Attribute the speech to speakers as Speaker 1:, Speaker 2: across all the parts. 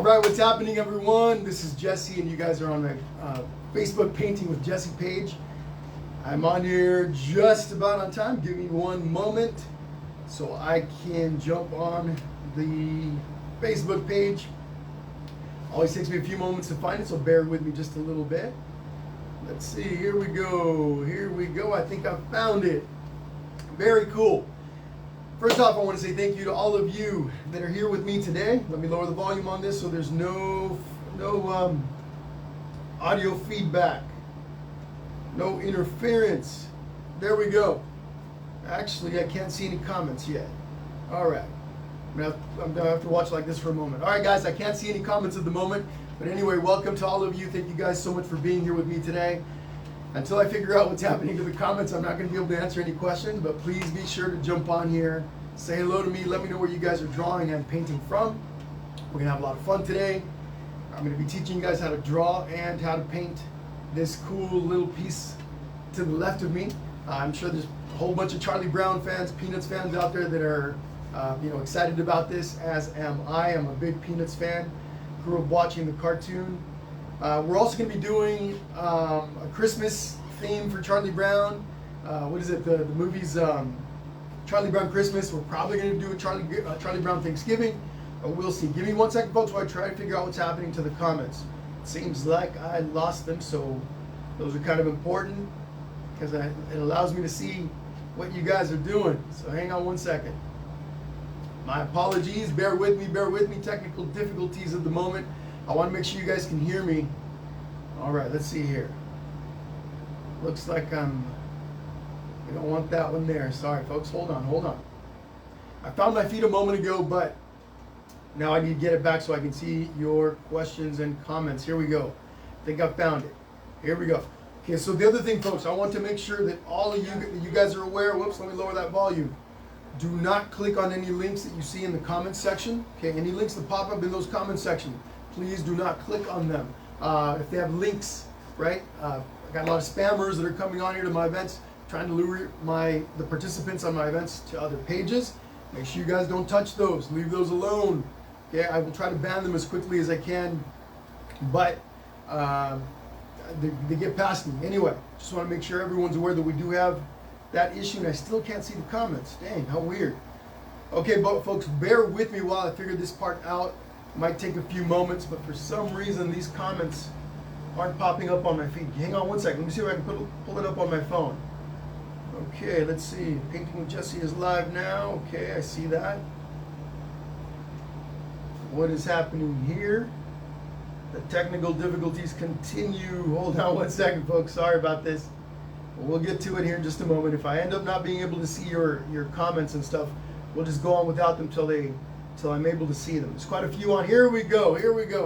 Speaker 1: All right, what's happening, everyone? This is Jesse, and you guys are on my Facebook Painting with Jesse page. I'm on here just about on time. Give me one moment so I can jump on the Facebook page. Always takes me a few moments to find it, so bear with me just a little bit. Let's see, here we go. Here we go. I think I found it. Very cool. First off, I want to say thank you to all of you that are here with me today. Let me lower the volume on this so there's no audio feedback, no interference. There we go. Actually, I can't see any comments yet. All right. I'm gonna have to watch like this for a moment. All right, guys, I can't see any comments at the moment. But anyway, welcome to all of you. Thank you guys so much for being here with me today. Until I figure out what's happening to the comments, I'm not going to be able to answer any questions, but please be sure to jump on here, say hello to me, let me know where you guys are drawing and painting from. We're going to have a lot of fun today. I'm going to be teaching you guys how to draw and how to paint this cool little piece to the left of me. I'm sure there's a whole bunch of Charlie Brown fans, Peanuts fans out there that are excited about this, as am I. I'm a big Peanuts fan. Grew up watching the cartoon. We're also going to be doing a Christmas theme for Charlie Brown. What is it? The movie's Charlie Brown Christmas. We're probably going to do a Charlie Brown Thanksgiving. We'll see. Give me 1 second, folks, while I try to figure out what's happening to the comments. It seems like I lost them, so those are kind of important because it allows me to see what you guys are doing. So hang on 1 second. My apologies. Bear with me. Bear with me. Technical difficulties at the moment. I want to make sure you guys can hear me. All right, let's see here. Looks like we don't want that one there. Sorry, folks. Hold on. I found my feed a moment ago, but now I need to get it back so I can see your questions and comments. Here we go. I think I found it. Here we go. Okay, so the other thing, folks, I want to make sure that all of you guys are aware. Whoops, let me lower that volume. Do not click on any links that you see in the comments section. Okay, any links that pop up in those comments section, please do not click on them. If they have links, right? I got a lot of spammers that are coming on here to my events, trying to lure the participants on my events to other pages. Make sure you guys don't touch those. Leave those alone. Okay, I will try to ban them as quickly as I can, but they get past me. Anyway, just want to make sure everyone's aware that we do have that issue, and I still can't see the comments. Dang, how weird. Okay, but folks, bear with me while I figure this part out. It might take a few moments, but for some reason these comments aren't popping up on my feed. Hang on 1 second. Let me see if I can pull it up on my phone. Okay, let's see. Painting with Jesse is live now. Okay, I see that. What is happening here? The technical difficulties continue. Hold on 1 second, folks. Sorry about this. We'll get to it here in just a moment. If I end up not being able to see your comments and stuff, we'll just go on without them till I'm able to see them. There's quite a few on. Here we go.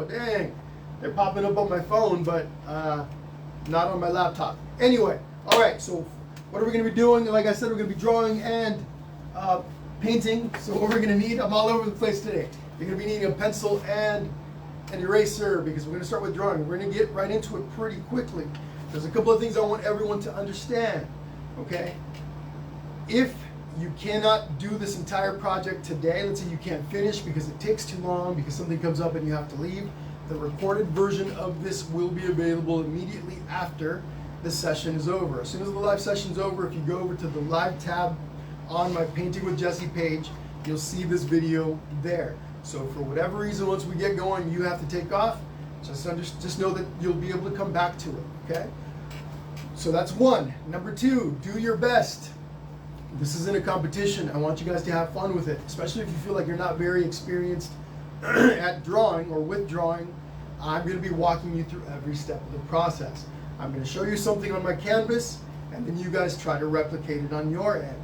Speaker 1: Dang. They're popping up on my phone, but not on my laptop. Anyway, all right, so what are we going to be doing? Like I said, we're going to be drawing and painting. So what we're going to need, I'm all over the place today. You're going to be needing a pencil and an eraser because we're going to start with drawing. We're going to get right into it pretty quickly. There's a couple of things I want everyone to understand, okay? If you cannot do this entire project today, let's say you can't finish because it takes too long, because something comes up and you have to leave, the recorded version of this will be available immediately after the session is over. As soon as the live session is over, if you go over to the live tab on my Painting with Jesse page, you'll see this video there. So for whatever reason, once we get going, you have to take off, just know that you'll be able to come back to it, okay? So that's one. Number two, do your best. This isn't a competition. I want you guys to have fun with it, especially if you feel like you're not very experienced at drawing or with drawing. I'm going to be walking you through every step of the process. I'm going to show you something on my canvas, and then you guys try to replicate it on your end.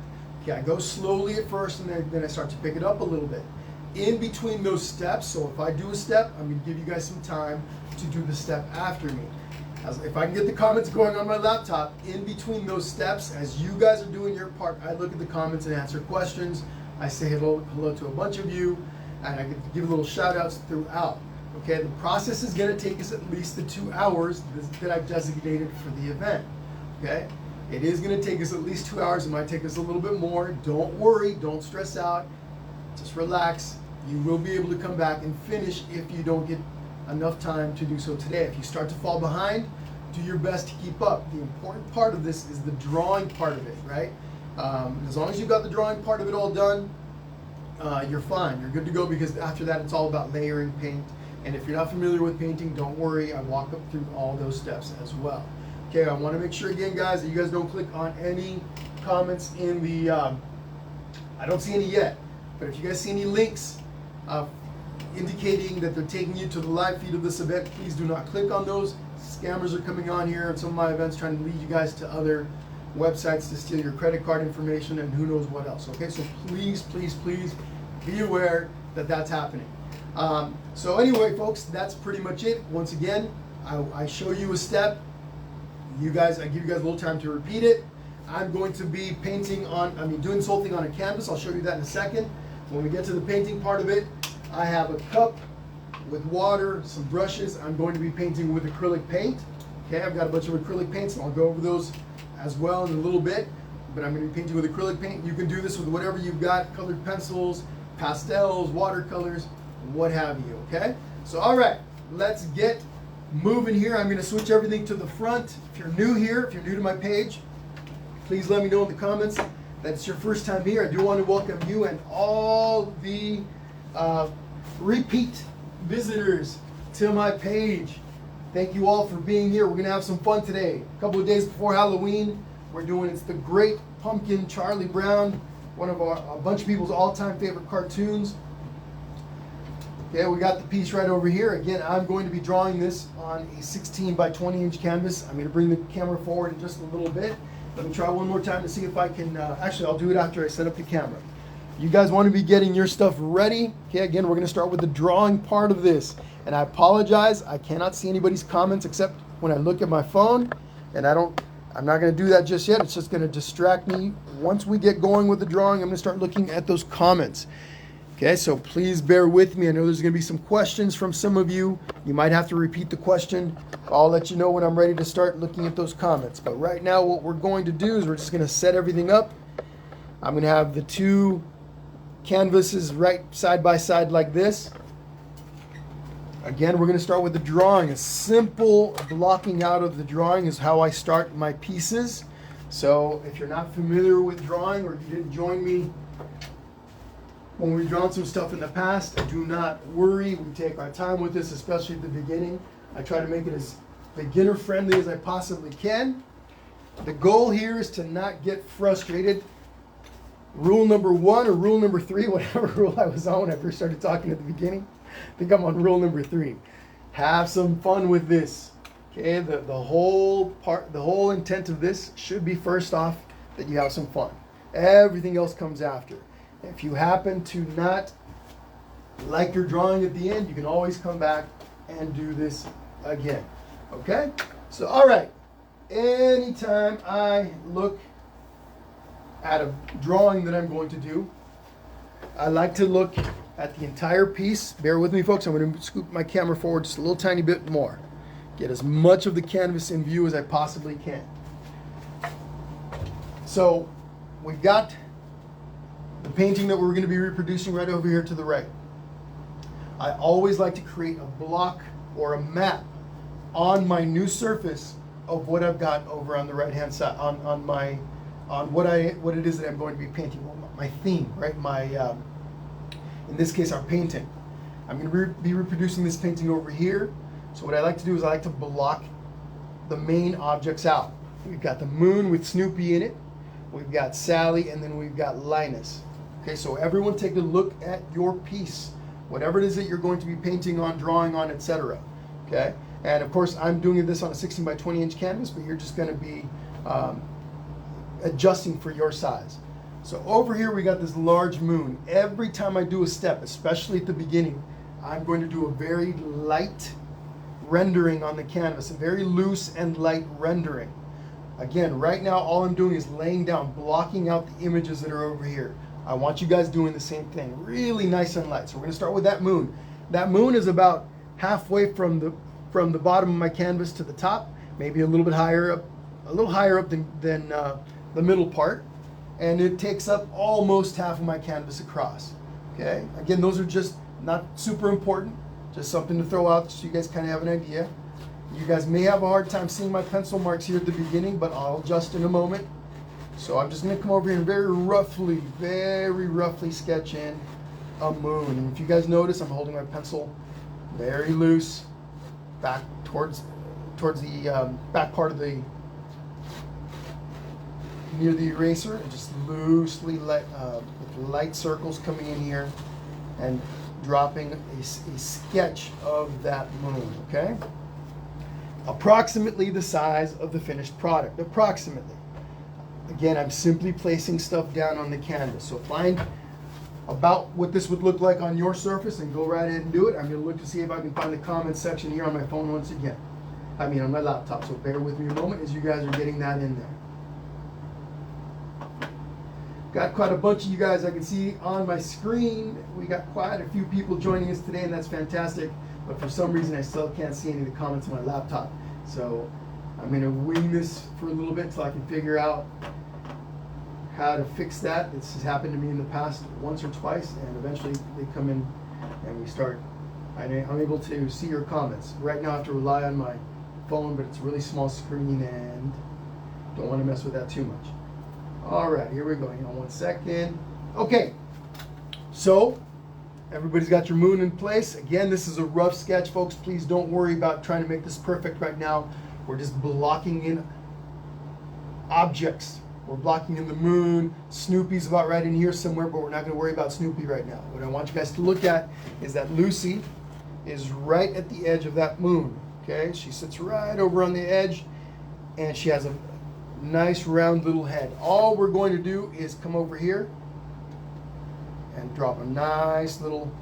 Speaker 1: Okay, I go slowly at first, and then I start to pick it up a little bit. In between those steps, so if I do a step, I'm going to give you guys some time to do the step after me. If I can get the comments going on my laptop, in between those steps, as you guys are doing your part, I look at the comments and answer questions. I say hello to a bunch of you, and I give little shout outs throughout. Okay, the process is going to take us at least the 2 hours that I've designated for the event. Okay, it is going to take us at least 2 hours. It might take us a little bit more. Don't worry, don't stress out. Just relax. you will be able to come back and finish if you don't get enough time to do so today. If you start to fall behind, do your best to keep up. The important part of this is the drawing part of it, right? As long as you've got the drawing part of it all done, you're fine. You're good to go, because after that it's all about layering paint. And if you're not familiar with painting, don't worry, I walk up through all those steps as well. Okay, I want to make sure again, guys, that you guys don't click on any comments in the, I don't see any yet, but if you guys see any links indicating that they're taking you to the live feed of this event, please do not click on those. Scammers are coming on here at some of my events trying to lead you guys to other websites to steal your credit card information and who knows what else. Okay, so please, please, please be aware that that's happening. So anyway, folks, that's pretty much it. Once again, I show you a step. I give you guys a little time to repeat it. I'm going to be painting on, doing this whole thing on a canvas. I'll show you that in a second. When we get to the painting part of it, I have a cup with water, some brushes. I'm going to be painting with acrylic paint. Okay, I've got a bunch of acrylic paints, and I'll go over those as well in a little bit. But I'm going to be painting with acrylic paint. You can do this with whatever you've got, colored pencils, pastels, watercolors, what have you, okay? So, all right, let's get moving here. I'm going to switch everything to the front. If you're new here, if you're new to my page, please let me know in the comments that it's your first time here. I do want to welcome you and all the repeat visitors to my page. Thank you all for being here. We're going to have some fun today. A couple of days before Halloween, it's the Great Pumpkin, Charlie Brown, a bunch of people's all-time favorite cartoons. Okay, we got the piece right over here. Again, I'm going to be drawing this on a 16 by 20 inch canvas. I'm going to bring the camera forward in just a little bit. Let me try one more time to see if I can, actually I'll do it after I set up the camera. You guys want to be getting your stuff ready. Okay, again, we're going to start with the drawing part of this. And I apologize, I cannot see anybody's comments except when I look at my phone. And I'm not going to do that just yet. It's just going to distract me. Once we get going with the drawing, I'm going to start looking at those comments. Okay, so please bear with me. I know there's going to be some questions from some of you. You might have to repeat the question. I'll let you know when I'm ready to start looking at those comments. But right now what we're going to do is we're just going to set everything up. I'm going to have the two canvases right side by side like this. Again, we're going to start with the drawing. A simple blocking out of the drawing is how I start my pieces. So if you're not familiar with drawing, or you didn't join me when we've drawn some stuff in the past, do not worry. We take our time with this, especially at the beginning. I try to make it as beginner friendly as I possibly can. The goal here is to not get frustrated. Rule number 1 or rule number 3, whatever rule I was on when I first started talking at the beginning. I think I'm on rule number 3. Have some fun with this. Okay, the whole intent of this should be, first off, that you have some fun. Everything else comes after. If you happen to not like your drawing at the end, you can always come back and do this again. Okay? So, all right. Anytime I look at a drawing that I'm going to do, I like to look at the entire piece. Bear with me, folks. I'm going to scoop my camera forward just a little tiny bit more. Get as much of the canvas in view as I possibly can. So, we've got the painting that we're going to be reproducing right over here to the right. I always like to create a block or a map on my new surface of what I've got over on the right hand side, on what it is that I'm going to be painting, my theme, right? In this case, our painting. I'm going to be reproducing this painting over here. So what I like to do is I like to block the main objects out. We've got the moon with Snoopy in it. We've got Sally, and then we've got Linus. Okay, so everyone take a look at your piece, whatever it is that you're going to be painting on, drawing on, etc. Okay, and of course I'm doing this on a 16 by 20 inch canvas, but you're just going to be adjusting for your size. So over here we got this large moon. Every time I do a step, especially at the beginning, I'm going to do a very light rendering on the canvas, a very loose and light rendering. Again, right now all I'm doing is laying down, blocking out the images that are over here. I want you guys doing the same thing, really nice and light. So we're going to start with that moon. That moon is about halfway from the bottom of my canvas to the top, maybe a little bit higher up, than the middle part, and it takes up almost half of my canvas across. Okay, again, those are just not super important, just something to throw out so you guys kind of have an idea. You guys may have a hard time seeing my pencil marks here at the beginning, but I'll adjust in a moment. So I'm just going to come over here and very roughly sketch in a moon. And if you guys notice, I'm holding my pencil very loose back towards the back part of the near the eraser, and just loosely with light circles coming in here and dropping a sketch of that moon. Okay, approximately the size of the finished product. Approximately. Again, I'm simply placing stuff down on the canvas. So find about what this would look like on your surface and go right ahead and do it. I'm going to look to see if I can find the comment section here on my phone once again. I mean on my laptop. So bear with me a moment as you guys are getting that in there. Got quite a bunch of you guys I can see on my screen. We got quite a few people joining us today, and that's fantastic. But for some reason, I still can't see any of the comments on my laptop. So I'm going to wing this for a little bit until I can figure out how to fix that. This has happened to me in the past once or twice, and eventually they come in and we start. I'm able to see your comments. Right now I have to rely on my phone, but it's a really small screen and don't want to mess with that too much. All right, here we go. Hang on one second. Okay, so everybody's got your moon in place. Again, this is a rough sketch, folks. Please don't worry about trying to make this perfect right now. We're just blocking in objects. We're blocking in the moon. Snoopy's about right in here somewhere, but we're not going to worry about Snoopy right now. What I want you guys to look at is that Lucy is right at the edge of that moon. Okay, she sits right over on the edge, and she has a nice round little head. All we're going to do is come over here and drop a nice little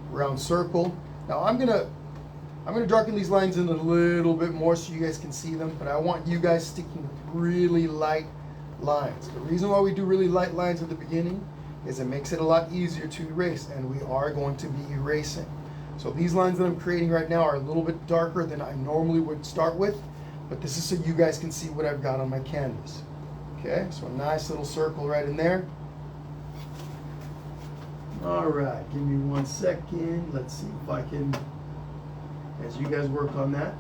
Speaker 1: round circle. Now I'm gonna darken these lines in a little bit more so you guys can see them, but I want you guys sticking with really light lines. The reason why we do really light lines at the beginning is it makes it a lot easier to erase, and we are going to be erasing. So these lines that I'm creating right now are a little bit darker than I normally would start with, but this is so you guys can see what I've got on my canvas. Okay, so a nice little circle right in there. All right, give me 1 second. Let's see if I can, as you guys work on that.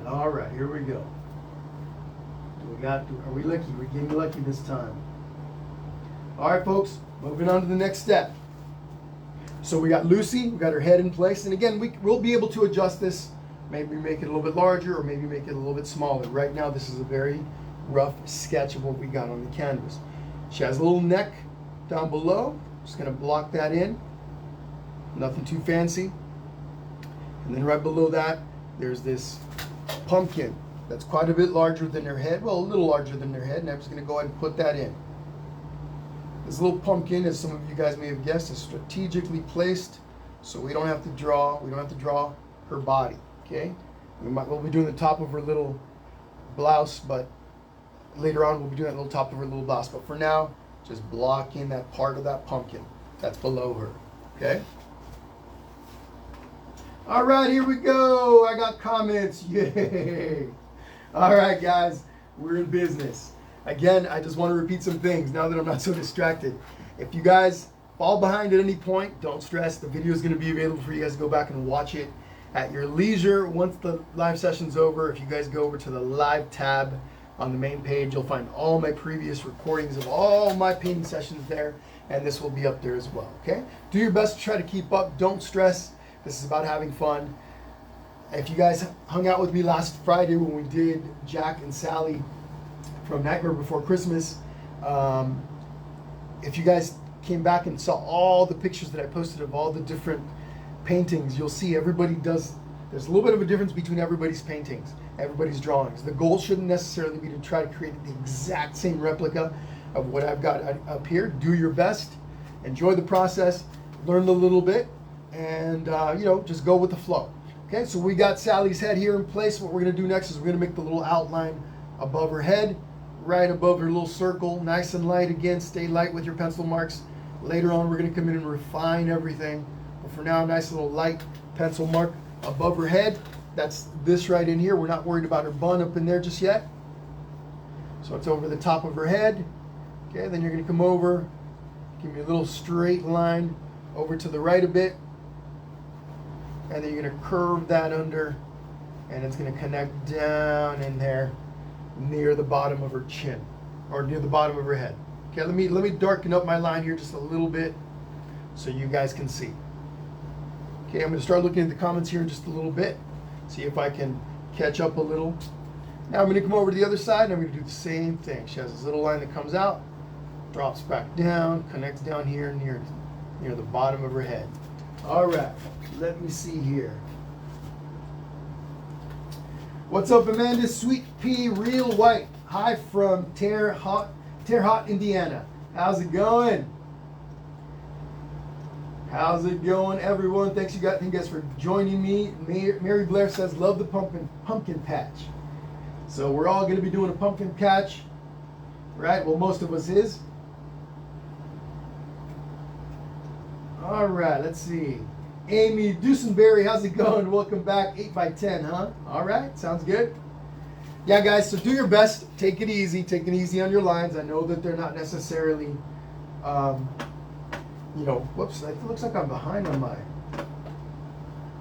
Speaker 1: All right, here we go. Are we lucky? We're getting lucky this time. All right, folks, moving on to the next step. So we got Lucy, we got her head in place, and again, we'll be able to adjust this, maybe make it a little bit larger or maybe make it a little bit smaller. Right now, this is a very rough sketch of what we got on the canvas. She has a little neck down below. Just gonna block that in. Nothing too fancy. And then right below that, there's this pumpkin that's quite a bit larger than her head. Well, a little larger than her head, and I'm just gonna go ahead and put that in. This little pumpkin, as some of you guys may have guessed, is strategically placed so we don't have to draw her body, okay? We'll be doing the top of her little blouse, but later on we'll be doing that little top of her little blouse. But for now, just block in that part of that pumpkin that's below her, okay? All right, here we go. I got comments, yay. All right, guys, we're in business. Again, I just want to repeat some things now that I'm not so distracted. If you guys fall behind at any point, don't stress. The video is going to be available for you guys to go back and watch it at your leisure once the live session's over. If you guys go over to the live tab on the main page, you'll find all my previous recordings of all my painting sessions there, and this will be up there as well, okay? Do your best to try to keep up. Don't stress. This is about having fun. If you guys hung out with me last Friday when we did Jack and Sally from Nightmare Before Christmas, if you guys came back and saw all the pictures that I posted of all the different paintings, you'll see everybody does, there's a little bit of a difference between everybody's paintings, everybody's drawings. The goal shouldn't necessarily be to try to create the exact same replica of what I've got up here. Do your best, enjoy the process, learn a little bit, and just go with the flow. Okay, so we got Sally's head here in place. What we're going to do next is we're going to make the little outline above her head, right above her little circle, nice and light. Again, stay light with your pencil marks. Later on, we're going to come in and refine everything. But for now, a nice little light pencil mark above her head. That's this right in here. We're not worried about her bun up in there just yet. So it's over the top of her head. Okay, then you're going to come over, give me a little straight line over to the right a bit. And then you're going to curve that under, and it's going to connect down in there near the bottom of her chin, or near the bottom of her head. Okay, let me darken up my line here just a little bit so you guys can see. Okay, I'm going to start looking at the comments here in just a little bit, see if I can catch up a little. Now I'm going to come over to the other side and I'm going to do the same thing. She has this little line that comes out, drops back down, connects down here near the bottom of her head. All right, let me see here. What's up, Amanda? Sweet Pea Real White. Hi from Terre Haute, Indiana. How's it going? How's it going, everyone? Thank you guys for joining me. Mary Blair says, love the pumpkin patch. So we're all going to be doing a pumpkin patch, right? Well, most of us is. All right, let's see. Amy Dusenberry, how's it going? Welcome back. 8x10, huh? All right, sounds good. Yeah, guys, so do your best. Take it easy. Take it easy on your lines. I know that they're not necessarily, whoops, it looks like I'm behind on my.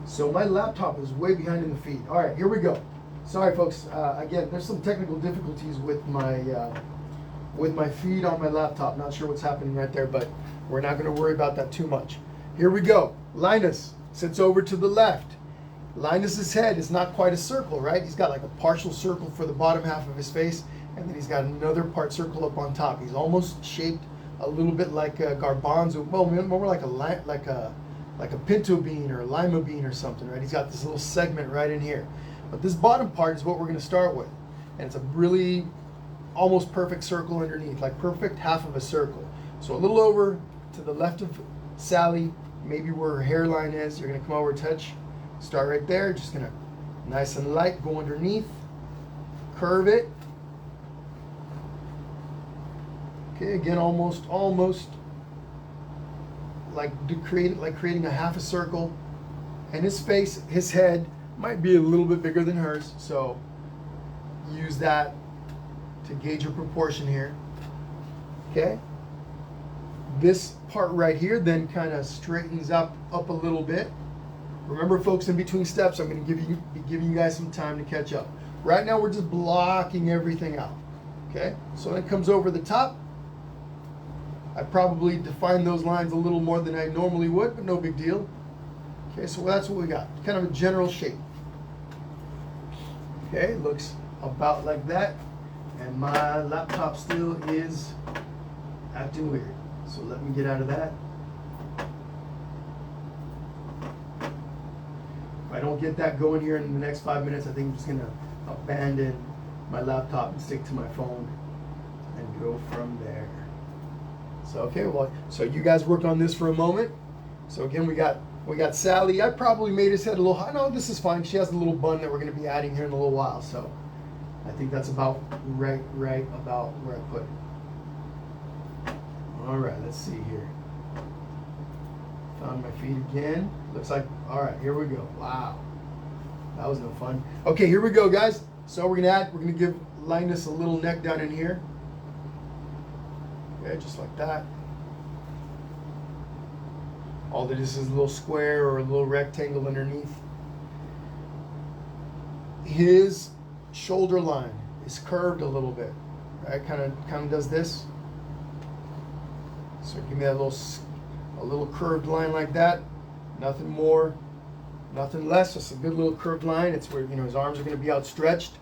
Speaker 1: So my laptop is way behind in the feed. All right, here we go. Sorry, folks. Again, there's some technical difficulties with my feed on my laptop. Not sure what's happening right there, but we're not going to worry about that too much. Here we go. Linus sits over to the left. Linus's head is not quite a circle, right? He's got like a partial circle for the bottom half of his face, and then he's got another part circle up on top. He's almost shaped a little bit like a garbanzo, well, more like a pinto bean or a lima bean or something, right? He's got this little segment right in here. But this bottom part is what we're going to start with, and it's a really almost perfect circle underneath, like perfect half of a circle. So a little over to the left of Sally, maybe where her hairline is. You're going to come over, touch, start right there. Just going to nice and light go underneath, curve it. Okay, again, almost like creating a half a circle. And his face, his head might be a little bit bigger than hers, so use that to gauge your proportion here. Okay. This part right here then kind of straightens up a little bit. Remember, folks, in between steps, I'm going to be giving you guys some time to catch up. Right now, we're just blocking everything out. Okay, so when it comes over the top, I probably define those lines a little more than I normally would, but no big deal. Okay, so that's what we got. Kind of a general shape. Okay, looks about like that. And my laptop still is acting weird. So let me get out of that. If I don't get that going here in the next 5 minutes, I think I'm just going to abandon my laptop and stick to my phone and go from there. So, okay, well, so you guys work on this for a moment. So again, we got Sally. I probably made his head a little high. No, this is fine. She has a little bun that we're going to be adding here in a little while. So I think that's about right about where I put it. All right, let's see here. Found my feet again. Looks like, all right, here we go. Wow, that was no fun. Okay, here we go, guys. So we're gonna give Linus a little neck down in here. Okay, just like that. All that is a little square or a little rectangle underneath. His shoulder line is curved a little bit, right? Kind of does this. So give me that a little curved line like that. Nothing more, nothing less. Just a good little curved line. It's where, his arms are going to be outstretched.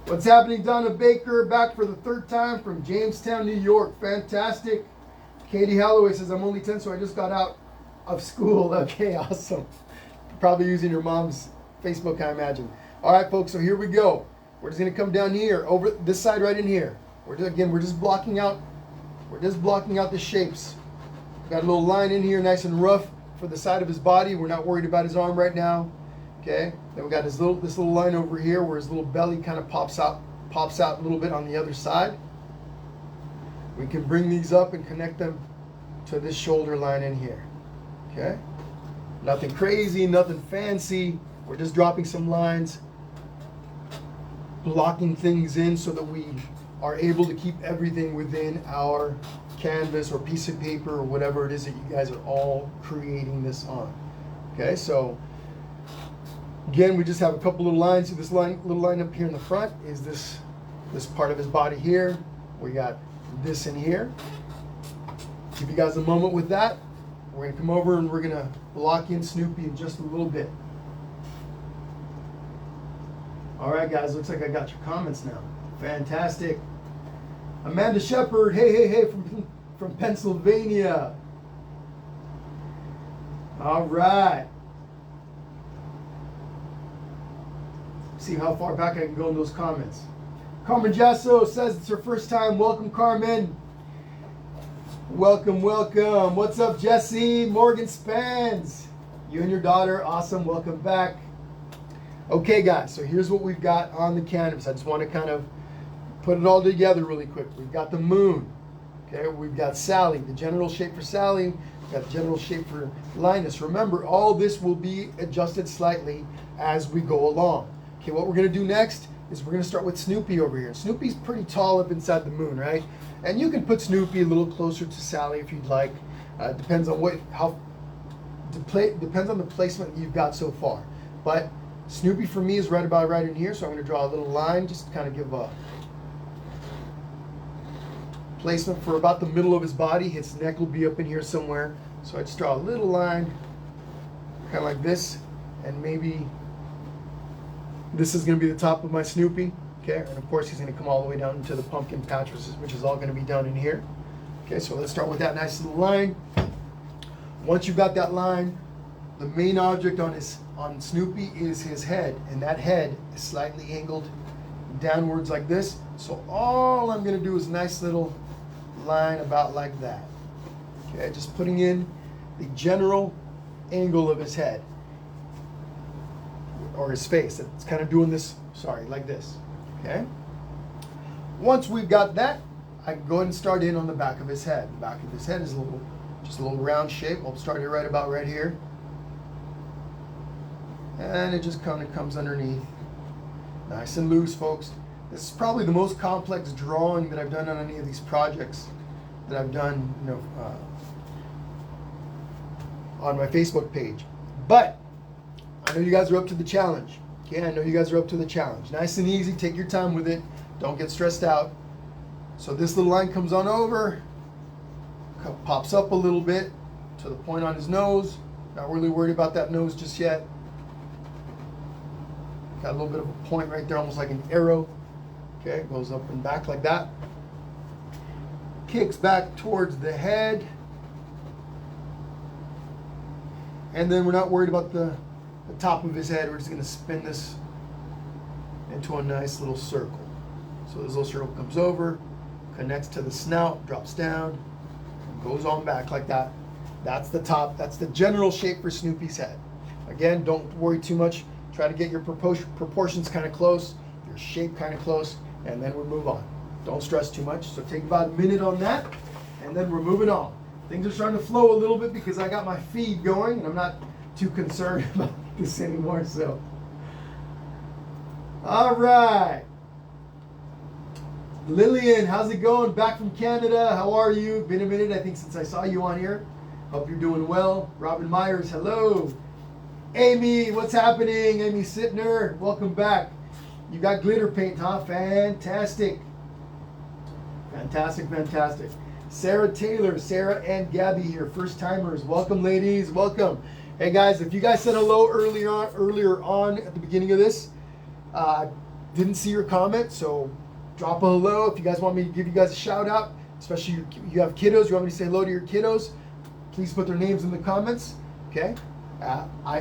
Speaker 1: What's happening, Donna Baker? Back for the third time from Jamestown, New York. Fantastic. Katie Holloway says, I'm only 10, so I just got out of school. Okay, awesome. Probably using your mom's Facebook, I imagine. All right, folks, so here we go. We're just gonna come down here, over this side right in here. We're just blocking out the shapes. Got a little line in here, nice and rough for the side of his body. We're not worried about his arm right now. Okay, then we got this little line over here where his little belly kind of pops out a little bit on the other side. We can bring these up and connect them to this shoulder line in here. Okay, nothing crazy, nothing fancy. We're just dropping some lines, blocking things in so that we are able to keep everything within our canvas or piece of paper or whatever it is that you guys are all creating this on. Okay, so again, we just have a couple little lines. So this little line up here in the front is this part of his body here. We got this in here. Give you guys a moment with that. We're gonna come over and we're gonna block in Snoopy in just a little bit. All right, guys, looks like I got your comments now. Fantastic. Amanda Shepard, hey, from Pennsylvania. All right. See how far back I can go in those comments. Carmen Jasso says it's her first time. Welcome, Carmen. Welcome. What's up, Jesse? Morgan Spans. You and your daughter, awesome. Welcome back. Okay, guys, so here's what we've got on the canvas. I just want to kind of put it all together really quick. We've got the moon. Okay, we've got Sally, the general shape for Sally. We've got the general shape for Linus. Remember, all this will be adjusted slightly as we go along. Okay, what we're going to do next is we're going to start with Snoopy over here. Snoopy's pretty tall up inside the moon, right? And you can put Snoopy a little closer to Sally if you'd like. Depends on depends on the placement you've got so far. But Snoopy for me is right about right in here, so I'm going to draw a little line just to kind of give a placement for about the middle of his body. His neck will be up in here somewhere. So I just draw a little line, kind of like this, and maybe this is going to be the top of my Snoopy. Okay, and of course he's going to come all the way down into the pumpkin patch, which is all going to be down in here. Okay, so let's start with that nice little line. Once you've got that line, the main object on Snoopy is his head, and that head is slightly angled downwards like this. So all I'm going to do is a nice little line about like that. Okay, just putting in the general angle of his head or his face. It's kind of doing this, like this. Okay. Once we've got that, I can go ahead and start in on the back of his head. The back of his head is just a little round shape. I'll start it right about right here. And it just kind of comes underneath. Nice and loose, folks. This is probably the most complex drawing that I've done on any of these projects that I've done, on my Facebook page. But I know you guys are up to the challenge. Okay, I know you guys are up to the challenge. Nice and easy. Take your time with it. Don't get stressed out. So this little line comes on over, pops up a little bit to the point on his nose. Not really worried about that nose just yet. Got a little bit of a point right there, almost like an arrow. Okay, goes up and back like that. Kicks back towards the head. And then we're not worried about the top of his head. We're just going to spin this into a nice little circle. So this little circle comes over, connects to the snout, drops down, and goes on back like that. That's the top. That's the general shape for Snoopy's head. Again, don't worry too much. Try to get your proportions kind of close, your shape kind of close, and then we'll move on. Don't stress too much. So take about a minute on that, and then we're moving on. Things are starting to flow a little bit because I got my feed going, and I'm not too concerned about this anymore. So, all right. Lillian, how's it going? Back from Canada. How are you? Been a minute, I think, since I saw you on here. Hope you're doing well. Robin Myers, hello. Amy, what's happening? Amy Sittner, welcome back. You got glitter paint, huh? Fantastic. Fantastic. Sarah Taylor, Sarah and Gabby here, first timers. Welcome, ladies. Welcome. Hey guys, if you guys said hello earlier on at the beginning of this, didn't see your comment, so drop a hello. If you guys want me to give you guys a shout out, especially you have kiddos, you want me to say hello to your kiddos, please put their names in the comments. Okay.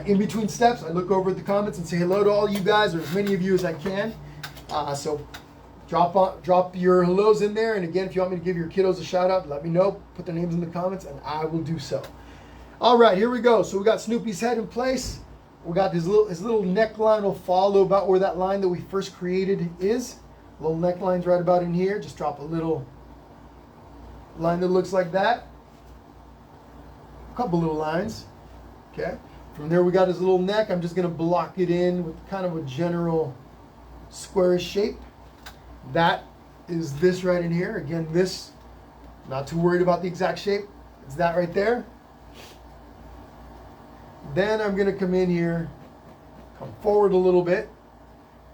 Speaker 1: In between steps, I look over at the comments and say hello to all you guys, or as many of you as I can. So drop your hellos in there. And again, if you want me to give your kiddos a shout out, let me know. Put their names in the comments, and I will do so. All right, here we go. So we got Snoopy's head in place. We got his little neckline will follow about where that line that we first created is. Little neckline's right about in here. Just drop a little line that looks like that. A couple little lines. Okay. From there we got his little neck. I'm just going to block it in with kind of a general squarish shape. That is this right in here. Again, this, not too worried about the exact shape. It's that right there. Then I'm going to come in here, come forward a little bit,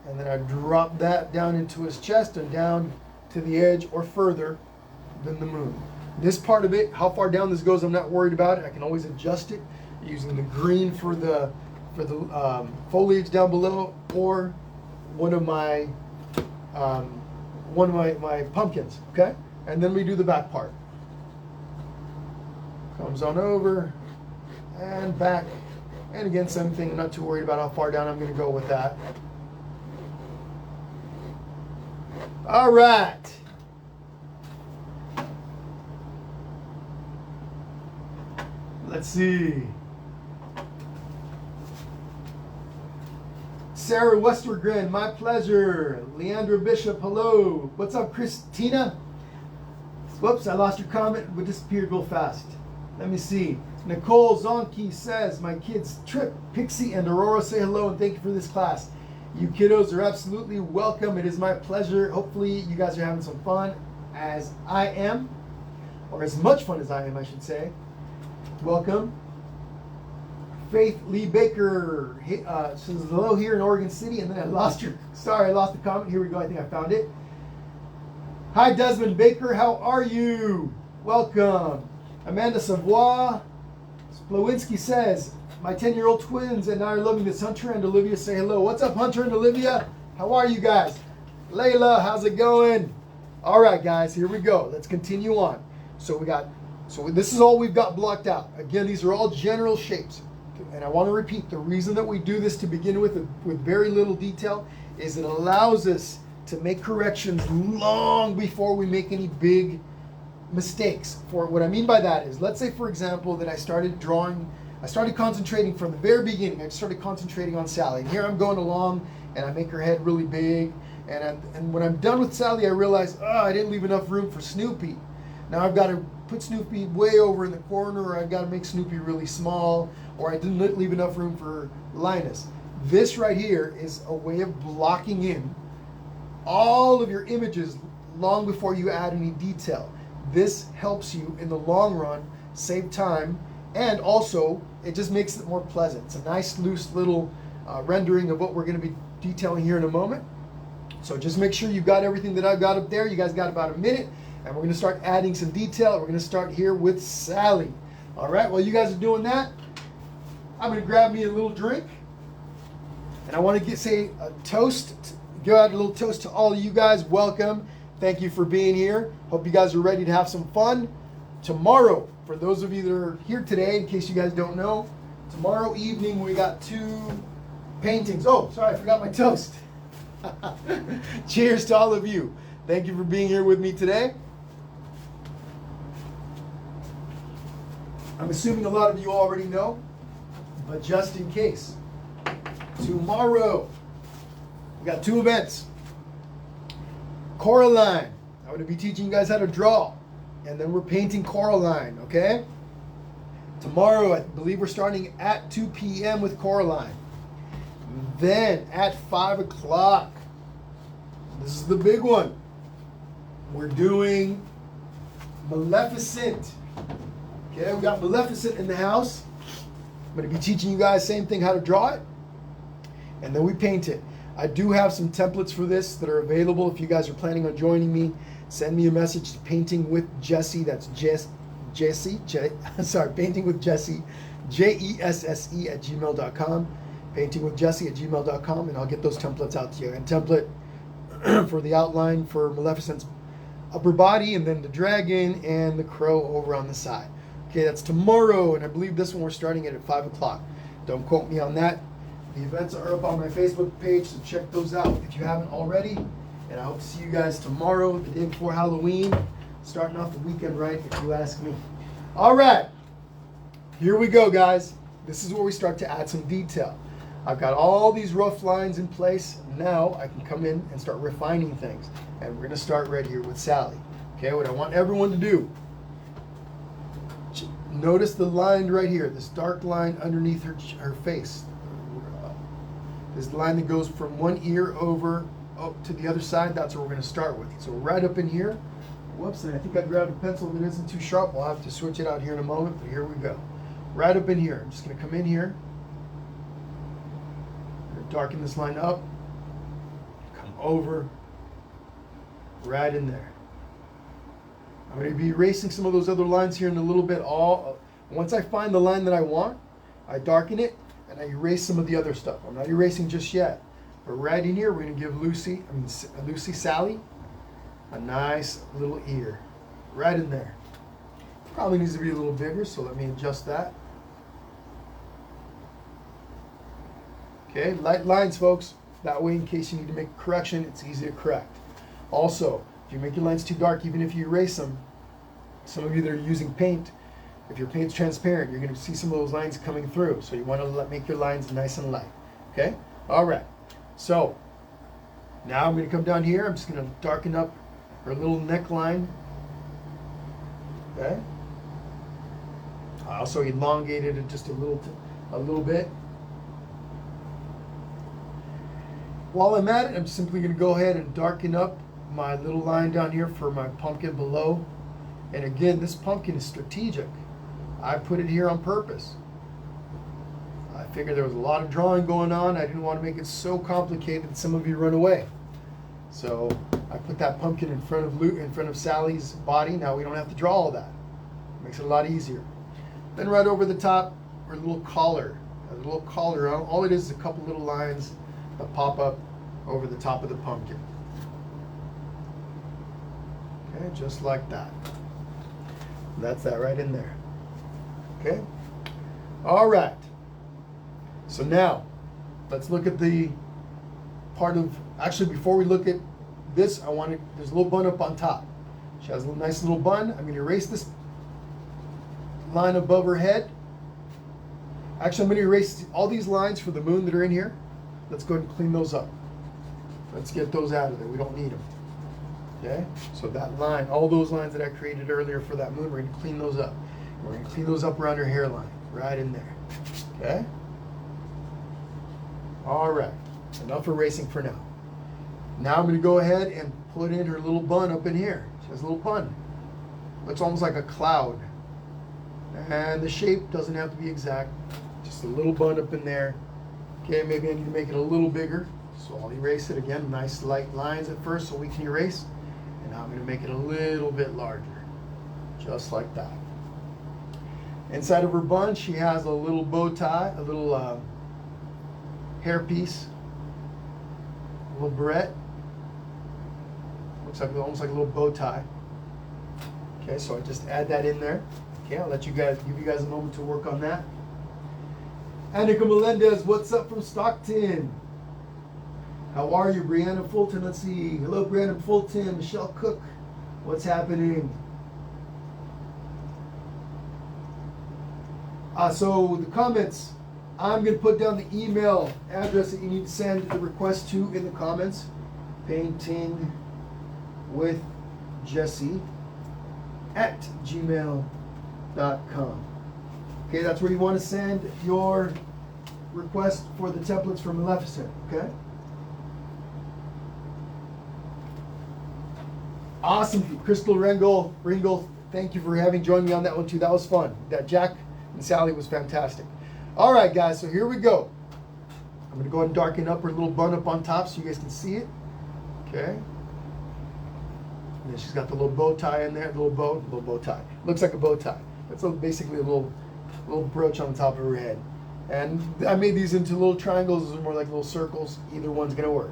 Speaker 1: and then I drop that down into his chest and down to the edge or further than the moon. This part of it, how far down this goes, I'm not worried about it. I can always adjust it using the green for the foliage down below, or one of my pumpkins. Okay, and then we do the back part. Comes on over and back, and again, same thing. I'm not too worried about how far down I'm going to go with that. All right. Let's see. Sarah Westergren, my pleasure. Leandra Bishop, hello. What's up, Christina? Whoops, I lost your comment. It disappeared real fast. Let me see. Nicole Zonke says, my kids Trip, Pixie, and Aurora say hello and thank you for this class. You kiddos are absolutely welcome. It is my pleasure. Hopefully you guys are having some fun as I am, or as much fun as I am, I should say. Welcome. Faith Lee Baker says hello here in Oregon City, and then I lost the comment. Here we go. I think I found it. Hi, Desmond Baker. How are you? Welcome. Amanda Savoy Splowinski says, my 10-year-old twins and I are loving this. Hunter and Olivia say hello. What's up, Hunter and Olivia? How are you guys? Layla, how's it going? All right, guys, here we go. Let's continue on. So this is all we've got blocked out. Again, these are all general shapes. And I want to repeat, the reason that we do this to begin with very little detail is it allows us to make corrections long before we make any big mistakes. For what I mean by that is, let's say, for example, that I started concentrating from the very beginning. I started concentrating on Sally. And here I'm going along, and I make her head really big. And when I'm done with Sally, I realize, I didn't leave enough room for Snoopy. Now I've got to put Snoopy way over in the corner, or I've got to make Snoopy really small, or I didn't leave enough room for Linus. This right here is a way of blocking in all of your images long before you add any detail. This helps you in the long run save time, and also it just makes it more pleasant. It's a nice loose little rendering of what we're going to be detailing here in a moment. So just make sure you've got everything that I've got up there. You guys got about a minute, and we're going to start adding some detail. We're going to start here with Sally. All right, while you guys are doing that, I'm going to grab me a little drink, and I want to say a toast. Go out a little toast to all of you guys. Welcome. Thank you for being here. Hope you guys are ready to have some fun. Tomorrow, for those of you that are here today, in case you guys don't know, tomorrow evening we got 2 paintings. Oh, sorry, I forgot my toast. Cheers to all of you. Thank you for being here with me today. I'm assuming a lot of you already know, but just in case, tomorrow we got 2 events. Coraline, I'm going to be teaching you guys how to draw, and then we're painting Coraline, okay? Tomorrow, I believe we're starting at 2 p.m. with Coraline. Then at 5 o'clock, this is the big one. We're doing Maleficent. Okay, we got Maleficent in the house. I'm going to be teaching you guys same thing, how to draw it, and then we paint it. I do have some templates for this that are available. If you guys are planning on joining me, send me a message to Painting with Jesse. That's Painting with Jesse, JESSE @gmail.com. paintingwithjesse@gmail.com, and I'll get those templates out to you. And template for the outline for Maleficent's upper body, and then the dragon and the crow over on the side. Okay, that's tomorrow, and I believe this one we're starting it at 5 o'clock. Don't quote me on that. The events are up on my Facebook page, so check those out if you haven't already. And I hope to see you guys tomorrow, the day before Halloween. Starting off the weekend right, if you ask me. All right, here we go, guys. This is where we start to add some detail. I've got all these rough lines in place. Now I can come in and start refining things. And we're going to start right here with Sally. Okay, what I want everyone to do, notice the line right here, this dark line underneath her face. This line that goes from one ear over up to the other side, that's what we're going to start with. So right up in here, whoops, and I think I grabbed a pencil that isn't too sharp. We'll have to switch it out here in a moment, but here we go. Right up in here, I'm just going to come in here, darken this line up, come over, right in there. I'm going to be erasing some of those other lines here in a little bit. Once I find the line that I want, I darken it and I erase some of the other stuff. I'm not erasing just yet. But right in here, we're going to give Sally, a nice little ear. Right in there. Probably needs to be a little bigger, so let me adjust that. Okay, light lines, folks. That way, in case you need to make a correction, it's easy to correct. Also, if you make your lines too dark, even if you erase them, some of you that are using paint, if your paint's transparent, you're going to see some of those lines coming through. So you want to make your lines nice and light. Okay? All right. So now I'm going to come down here. I'm just going to darken up her little neckline. Okay? I also elongated it just a little bit. While I'm at it, I'm simply going to go ahead and darken up my little line down here for my pumpkin below. And again, this pumpkin is strategic. I put it here on purpose. I figured there was a lot of drawing going on. I didn't want to make it so complicated that some of you run away. So I put that pumpkin in front of Sally's body. Now we don't have to draw all that. It makes it a lot easier. Then right over the top, her little collar. A little collar. All it is a couple little lines that pop up over the top of the pumpkin. Okay, just like that. That's that right in there. Okay? All right. So now, let's look at the part of, actually before we look at this, there's a little bun up on top. She has a nice little bun. I'm going to erase this line above her head. Actually, I'm going to erase all these lines for the moon that are in here. Let's go ahead and clean those up. Let's get those out of there. We don't need them. Okay? So that line, all those lines that I created earlier for that moon, we're going to clean those up. We're going to clean those up around her hairline, right in there. Okay? All right. Enough erasing for now. Now I'm going to go ahead and put in her little bun up in here. She has a little bun. Looks almost like a cloud. And the shape doesn't have to be exact. Just a little bun up in there. Okay, maybe I need to make it a little bigger. So I'll erase it again. Nice light lines at first so we can erase. And now I'm going to make it a little bit larger. Just like that. Inside of her bun, she has a little bow tie, a little hairpiece, a little barrette. Looks like almost like a little bow tie. Okay, so I just add that in there. Okay, I'll give you guys a moment to work on that. Annika Melendez, what's up from Stockton? How are you, Brianna Fulton? Let's see. Hello, Brianna Fulton. Michelle Cook, what's happening? So the comments, I'm going to put down the email address that you need to send the request to in the comments. Painting with Jesse at gmail.com. Okay, that's where you want to send your request for the templates for Maleficent. Okay. Awesome, Crystal Ringel. Thank you for having joined me on that one too. That was fun. That Jack and Sally was fantastic. All right, guys. So here we go. I'm going to go ahead and darken up her little bun up on top so you guys can see it. Okay. And then she's got the little bow tie in there, little bow tie. Looks like a bow tie. It's basically a little brooch on the top of her head. And I made these into little triangles. Those are more like little circles. Either one's going to work.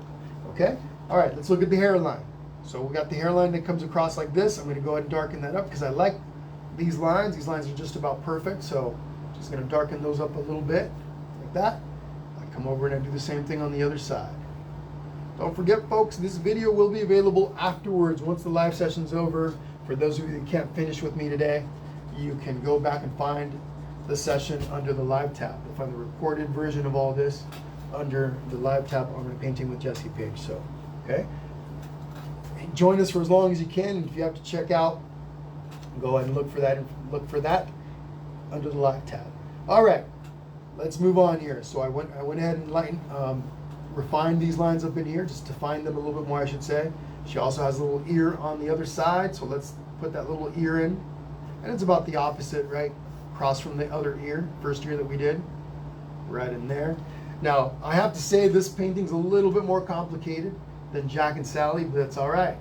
Speaker 1: Okay? All right, let's look at the hairline. So we got the hairline that comes across like this. I'm going to go ahead and darken that up because I like these lines. These lines are just about perfect, so just going to darken those up a little bit, like that. I come over and I do the same thing on the other side. Don't forget, folks, this video will be available afterwards once the live session's over. For those of you that can't finish with me today, you can go back and find the session under the live tab. You'll find the recorded version of all this under the live tab on the Painting with Jesse page. So, okay, join us for as long as you can, and if you have to check out, go ahead and look for that under the live tab. All right, let's move on here. So I went ahead and refined these lines up in here, just to find them a little bit more, I should say. She also has a little ear on the other side, so let's put that little ear in, and it's about the opposite, right across from the other ear, first ear that we did, right in there. Now, I have to say this painting's a little bit more complicated than Jack and Sally, but that's all right.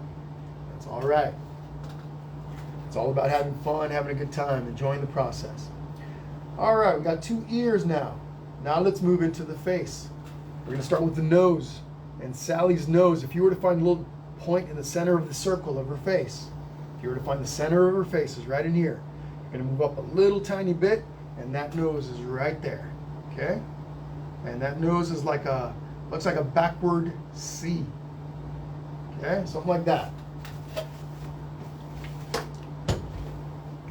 Speaker 1: That's all right. It's all about having fun, having a good time, enjoying the process. All right, we got 2 ears now. Now let's move into the face. We're going to start with the nose. And Sally's nose, if you were to find a little point in the center of the circle of her face, if you were to find the center of her face is right in here, you're going to move up a little tiny bit, and that nose is right there. Okay? And that nose is like looks like a backward C. Okay, something like that.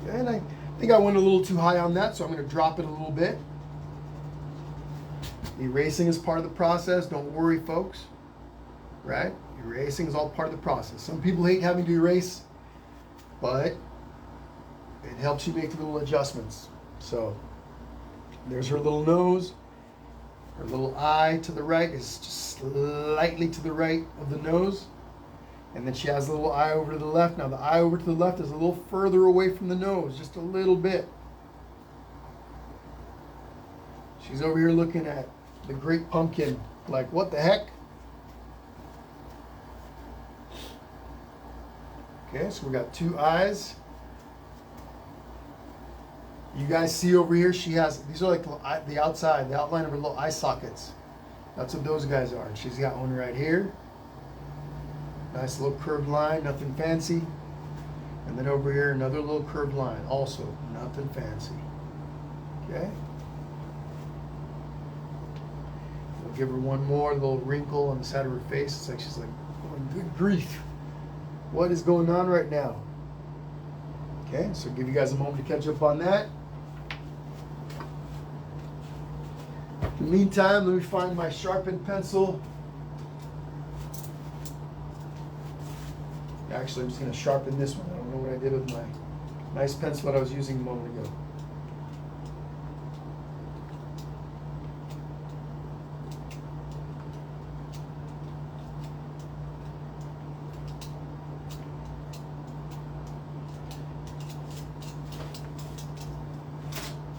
Speaker 1: Okay, and I think I went a little too high on that, so I'm going to drop it a little bit. Erasing is part of the process. Don't worry, folks. Right? Erasing is all part of the process. Some people hate having to erase, but it helps you make little adjustments. So there's her little nose. Her little eye to the right is just slightly to the right of the nose. And then she has a little eye over to the left. Now the eye over to the left is a little further away from the nose, just a little bit. She's over here looking at the great pumpkin like, what the heck? Okay, so we got 2 eyes. You guys see over here, she has, these are like the outside, the outline of her little eye sockets. That's what those guys are. And she's got one right here. Nice little curved line, nothing fancy. And then over here, another little curved line, also nothing fancy. Okay. We'll give her one more little wrinkle on the side of her face. It's like she's like, oh, good grief. What is going on right now? Okay, so give you guys a moment to catch up on that. In the meantime, let me find my sharpened pencil. Actually, I'm just going to sharpen this one. I don't know what I did with my nice pencil that I was using a moment ago.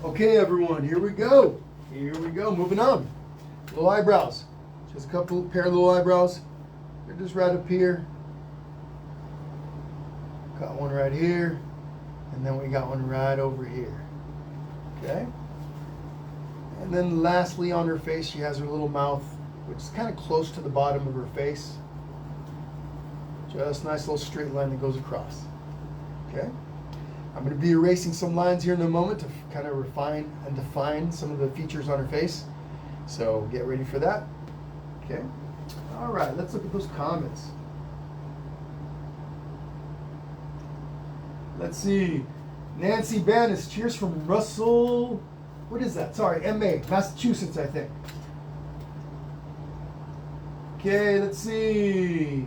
Speaker 1: Okay, everyone, here we go. Here we go. Moving on. Little eyebrows. Just a pair of little eyebrows. They're just right up here. Got one right here, and then we got one right over here. Okay? And then lastly on her face, she has her little mouth, which is kind of close to the bottom of her face. Just a nice little straight line that goes across. Okay? I'm going to be erasing some lines here in a moment to kind of refine and define some of the features on her face. So get ready for that. Okay? All right, let's look at those comments. Let's see. Nancy Bannis, cheers from Russell. What is that? Sorry, MA, Massachusetts, I think. Okay, let's see.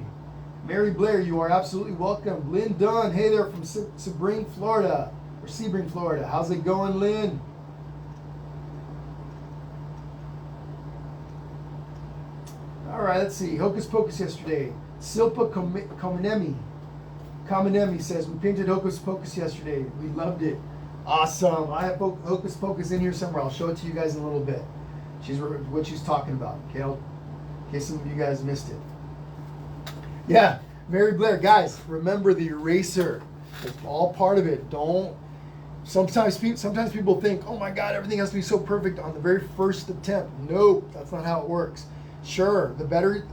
Speaker 1: Mary Blair, you are absolutely welcome. Lynn Dunn, hey there from Sebring, Florida. Or Sebring, Florida. How's it going, Lynn? All right, let's see. Hocus Pocus yesterday. Silpa Kaminemi says, we painted Hocus Pocus yesterday. We loved it. Awesome. I have Hocus Pocus in here somewhere. I'll show it to you guys in a little bit. What she's talking about. Okay, in case some of you guys missed it. Yeah, Mary Blair, guys, remember the eraser. It's all part of it. Sometimes people think, oh my God, everything has to be so perfect on the very first attempt. Nope, that's not how it works. Sure, the better,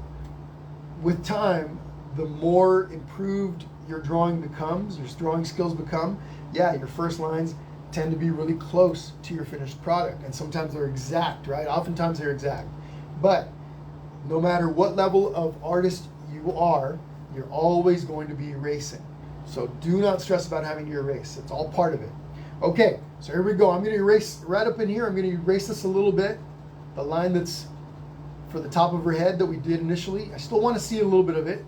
Speaker 1: with time, the more improved your drawing becomes, your drawing skills become, yeah, your first lines tend to be really close to your finished product. And sometimes they're exact, right? Oftentimes they're exact. But no matter what level of artist you are, you're always going to be erasing. So do not stress about having to erase. It's all part of it. Okay, so here we go. I'm going to erase right up in here. I'm going to erase this a little bit. The line that's for the top of her head that we did initially. I still want to see a little bit of it,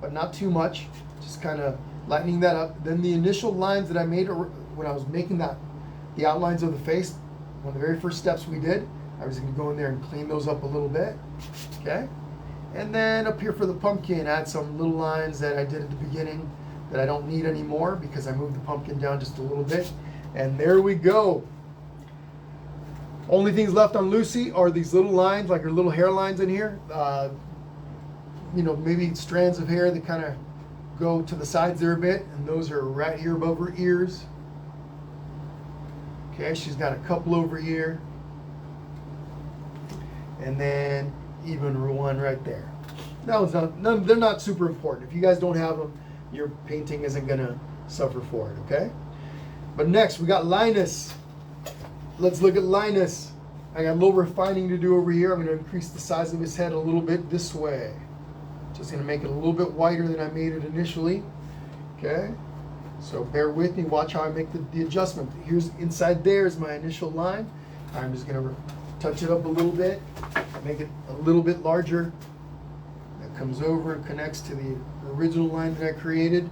Speaker 1: but not too much. Just kind of lightening that up. Then the initial lines that I made when I was making the outlines of the face, one of the very first steps we did, I was going to go in there and clean those up a little bit. Okay? And then up here for the pumpkin, add some little lines that I did at the beginning that I don't need anymore because I moved the pumpkin down just a little bit. And there we go. Only things left on Lucy are these little lines, like her little hairlines in here. Maybe strands of hair that kind of go to the sides there a bit, and those are right here above her ears. Okay, she's got a couple over here. And then even one right there. That one's they're not super important. If you guys don't have them, your painting isn't gonna suffer for it, okay? But next, we got Linus. Let's look at Linus. I got a little refining to do over here. I'm going to increase the size of his head a little bit this way. Just going to make it a little bit wider than I made it initially. Okay? So bear with me. Watch how I make the adjustment. Here's inside there is my initial line. I'm just going to touch it up a little bit. Make it a little bit larger. That comes over and connects to the original line that I created.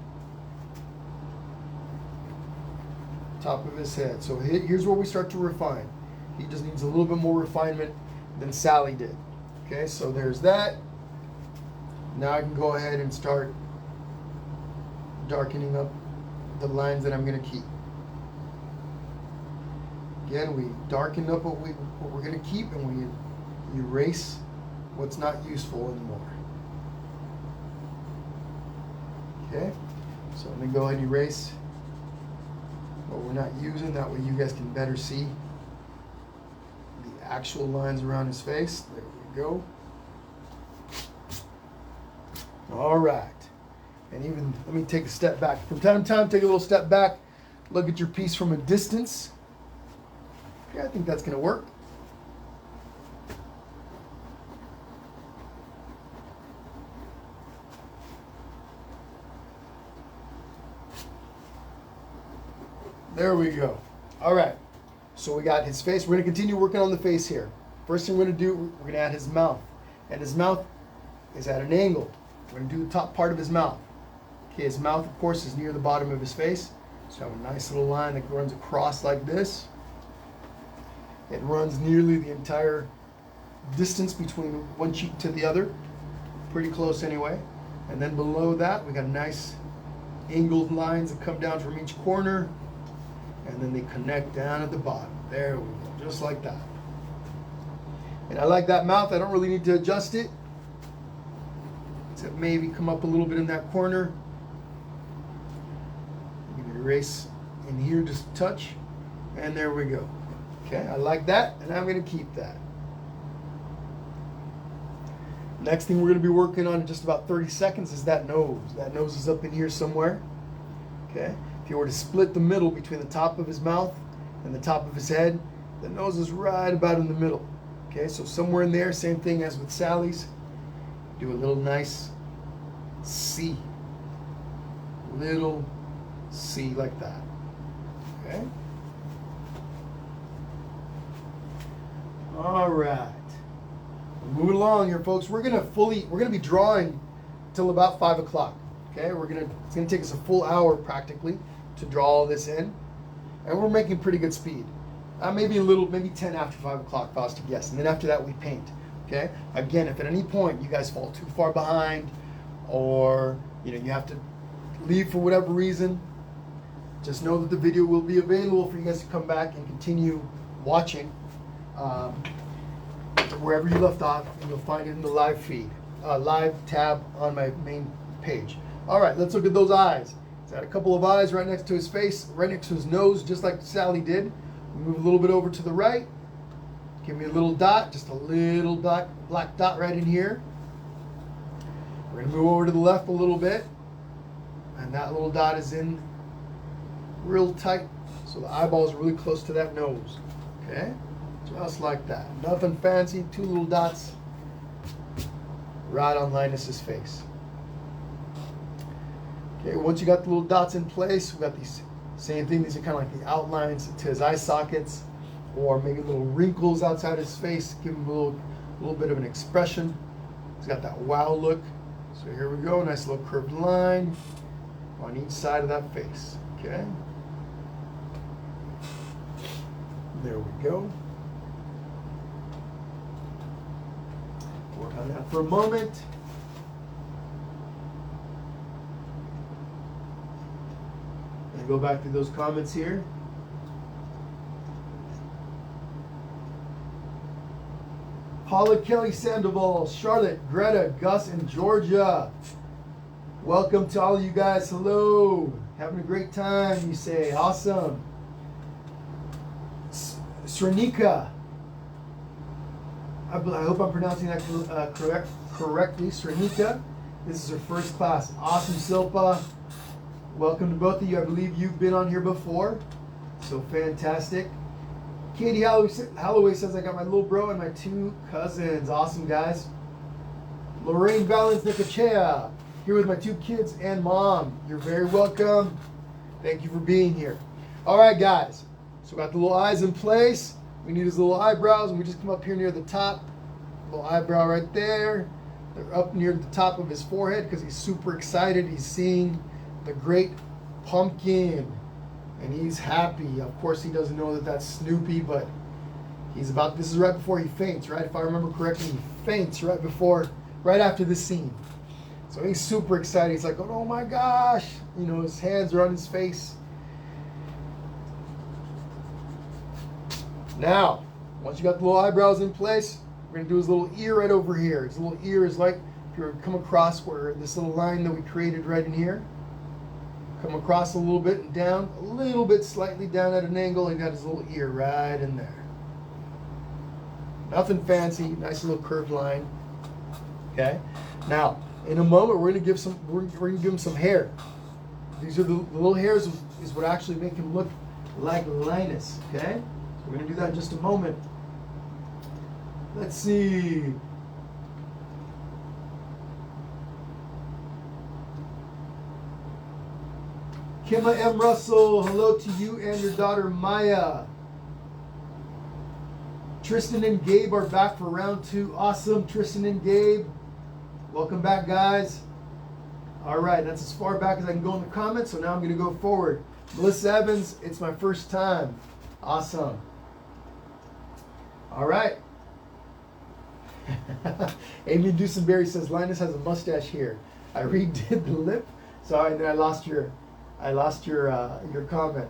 Speaker 1: Top of his head. So here's where we start to refine. He just needs a little bit more refinement than Sally did. Okay, so there's that. Now I can go ahead and start darkening up the lines that I'm going to keep. Again, we darken up what we're going to keep, and we erase what's not useful anymore. Okay, so let me go ahead and erase what we're not using. That way you guys can better see the actual lines around his face. There we go. All right. And even, let me take a step back. From time to time, take a little step back. Look at your piece from a distance. Okay, I think that's going to work. There we go. All right. So we got his face. We're going to continue working on the face here. First thing we're going to do, we're going to add his mouth. And his mouth is at an angle. We're going to do the top part of his mouth. Okay, his mouth, of course, is near the bottom of his face. So I have a nice little line that runs across like this. It runs nearly the entire distance between one cheek to the other. Pretty close anyway. And then below that, we got nice angled lines that come down from each corner. And then they connect down at the bottom. There we go, just like that. And I like that mouth. I don't really need to adjust it. Except maybe come up a little bit in that corner. I'm going to erase in here just a touch. And there we go. Okay, I like that, and I'm going to keep that. Next thing we're going to be working on in just about 30 seconds is that nose. That nose is up in here somewhere. Okay. If you were to split the middle between the top of his mouth and the top of his head, the nose is right about in the middle. Okay, so somewhere in there, same thing as with Sally's. Do a little nice C. Little C like that. Okay. All right. Moving along here, folks. We're gonna be drawing till about 5 o'clock. Okay, it's gonna take us a full hour practically to draw all this in, and we're making pretty good speed. Maybe 10 after 5 o'clock, if I was to guess, and then after that we paint. Okay. Again, if at any point you guys fall too far behind, or you have to leave for whatever reason, just know that the video will be available for you guys to come back and continue watching wherever you left off, and you'll find it in the live feed, live tab on my main page. All right, let's look at those eyes. He's got a couple of eyes right next to his face, right next to his nose, just like Sally did. Move a little bit over to the right. Give me a little dot, just a little dot, black dot right in here. We're gonna move over to the left a little bit. And that little dot is in real tight. So the eyeballs are really close to that nose. Okay? Just like that. Nothing fancy. 2 little dots right on Linus's face. Okay, once you got the little dots in place, we got these same thing. These are kind of like the outlines to his eye sockets, or maybe little wrinkles outside his face. Give him a little bit of an expression. He's got that wow look. So here we go. Nice little curved line on each side of that face. Okay. There we go. Work on that for a moment. And go back to those comments here. Paula, Kelly, Sandoval, Charlotte, Greta, Gus, and Georgia. Welcome to all of you guys. Hello. Having a great time, you say. Awesome. Srenika. I hope I'm pronouncing that correctly. Srenika. This is her first class. Awesome, Silpa. Welcome to both of you. I believe you've been on here before. So fantastic. Katie Holloway says, I got my little bro and my 2 cousins. Awesome, guys. Lorraine Valens Nicachea, here with my 2 kids and mom. You're very welcome. Thank you for being here. All right, guys. So we got the little eyes in place. We need his little eyebrows, and we just come up here near the top. Little eyebrow right there. They're up near the top of his forehead because he's super excited. He's seeing the great pumpkin. And he's happy. Of course, he doesn't know that that's Snoopy, but this is right before he faints, right? If I remember correctly, he faints right after this scene. So he's super excited. He's like, oh my gosh. You know, his hands are on his face. Now, once you got the little eyebrows in place, we're going to do his little ear right over here. His little ear is like, if you come across where this little line that we created right in here, come across a little bit and down, a little bit slightly down at an angle, and got his little ear right in there. Nothing fancy, nice little curved line. Okay. Now, in a moment, we're going to give him some hair. These are the little hairs is what actually make him look like Linus. Okay. So we're going to do that in just a moment. Let's see. Kimma M. Russell, hello to you and your daughter Maya. Tristan and Gabe are back for round 2. Awesome, Tristan and Gabe. Welcome back, guys. All right, that's as far back as I can go in the comments, so now I'm going to go forward. Melissa Evans, it's my first time. Awesome. All right. Amy Dusenberry says, Linus has a mustache here. I redid the lip. Sorry, then I lost your comment.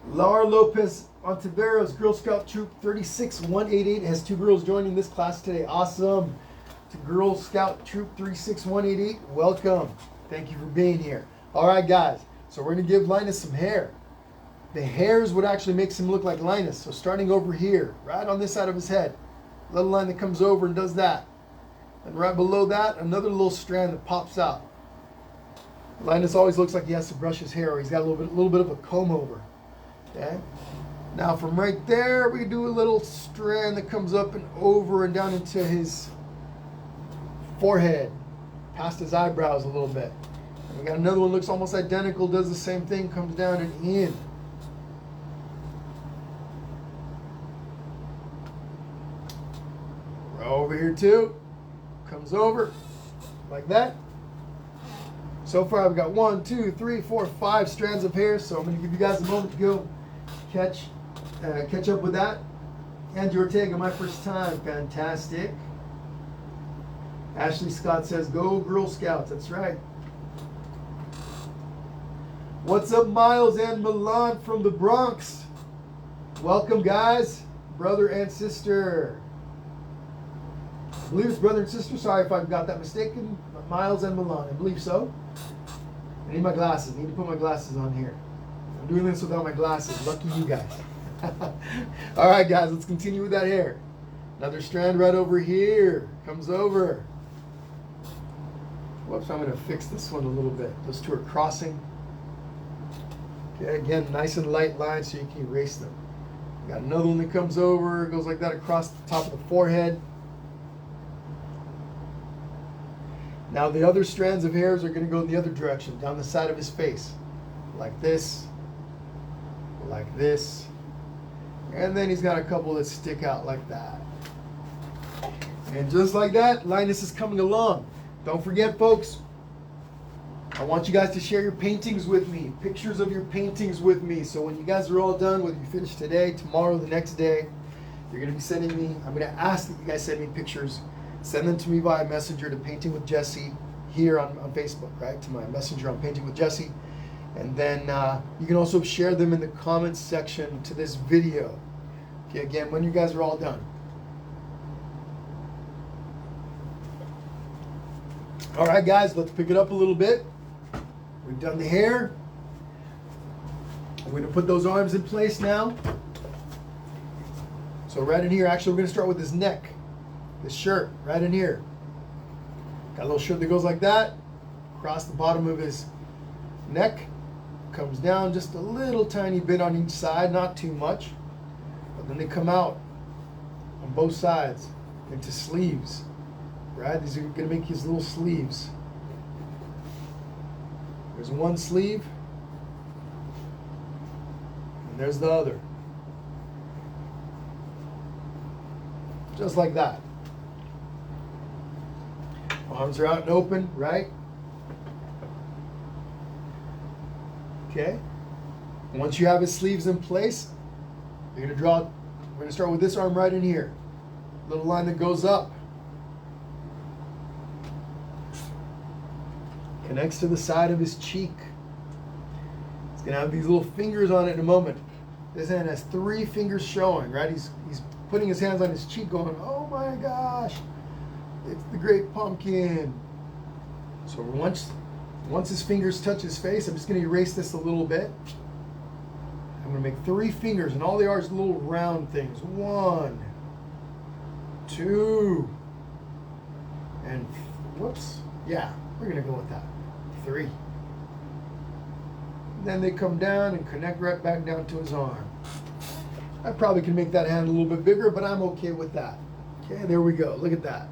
Speaker 1: Laura Lopez Ontiveros, Girl Scout Troop 36188 has 2 girls joining this class today. Awesome. To Girl Scout Troop 36188, welcome. Thank you for being here. All right, guys. So we're going to give Linus some hair. The hair is what actually makes him look like Linus. So starting over here, right on this side of his head, little line that comes over and does that. And right below that, another little strand that pops out. Linus always looks like he has to brush his hair, or he's got a little bit of a comb over. Okay. Now from right there, we do a little strand that comes up and over and down into his forehead, past his eyebrows a little bit. And we got another one that looks almost identical, does the same thing, comes down and in. Over here too, comes over like that. So far I've got 1, 2, 3, 4, 5 strands of hair, so I'm going to give you guys a moment to go catch up with that. Angie Ortega, my first time. Fantastic. Ashley Scott says, go Girl Scouts. That's right. What's up, Miles and Milan from the Bronx? Welcome, guys. Brother and sister. I believe it's brother and sister. Sorry if I've got that mistaken. Miles and Milan. I believe so. I need my glasses. I need to put my glasses on here. I'm doing this without my glasses. Lucky you guys. All right, guys. Let's continue with that hair. Another strand right over here. Comes over. Whoops, I'm going to fix this one a little bit. Those two are crossing. Okay, again, nice and light lines so you can erase them. Got another one that comes over, goes like that across the top of the forehead. Now the other strands of hairs are going to go in the other direction, down the side of his face. Like this, and then he's got a couple that stick out like that. And just like that, Linus is coming along. Don't forget, folks, I want you guys to share your paintings with me, pictures of your paintings with me. So when you guys are all done, whether you finish today, tomorrow, the next day, you're going to be sending me, I'm going to ask that you guys send me pictures. Send them to me via messenger to Painting with Jesse here on Facebook, right? To my messenger on Painting with Jesse. And then you can also share them in the comments section to this video. Okay, again, when you guys are all done. All right, guys, let's pick it up a little bit. We've done the hair. I'm going to put those arms in place now. So right in here, actually, we're going to start with his neck. This shirt, right in here. Got a little shirt that goes like that. Across the bottom of his neck. Comes down just a little tiny bit on each side, not too much. But then they come out on both sides into sleeves. Right? These are going to make his little sleeves. There's one sleeve. And there's the other. Just like that. Arms are out and open, right? Okay. Once you have his sleeves in place, you're going to draw, we're going to start with this arm right in here. Little line that goes up. Connects to the side of his cheek. He's going to have these little fingers on it in a moment. This hand has 3 fingers showing, right? He's putting his hands on his cheek going, oh my gosh, it's the great pumpkin. So once his fingers touch his face, I'm just going to erase this a little bit. I'm going to make 3 fingers, and all they are is little round things. 1, 2, and whoops. Yeah, we're going to go with that. 3. Then they come down and connect right back down to his arm. I probably can make that hand a little bit bigger, but I'm okay with that. Okay, there we go. Look at that.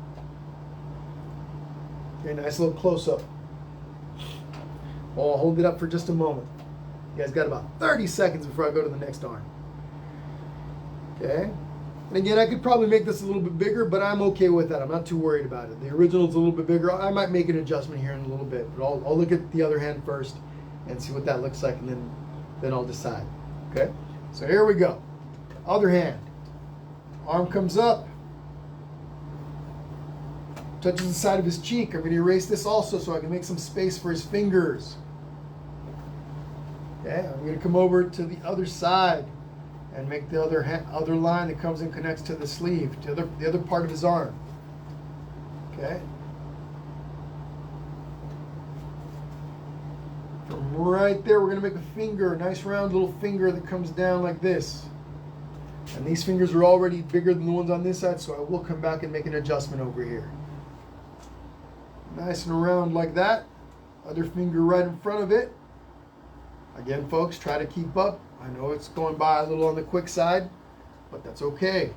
Speaker 1: Okay, nice little close-up. I'll hold it up for just a moment. You guys got about 30 seconds before I go to the next arm. Okay? And again, I could probably make this a little bit bigger, but I'm okay with that. I'm not too worried about it. The original's a little bit bigger. I might make an adjustment here in a little bit, but I'll look at the other hand first and see what that looks like, and then I'll decide. Okay? So here we go. Other hand. Arm comes up. Touches the side of his cheek. I'm going to erase this also so I can make some space for his fingers. Okay, I'm going to come over to the other side and make the other line that comes and connects to the sleeve, to the other part of his arm. Okay. From right there, we're going to make a finger, a nice round little finger that comes down like this. And these fingers are already bigger than the ones on this side, so I will come back and make an adjustment over here. Nice and round like that. Other finger right in front of it. Again, folks, try to keep up. I know it's going by a little on the quick side, but that's okay.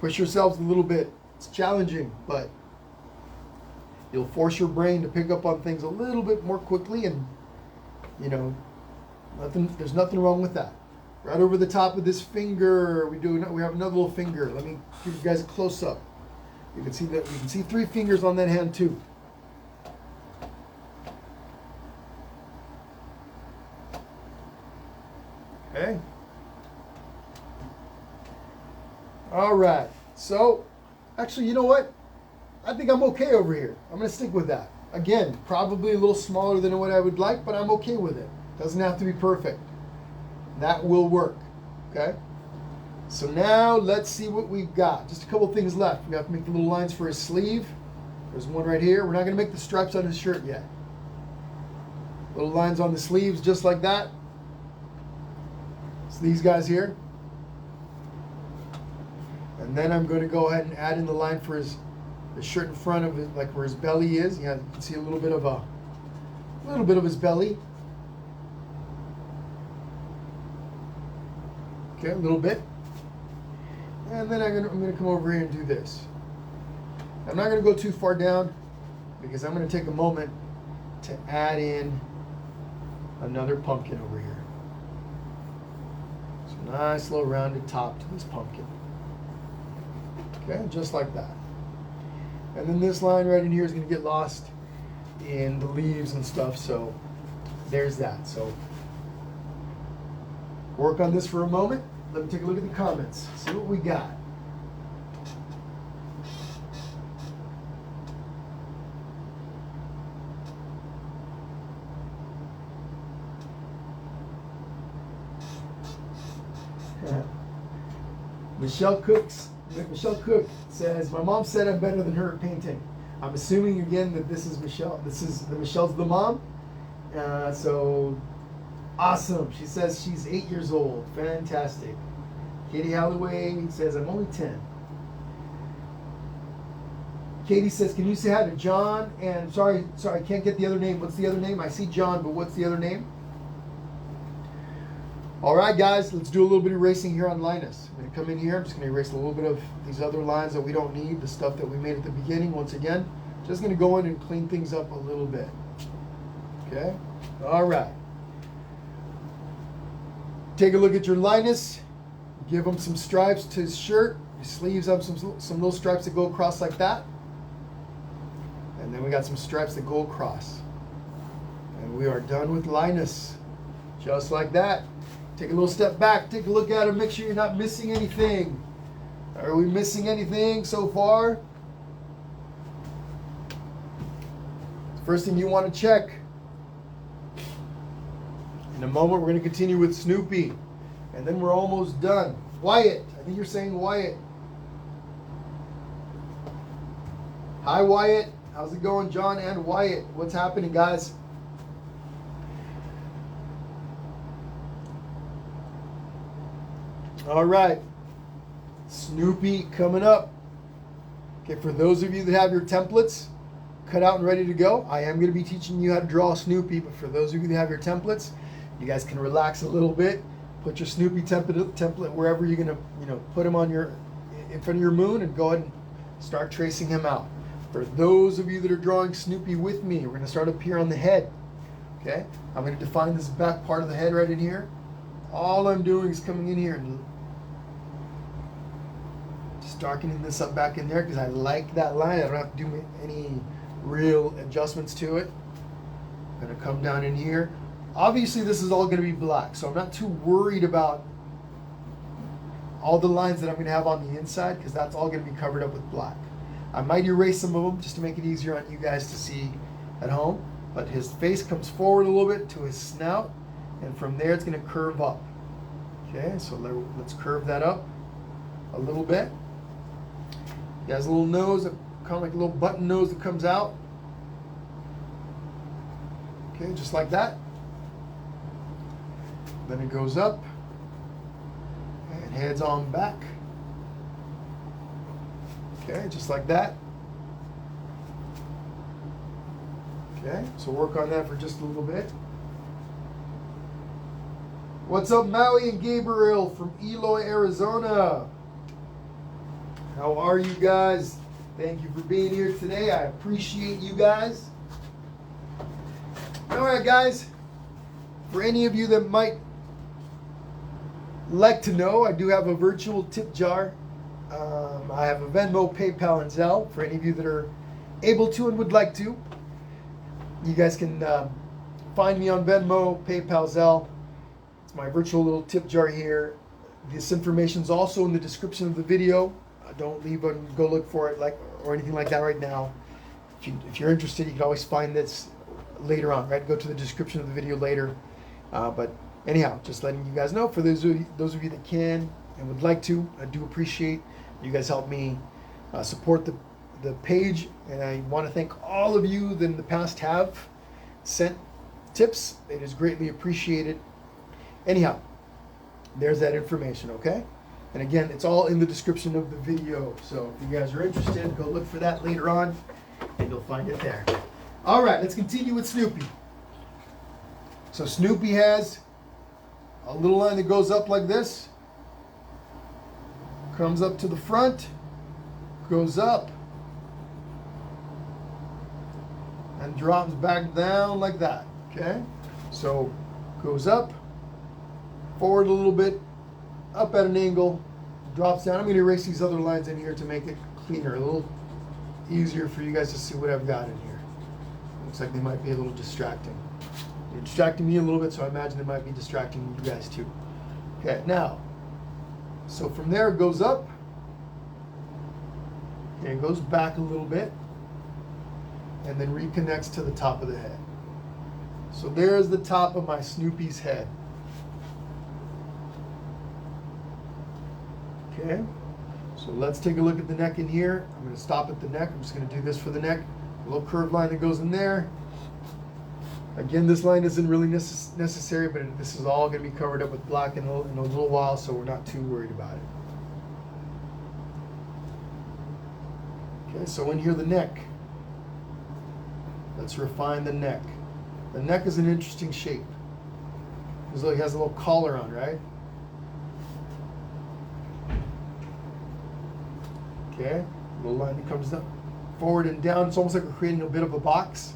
Speaker 1: Push yourselves a little bit. It's challenging, but you'll force your brain to pick up on things a little bit more quickly, and there's nothing wrong with that. Right over the top of this finger, we have another little finger. Let me give you guys a close up. You can see that we can see 3 fingers on that hand too. Okay. All right. So, actually, you know what? I think I'm okay over here. I'm going to stick with that. Again, probably a little smaller than what I would like, but I'm okay with it. Doesn't have to be perfect. That will work. Okay? So now let's see what we've got. Just a couple things left. We have to make the little lines for his sleeve. There's one right here. We're not going to make the stripes on his shirt yet. Little lines on the sleeves just like that. So these guys here. And then I'm going to go ahead and add in the line for his the shirt in front of it, like where his belly is. Yeah, you can see a little bit of his belly. Okay, a little bit. And then I'm gonna come over here and do this. I'm not gonna go too far down because I'm gonna take a moment to add in another pumpkin over here. So nice little rounded top to this pumpkin. Okay, just like that. And then this line right in here is gonna get lost in the leaves and stuff, so there's that. So work on this for a moment. Let me take a look at the comments, see what we got. Michelle Cook says, my mom said I'm better than her at painting. I'm assuming again that this is Michelle. Michelle's the mom. So awesome. She says she's 8 years old. Fantastic. Katie Holloway says I'm only 10. Katie says, can you say hi to John? And sorry, I can't get the other name. What's the other name? I see John, but what's the other name? All right, guys, let's do a little bit of erasing here on Linus. I'm going to come in here. I'm just going to erase a little bit of these other lines that we don't need, the stuff that we made at the beginning. Once again, just going to go in and clean things up a little bit. Okay? All right. Take a look at your Linus. Give him some stripes to his shirt. His sleeves have some little stripes that go across like that. And then we got some stripes that go across. And we are done with Linus. Just like that. Take a little step back, take a look at it, make sure you're not missing anything. Are we missing anything so far? First thing you want to check. In a moment, we're going to continue with Snoopy. And then we're almost done. Wyatt. I think you're saying Wyatt. Hi, Wyatt. How's it going, John and Wyatt? What's happening, guys? All right, Snoopy coming up. Okay, for those of you that have your templates cut out and ready to go, I am going to be teaching you how to draw Snoopy, but for those of you that have your templates, you guys can relax a little bit. Put your Snoopy template wherever you're going to, put him on in front of your moon and go ahead and start tracing him out. For those of you that are drawing Snoopy with me, we're going to start up here on the head. Okay, I'm going to define this back part of the head right in here. All I'm doing is coming in here and just darkening this up back in there because I like that line. I don't have to do any real adjustments to it. I'm going to come down in here. Obviously, this is all going to be black, so I'm not too worried about all the lines that I'm going to have on the inside because that's all going to be covered up with black. I might erase some of them just to make it easier on you guys to see at home. But his face comes forward a little bit to his snout, and from there it's going to curve up. Okay, so let's curve that up a little bit. He has a little nose, kind of like a little button nose that comes out. Okay, just like that. Then it goes up and heads on back. Okay, just like that. Okay, so work on that for just a little bit. What's up, Maui and Gabriel from Eloy, Arizona? How are you guys? Thank you for being here today. I appreciate you guys. All right, guys. For any of you that might like to know, I do have a virtual tip jar. I have a Venmo, PayPal, and Zelle. For any of you that are able to and would like to, you guys can find me on Venmo, PayPal, Zelle. It's my virtual little tip jar here. This information is also in the description of the video. Don't leave and go look for it or anything like that right now. If you're interested, you can always find this later on, right? Go to the description of the video later. But anyhow, just letting you guys know, for those of you that can and would like to, I do appreciate you guys help me support the page, and I want to thank all of you that in the past have sent tips. It is greatly appreciated. Anyhow, there's that information, okay? And again, it's all in the description of the video. So if you guys are interested, go look for that later on and you'll find it there. All right, let's continue with Snoopy. So Snoopy has a little line that goes up like this, comes up to the front, goes up, and drops back down like that, okay? So goes up, forward a little bit, up at an angle, drops down. I'm going to erase these other lines in here to make it cleaner, a little easier for you guys to see what I've got in here. Looks like they might be a little distracting. They're distracting me a little bit, so I imagine they might be distracting you guys too. Okay, now, so from there it goes up, and it goes back a little bit, and then reconnects to the top of the head. So there's the top of my Snoopy's head. Okay, so let's take a look at the neck in here. I'm going to stop at the neck. I'm just going to do this for the neck. A little curved line that goes in there. Again, this line isn't really necessary, but this is all going to be covered up with black in a little while, so we're not too worried about it. Okay, so in here, the neck. Let's refine the neck. The neck is an interesting shape. It has a little collar on, right? Okay, little line that comes up, forward and down. It's almost like we're creating a bit of a box.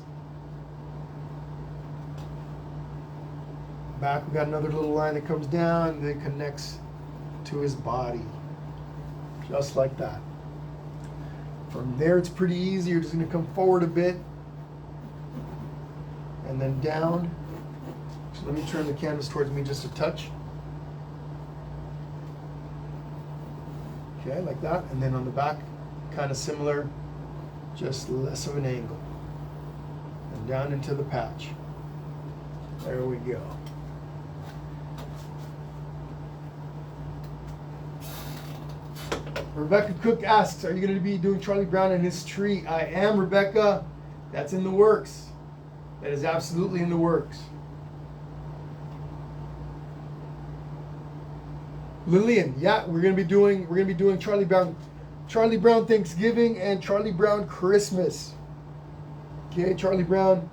Speaker 1: Back, we got another little line that comes down and then connects to his body, just like that. From there, it's pretty easy. You're just going to come forward a bit and then down. So let me turn the canvas towards me just a touch. Okay, like that. And then on the back, kind of similar, just less of an angle. And down into the patch. There we go. Rebecca Cook asks, are you going to be doing Charlie Brown and his tree? I am, Rebecca. That's in the works. That is absolutely in the works. Lillian, yeah, we're gonna be doing Charlie Brown Thanksgiving and Charlie Brown Christmas. Okay, Charlie Brown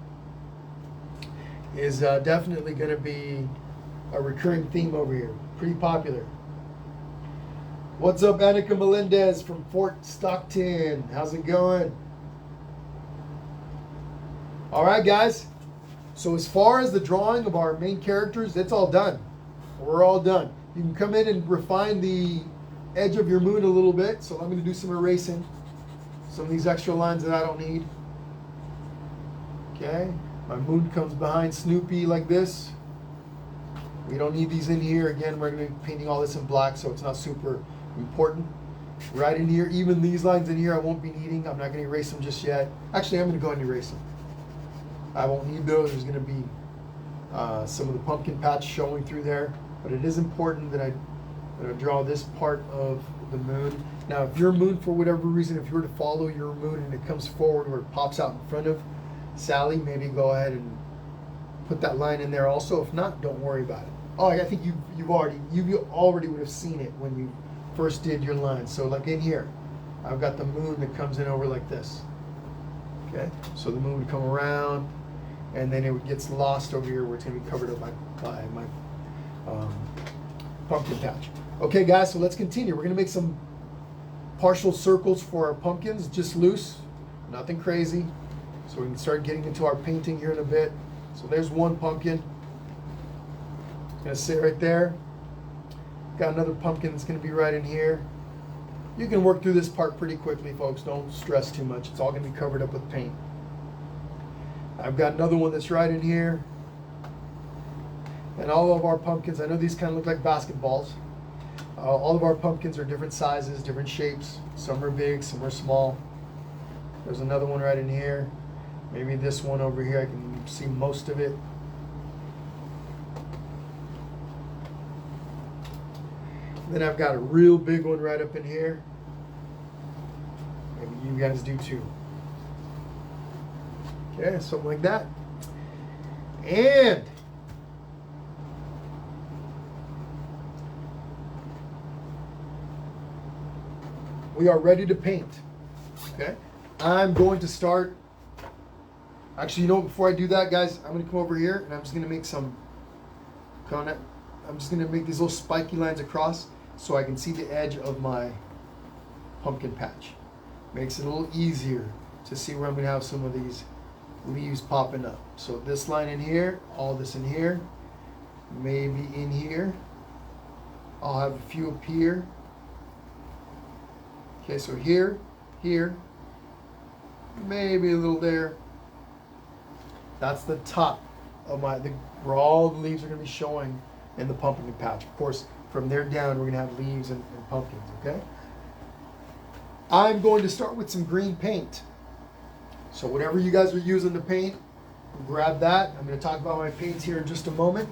Speaker 1: is definitely gonna be a recurring theme over here. Pretty popular. What's up, Annika Melendez from Fort Stockton? How's it going? All right, guys. So as far as the drawing of our main characters, it's all done. We're all done. You can come in and refine the edge of your moon a little bit. So I'm going to do some erasing. Some of these extra lines that I don't need. Okay. My moon comes behind Snoopy like this. We don't need these in here. Again, we're going to be painting all this in black, so it's not super important. Right in here, even these lines in here I won't be needing. I'm not going to erase them just yet. Actually, I'm going to go ahead and erase them. I won't need those. There's going to be some of the pumpkin patch showing through there. But it is important that I draw this part of the moon. Now, if your moon, for whatever reason, if you were to follow your moon and it comes forward or it pops out in front of Sally, maybe go ahead and put that line in there also. If not, don't worry about it. Oh, I think you already would have seen it when you first did your line. So like in here, I've got the moon that comes in over like this. Okay, so the moon would come around, and then it gets lost over here where it's going to be covered up by my pumpkin patch. Okay, guys, so let's continue. We're going to make some partial circles for our pumpkins, just loose, nothing crazy. So we can start getting into our painting here in a bit. So there's one pumpkin. It's going to sit right there. Got another pumpkin that's going to be right in here. You can work through this part pretty quickly, folks. Don't stress too much. It's all going to be covered up with paint. I've got another one that's right in here. And all of our pumpkins, I know these kind of look like basketballs. All of our pumpkins are different sizes, different shapes. Some are big, some are small. There's another one right in here. Maybe this one over here, I can see most of it. Then I've got a real big one right up in here. Maybe you guys do too. Okay, something like that. And we are ready to paint. Okay, I'm going to start. Actually, you know, before I do that, guys, I'm going to come over here and I'm just going to make some. I'm just going to make these little spiky lines across so I can see the edge of my pumpkin patch. Makes it a little easier to see where I'm going to have some of these leaves popping up. So this line in here, all this in here, maybe in here. I'll have a few up here. Okay, so here, maybe a little there. That's the top of where all the leaves are going to be showing in the pumpkin patch. Of course, from there down, we're going to have leaves and pumpkins, okay? I'm going to start with some green paint. So whatever you guys are using to paint, grab that. I'm going to talk about my paints here in just a moment.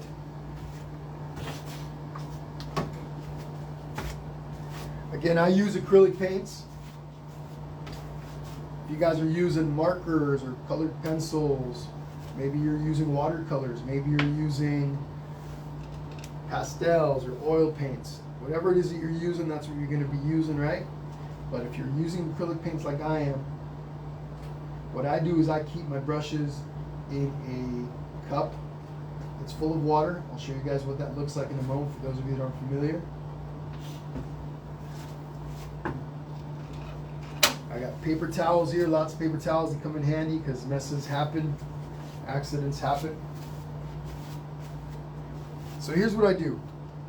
Speaker 1: Again, I use acrylic paints. If you guys are using markers or colored pencils, maybe you're using watercolors, maybe you're using pastels or oil paints. Whatever it is that you're using, that's what you're going to be using, right? But if you're using acrylic paints like I am, what I do is I keep my brushes in a cup. It's full of water. I'll show you guys what that looks like in a moment for those of you that aren't familiar. I got paper towels here, lots of paper towels that come in handy because messes happen, accidents happen. So here's what I do.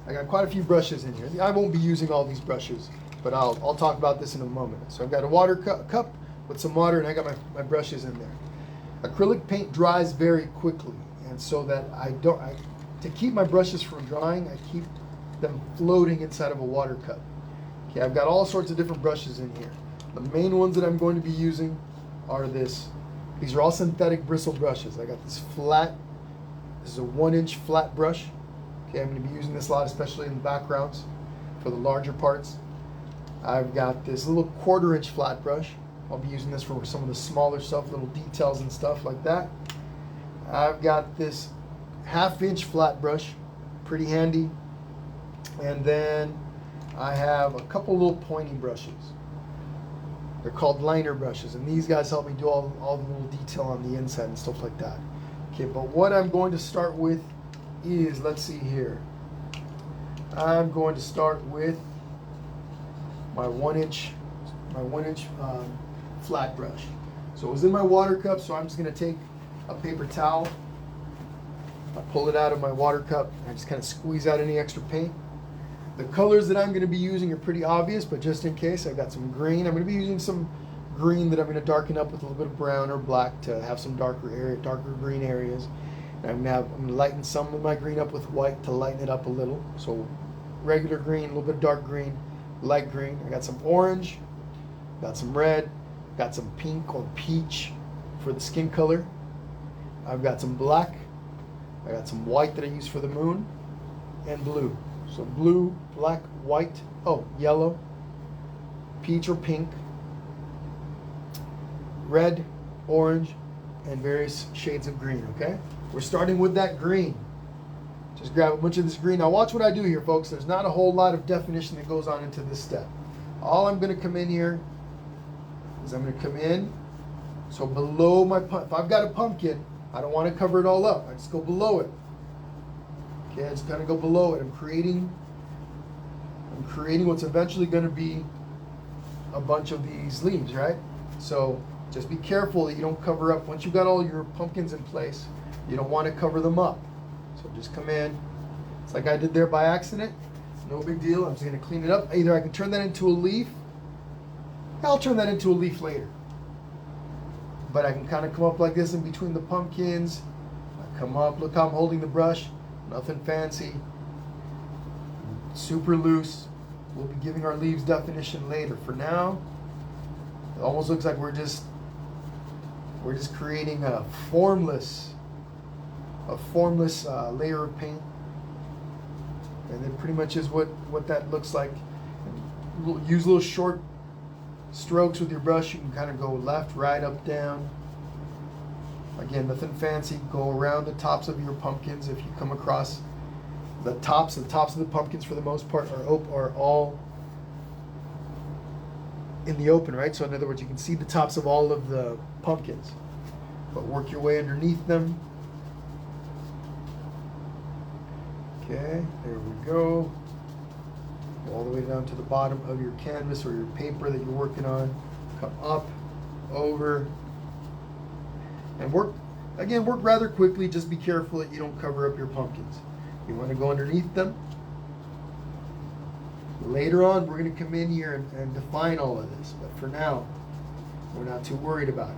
Speaker 1: I got quite a few brushes in here. I won't be using all these brushes, but I'll talk about this in a moment. So I've got a water cup with some water, and I got my brushes in there. Acrylic paint dries very quickly, and so that to keep my brushes from drying, I keep them floating inside of a water cup. Okay, I've got all sorts of different brushes in here. The main ones that I'm going to be using are these are all synthetic bristle brushes. I got this is a 1-inch flat brush. Okay, I'm going to be using this a lot, especially in the backgrounds for the larger parts. I've got this little 1/4-inch flat brush. I'll be using this for some of the smaller stuff, little details and stuff like that. I've got this 1/2-inch flat brush, pretty handy. And then I have a couple little pointy brushes. They're called liner brushes, and these guys help me do all the little detail on the inside and stuff like that. Okay, but what I'm going to start with is, let's see here. I'm going to start with my 1-inch flat brush. So it was in my water cup, so I'm just going to take a paper towel. I pull it out of my water cup, and I just kind of squeeze out any extra paint. The colors that I'm going to be using are pretty obvious, but just in case, I've got some green. I'm going to be using some green that I'm going to darken up with a little bit of brown or black to have some darker green areas. And I'm going to lighten some of my green up with white to lighten it up a little. So regular green, a little bit of dark green, light green. I got some orange, got some red, got some pink or peach for the skin color. I've got some black. I got some white that I use for the moon, and blue. So blue, black, white, yellow, peach or pink, red, orange, and various shades of green, okay? We're starting with that green. Just grab a bunch of this green. Now watch what I do here, folks. There's not a whole lot of definition that goes on into this step. All I'm going to come in here is I'm going to come in. So below if I've got a pumpkin, I don't want to cover it all up. I just go below it. Okay, I just kind of go below it. I'm creating what's eventually going to be a bunch of these leaves, right? So just be careful that you don't cover up. Once you've got all your pumpkins in place, you don't want to cover them up. So just come in. It's like I did there by accident. No big deal. I'm just going to clean it up. Either I can turn that into a leaf. I'll turn that into a leaf later. But I can kind of come up like this in between the pumpkins. I come up. Look how I'm holding the brush. Nothing fancy. Super loose. We'll be giving our leaves definition later. For now, it almost looks like we're just creating a formless layer of paint, and it pretty much is what that looks like. Use little short strokes with your brush. You can kind of go left, right, up, down. Again, nothing fancy. Go around the tops of your pumpkins. If you come across the tops of the pumpkins, for the most part, are all in the open, right? So in other words, you can see the tops of all of the pumpkins. But work your way underneath them. Okay, there we go. All the way down to the bottom of your canvas or your paper that you're working on. Come up, over, and work rather quickly. Just be careful that you don't cover up your pumpkins. You want to go underneath them. Later on, we're going to come in here and define all of this, but for now, we're not too worried about it.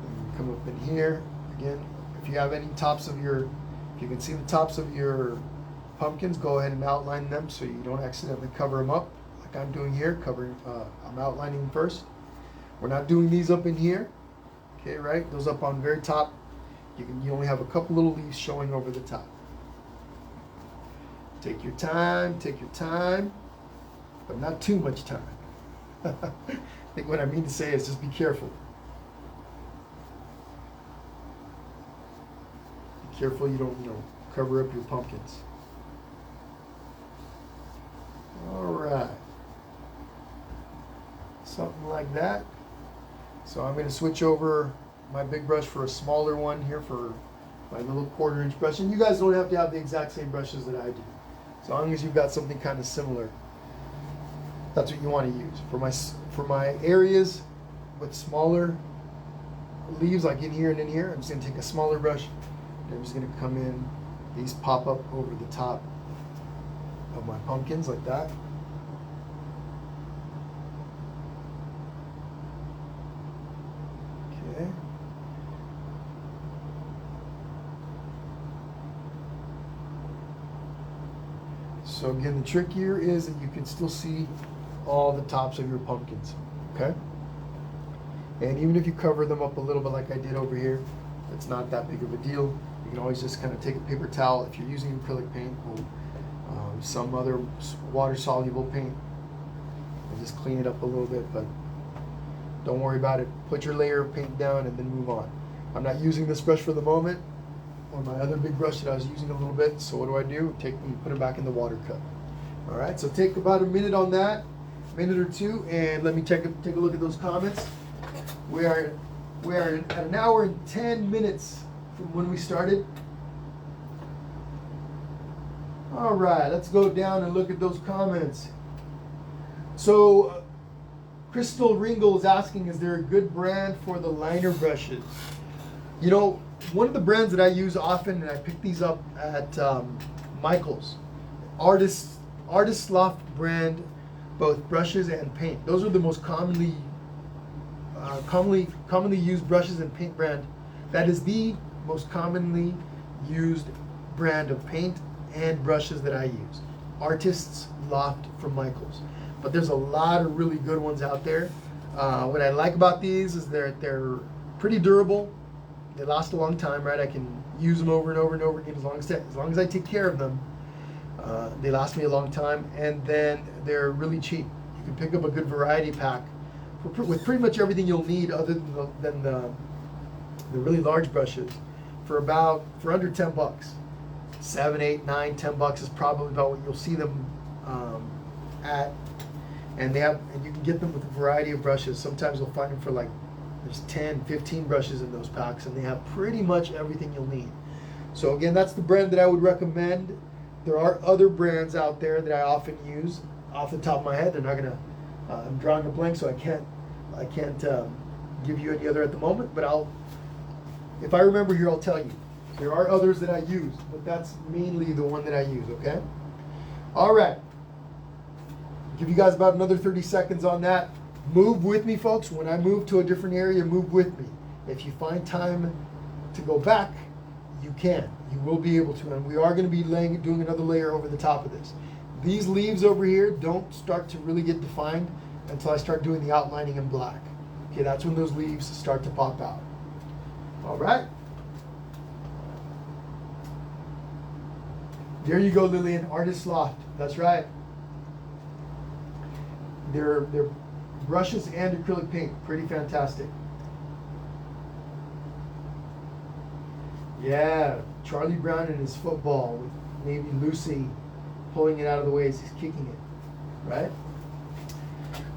Speaker 1: And come up in here. Again, if you have any if you can see the tops of your pumpkins, go ahead and outline them so you don't accidentally cover them up, like I'm doing here. I'm outlining them first. We're not doing these up in here. Okay, right? Those up on the very top, you only have a couple little leaves showing over the top. Take your time, but not too much time. I think what I mean to say is just be careful. Be careful you don't, cover up your pumpkins. All right. Something like that. So I'm going to switch over my big brush for a smaller one here for my little 1/4 inch brush. And you guys don't have to have the exact same brushes that I do. As long as you've got something kind of similar, that's what you want to use. For my areas with smaller leaves, like in here and in here, I'm just going to take a smaller brush and I'm just going to come in. These pop up over the top of my pumpkins like that. Okay. So again, the trick here is that you can still see all the tops of your pumpkins, okay? And even if you cover them up a little bit like I did over here, it's not that big of a deal. You can always just kind of take a paper towel if you're using acrylic paint or some other water-soluble paint and just clean it up a little bit, but don't worry about it. Put your layer of paint down and then move on. I'm not using this brush for the moment, or my other big brush that I was using a little bit, so what do? Take and put it back in the water cup. All right, so take about a minute on that, minute or two, and let me take a look at those comments. We are at an hour and 10 minutes from when we started. All right, let's go down and look at those comments. So, Crystal Ringle is asking, is there a good brand for the liner brushes? You know, one of the brands that I use often, and I pick these up at Michael's, Artist Loft brand, both brushes and paint. Those are the most commonly used brushes and paint brand. That is the most commonly used brand of paint and brushes that I use. Artist's Loft from Michael's. But there's a lot of really good ones out there. What I like about these is they're pretty durable. They last a long time, right? I can use them over and over and over again as long as I take care of them. They last me a long time, and then they're really cheap. You can pick up a good variety pack with pretty much everything you'll need, other than the really large brushes, for under $10. 7, 8, 9, $10 is probably about what you'll see them at. And you can get them with a variety of brushes. Sometimes you'll find them for there's 10, 15 brushes in those packs, and they have pretty much everything you'll need. So again, that's the brand that I would recommend. There are other brands out there that I often use. Off the top of my head, they're not gonna. I'm drawing a blank, so I can't give you any other at the moment. But if I remember here, I'll tell you. There are others that I use, but that's mainly the one that I use. Okay. All right. Give you guys about another 30 seconds on that. Move with me, folks. When I move to a different area, move with me. If you find time to go back, you can. You will be able to. And we are going to be doing another layer over the top of this. These leaves over here don't start to really get defined until I start doing the outlining in black. Okay, that's when those leaves start to pop out. All right. There you go, Lillian. Artist Loft. That's right. They're brushes and acrylic paint. Pretty fantastic. Yeah, Charlie Brown in his football with maybe Lucy pulling it out of the way as he's kicking it, right?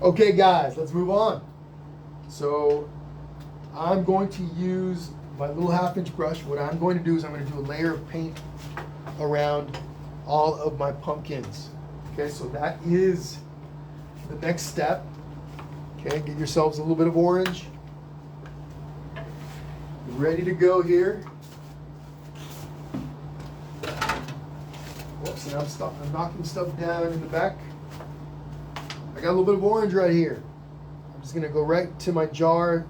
Speaker 1: Okay, guys, let's move on. So I'm going to use my little 1/2-inch brush. What I'm going to do is I'm going to do a layer of paint around all of my pumpkins. Okay, so that is the next step. Okay, get yourselves a little bit of orange. Ready to go here. Whoops, and I'm knocking stuff down in the back. I got a little bit of orange right here. I'm just gonna go right to my jar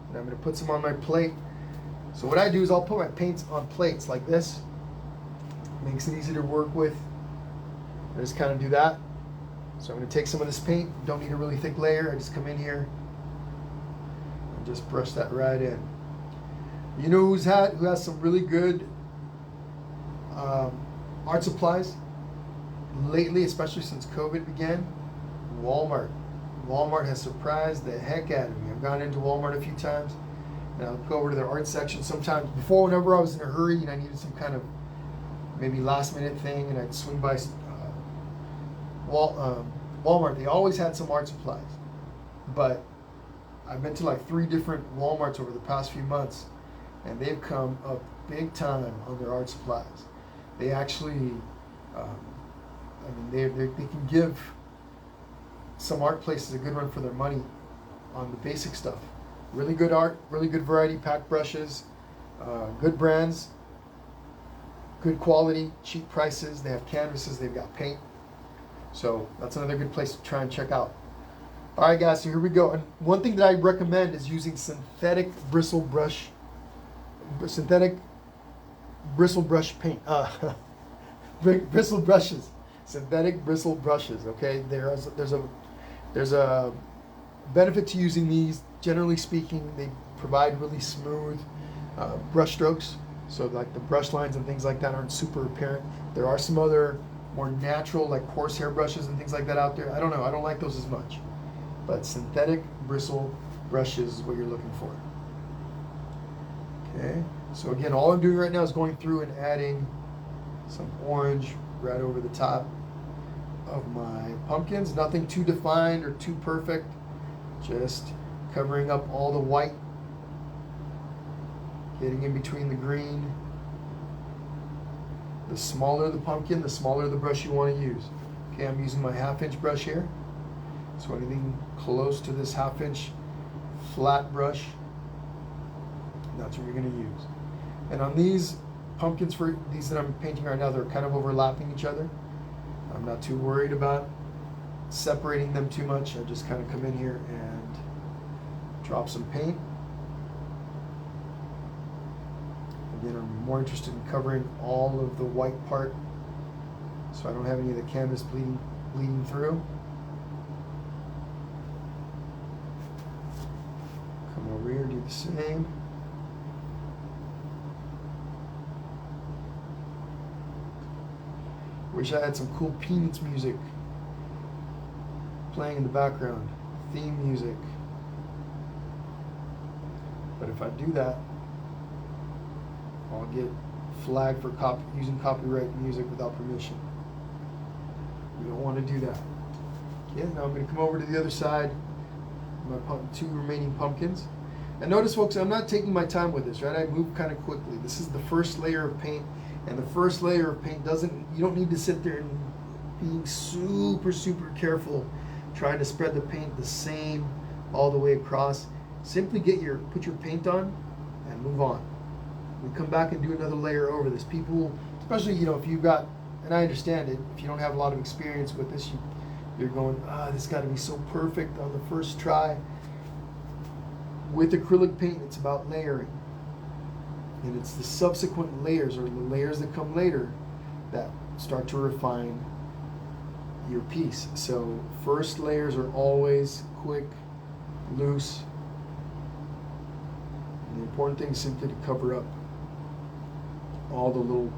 Speaker 1: and I'm gonna put some on my plate. So what I do is I'll put my paints on plates like this. Makes it easy to work with. I just kind of do that. So I'm gonna take some of this paint. Don't need a really thick layer. I just come in here and just brush that right in. You know who has some really good art supplies lately, especially since COVID began? Walmart. Walmart has surprised the heck out of me. I've gone into Walmart a few times, and I'll go over to their art section sometimes. Before, whenever I was in a hurry and I needed some kind of maybe last minute thing, and I'd swing by Walmart. They always had some art supplies, but I've been to like 3 different Walmarts over the past few months, and they've come up big time on their art supplies. They actually, they can give some art places a good run for their money on the basic stuff. Really good art, really good variety, pack brushes, good brands, good quality, cheap prices. They have canvases, they've got paint. So that's another good place to try and check out. All right, guys, so here we go. And one thing that I recommend is using synthetic bristle brush paint. Bristle brushes. Synthetic bristle brushes. Okay, there's a benefit to using these. Generally speaking, they provide really smooth brush strokes, so like the brush lines and things like that aren't super apparent. There are some other more natural, like horsehair brushes and things like that out there. I don't know. I don't like those as much. But synthetic bristle brushes is what you're looking for. Okay. So again, all I'm doing right now is going through and adding some orange right over the top of my pumpkins. Nothing too defined or too perfect. Just covering up all the white, getting in between the green. The smaller the pumpkin, the smaller the brush you want to use. Okay, I'm using my 1/2-inch brush here. So anything close to this 1/2-inch flat brush, that's what you're going to use. And on these pumpkins, for these that I'm painting right now, they're kind of overlapping each other. I'm not too worried about separating them too much. I just kind of come in here and drop some paint. Again, I'm more interested in covering all of the white part so I don't have any of the canvas bleeding through. Come over here, do the same. Wish I had some cool Peanuts music playing in the background, theme music. But if I do that, I'll get flagged for using copyright music without permission. We don't want to do that. Okay, now I'm going to come over to the other side, my 2 remaining pumpkins. And notice, folks, I'm not taking my time with this, right? I move kind of quickly. This is the first layer of paint, and the first layer of paint you don't need to sit there and being super, super careful trying to spread the paint the same all the way across. Simply put your paint on and move on. We come back and do another layer over this. People, especially, if you've got, and I understand it, if you don't have a lot of experience with this, you're going, this got to be so perfect on the first try. With acrylic paint, it's about layering. And it's the subsequent layers, or the layers that come later, that start to refine your piece. So first layers are always quick, loose. And the important thing is simply to cover up all the little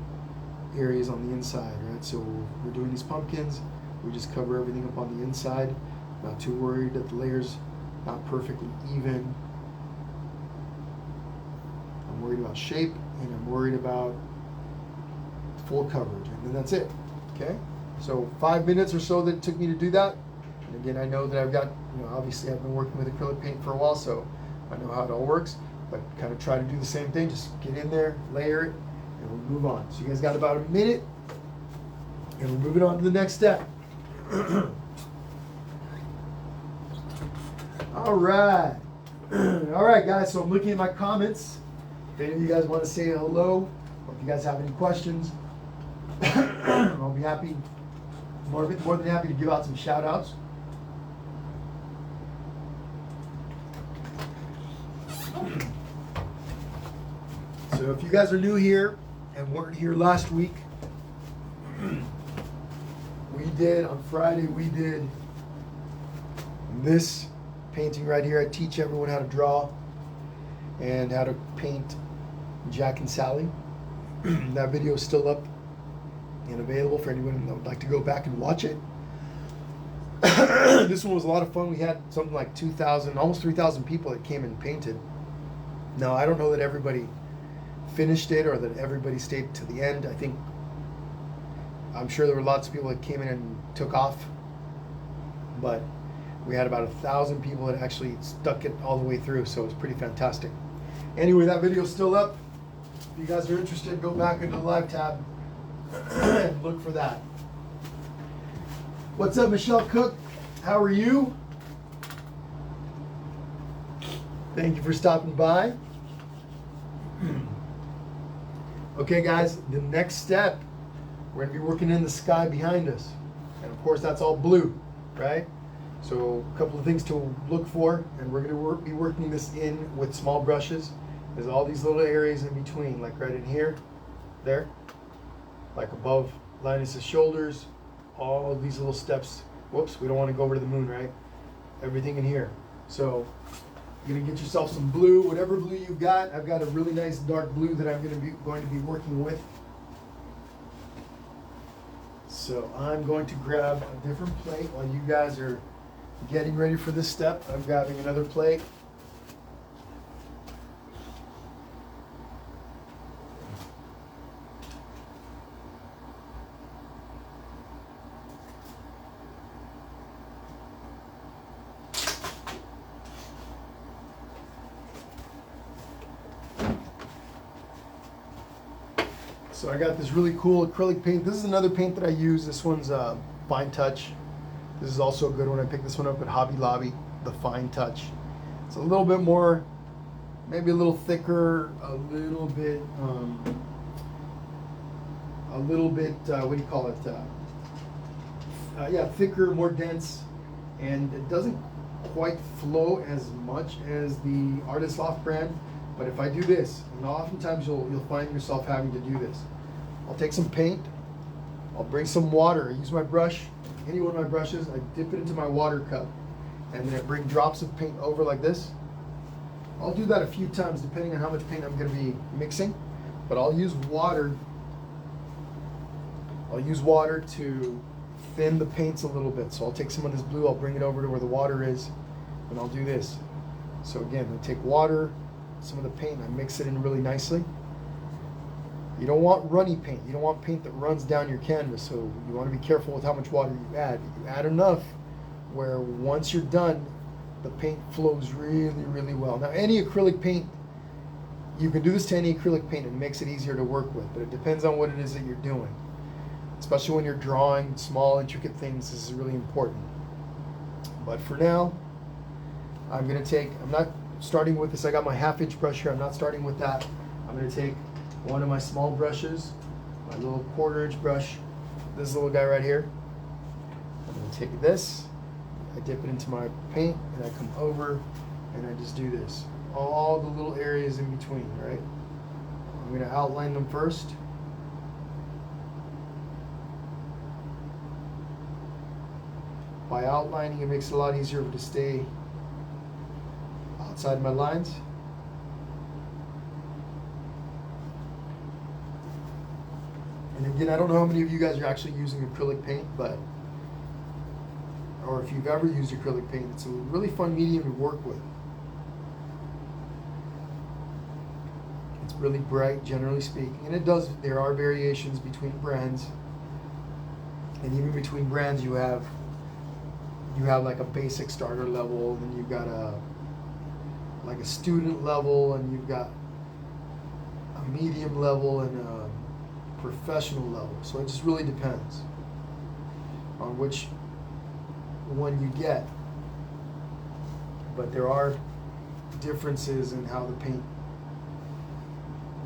Speaker 1: areas on the inside, right? So we're doing these pumpkins, we just cover everything up on the inside. Not too worried that the layers not perfectly even. I'm worried about shape, and I'm worried about full coverage, and then that's it. Okay, so 5 minutes or so that it took me to do that. And Again, I know that I've got, obviously I've been working with acrylic paint for a while, so I know how it all works, but kind of try to do the same thing. Just get in there, layer it, and we'll move on. So you guys got about a minute, and we're moving on to the next step. All right. All right, guys, so I'm looking at my comments. If any of you guys want to say hello, or if you guys have any questions, I'll be happy, more than happy to give out some shout outs. So if you guys are new here and weren't here last week, on Friday, we did this painting right here. I teach everyone how to draw and how to paint Jack and Sally. That video is still up and available for anyone that would like to go back and watch it. This one was a lot of fun. We had something like 2,000, almost 3,000 people that came and painted. Now, I don't know that everybody finished it or that everybody stayed to the end. I'm sure there were lots of people that came in and took off, but we had about 1,000 people that actually stuck it all the way through, so it was pretty fantastic. Anyway, that video's still up. If you guys are interested, go back into the live tab and look for that. What's up, Michelle Cook? How are you? Thank you for stopping by. Okay, guys, the next step, we're going to be working in the sky behind us. And of course, that's all blue, right? So a couple of things to look for, and we're going to be working this in with small brushes. There's all these little areas in between, like right in here, there, like above Linus's shoulders, all of these little steps. Whoops, we don't want to go over to the moon, right? Everything in here. So you're going to get yourself some blue, whatever blue you've got. I've got a really nice dark blue that I'm going to be working with. So I'm going to grab a different plate while you guys are getting ready for this step. I'm grabbing another plate. So I got this really cool acrylic paint. This is another paint that I use. This one's Fine Touch. This is also a good one. I picked this one up at Hobby Lobby, the Fine Touch. It's a little bit more, maybe a little thicker, a little bit, what do you call it? Yeah, thicker, more dense, and it doesn't quite flow as much as the Artist Loft brand. But if I do this, and oftentimes you'll find yourself having to do this. I'll take some paint, I'll bring some water, I use my brush, any one of my brushes, I dip it into my water cup, and then I bring drops of paint over like this. I'll do that a few times depending on how much paint I'm going to be mixing, but I'll use water to thin the paints a little bit. So I'll take some of this blue, I'll bring it over to where the water is, and I'll do this. So again, I take water, some of the paint, I mix it in really nicely. You don't want runny paint. You don't want paint that runs down your canvas, so you want to be careful with how much water you add. You add enough where once you're done, the paint flows really, really well. Now, any acrylic paint, you can do this to any acrylic paint. It makes it easier to work with, but it depends on what it is that you're doing. Especially when you're drawing small, intricate things, this is really important. But for now, I'm not starting with this. I got my 1/2-inch brush here. I'm not starting with that. I'm going to take one of my small brushes, my little 1/4-inch brush, this little guy right here. I'm going to take this, I dip it into my paint, and I come over and I just do this. All the little areas in between, right? I'm going to outline them first. By outlining, it makes it a lot easier to stay outside my lines. And again, I don't know how many of you guys are actually using acrylic paint, or if you've ever used acrylic paint, it's a really fun medium to work with. It's really bright, generally speaking, and there are variations between brands, and even between brands you have you have like a basic starter level, then you've got a student level, and you've got a medium level and a professional level. So it just really depends on which one you get. But there are differences in how the paint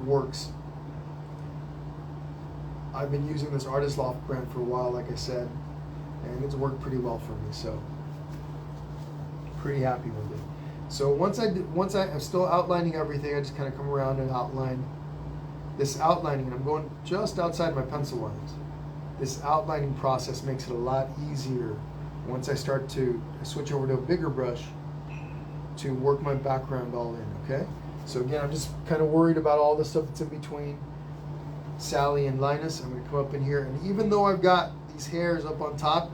Speaker 1: works. I've been using this Artist Loft brand for a while, like I said, and it's worked pretty well for me, so pretty happy with it. So once I'm still outlining everything, I just kind of come around and outline. This outlining, and I'm going just outside my pencil lines. This outlining process makes it a lot easier once I start to switch over to a bigger brush to work my background all in, okay? So again, I'm just kind of worried about all the stuff that's in between Sally and Linus. I'm going to come up in here, and even though I've got these hairs up on top,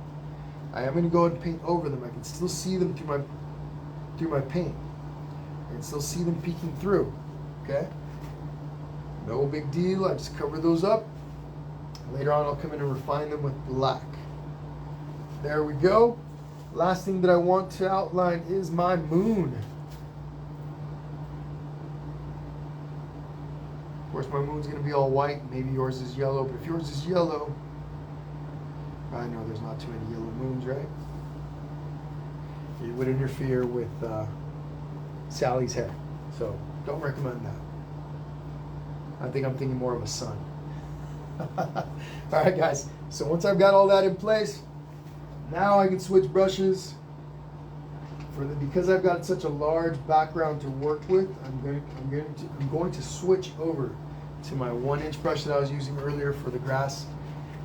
Speaker 1: I am going to go and paint over them. I can still see them through my paint. I can still see them peeking through, okay? No big deal. I just cover those up. Later on, I'll come in and refine them with black. There we go. Last thing that I want to outline is my moon. Of course, my moon's going to be all white. Maybe yours is yellow, but if yours is yellow, I know there's not too many yellow moons, right? It would interfere with Sally's hair, so don't recommend that. I think I'm thinking more of a sun. All right, guys. So once I've got all that in place, now I can switch brushes. Because I've got such a large background to work with, I'm going to switch over to my 1-inch brush that I was using earlier for the grass,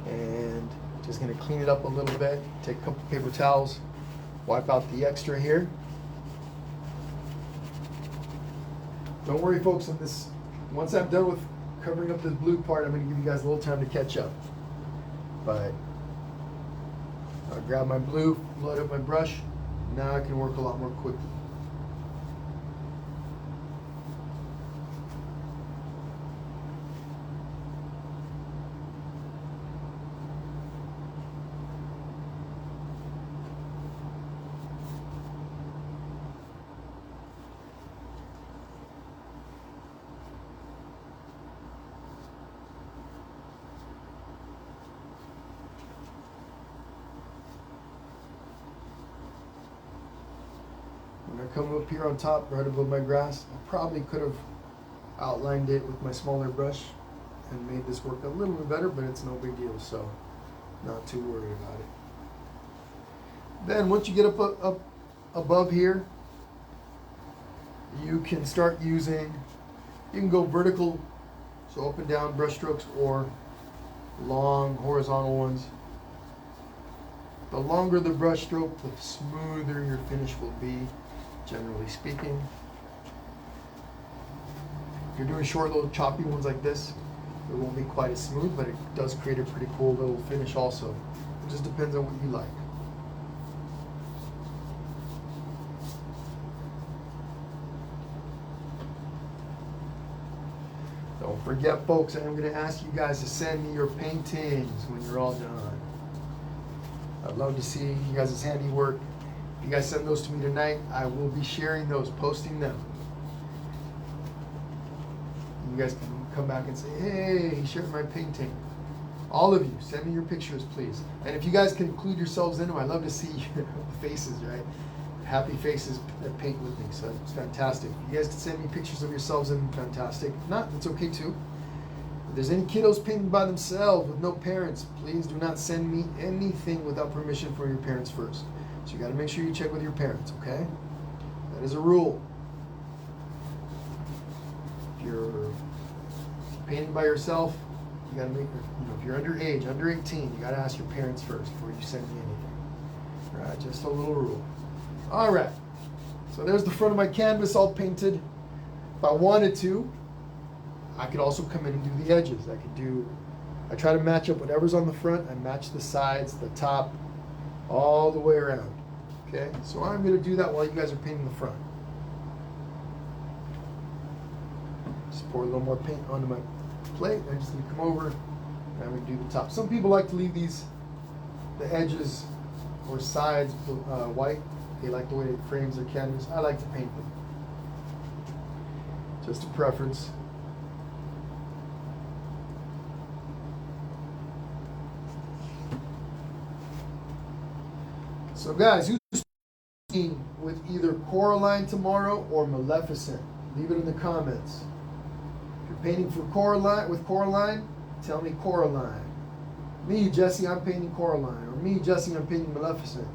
Speaker 1: and just going to clean it up a little bit. Take a couple paper towels, wipe out the extra here. Don't worry, folks. Once I'm done with covering up this blue part, I'm going to give you guys a little time to catch up. But I'll grab my blue, load up my brush. Now I can work a lot more quickly. When I come up here on top, right above my grass, I probably could have outlined it with my smaller brush and made this work a little bit better, but it's no big deal, so not too worried about it. Then once you get up above here, you can start using, you can go vertical, so up and down brush strokes, or long horizontal ones. The longer the brush stroke, the smoother your finish will be, generally speaking. If you're doing short little choppy ones like this, it won't be quite as smooth, but it does create a pretty cool little finish also. It just depends on what you like. Don't forget, folks, I am going to ask you guys to send me your paintings when you're all done. I'd love to see you guys' handiwork. If you guys send those to me tonight, I will be sharing those, posting them. You guys can come back and say, hey, he shared my painting. All of you, send me your pictures, please. And if you guys can include yourselves in them, I love to see your faces, right? Happy faces that paint with me, so it's fantastic. If you guys can send me pictures of yourselves in, fantastic. If not, it's okay too. If there's any kiddos painting by themselves with no parents, please do not send me anything without permission from your parents first. So you got to make sure you check with your parents, okay? That is a rule. If you're painting by yourself, you got to make, if you're underage, under 18, you got to ask your parents first before you send me anything. All right, just a little rule. All right, so there's the front of my canvas all painted. If I wanted to, I could also come in and do the edges. I try to match up whatever's on the front. I match the sides, the top, all the way around. Okay, so I'm going to do that while you guys are painting the front. Just pour a little more paint onto my plate. I'm just going to come over and I'm going to do the top. Some people like to leave the edges or sides white. They like the way it frames their canvas. I like to paint them. Just a preference. So guys, who's painting with either Coraline tomorrow or Maleficent? Leave it in the comments. If you're painting for Coraline, tell me Coraline. Me, Jesse, I'm painting Coraline. Or me, Jesse, I'm painting Maleficent.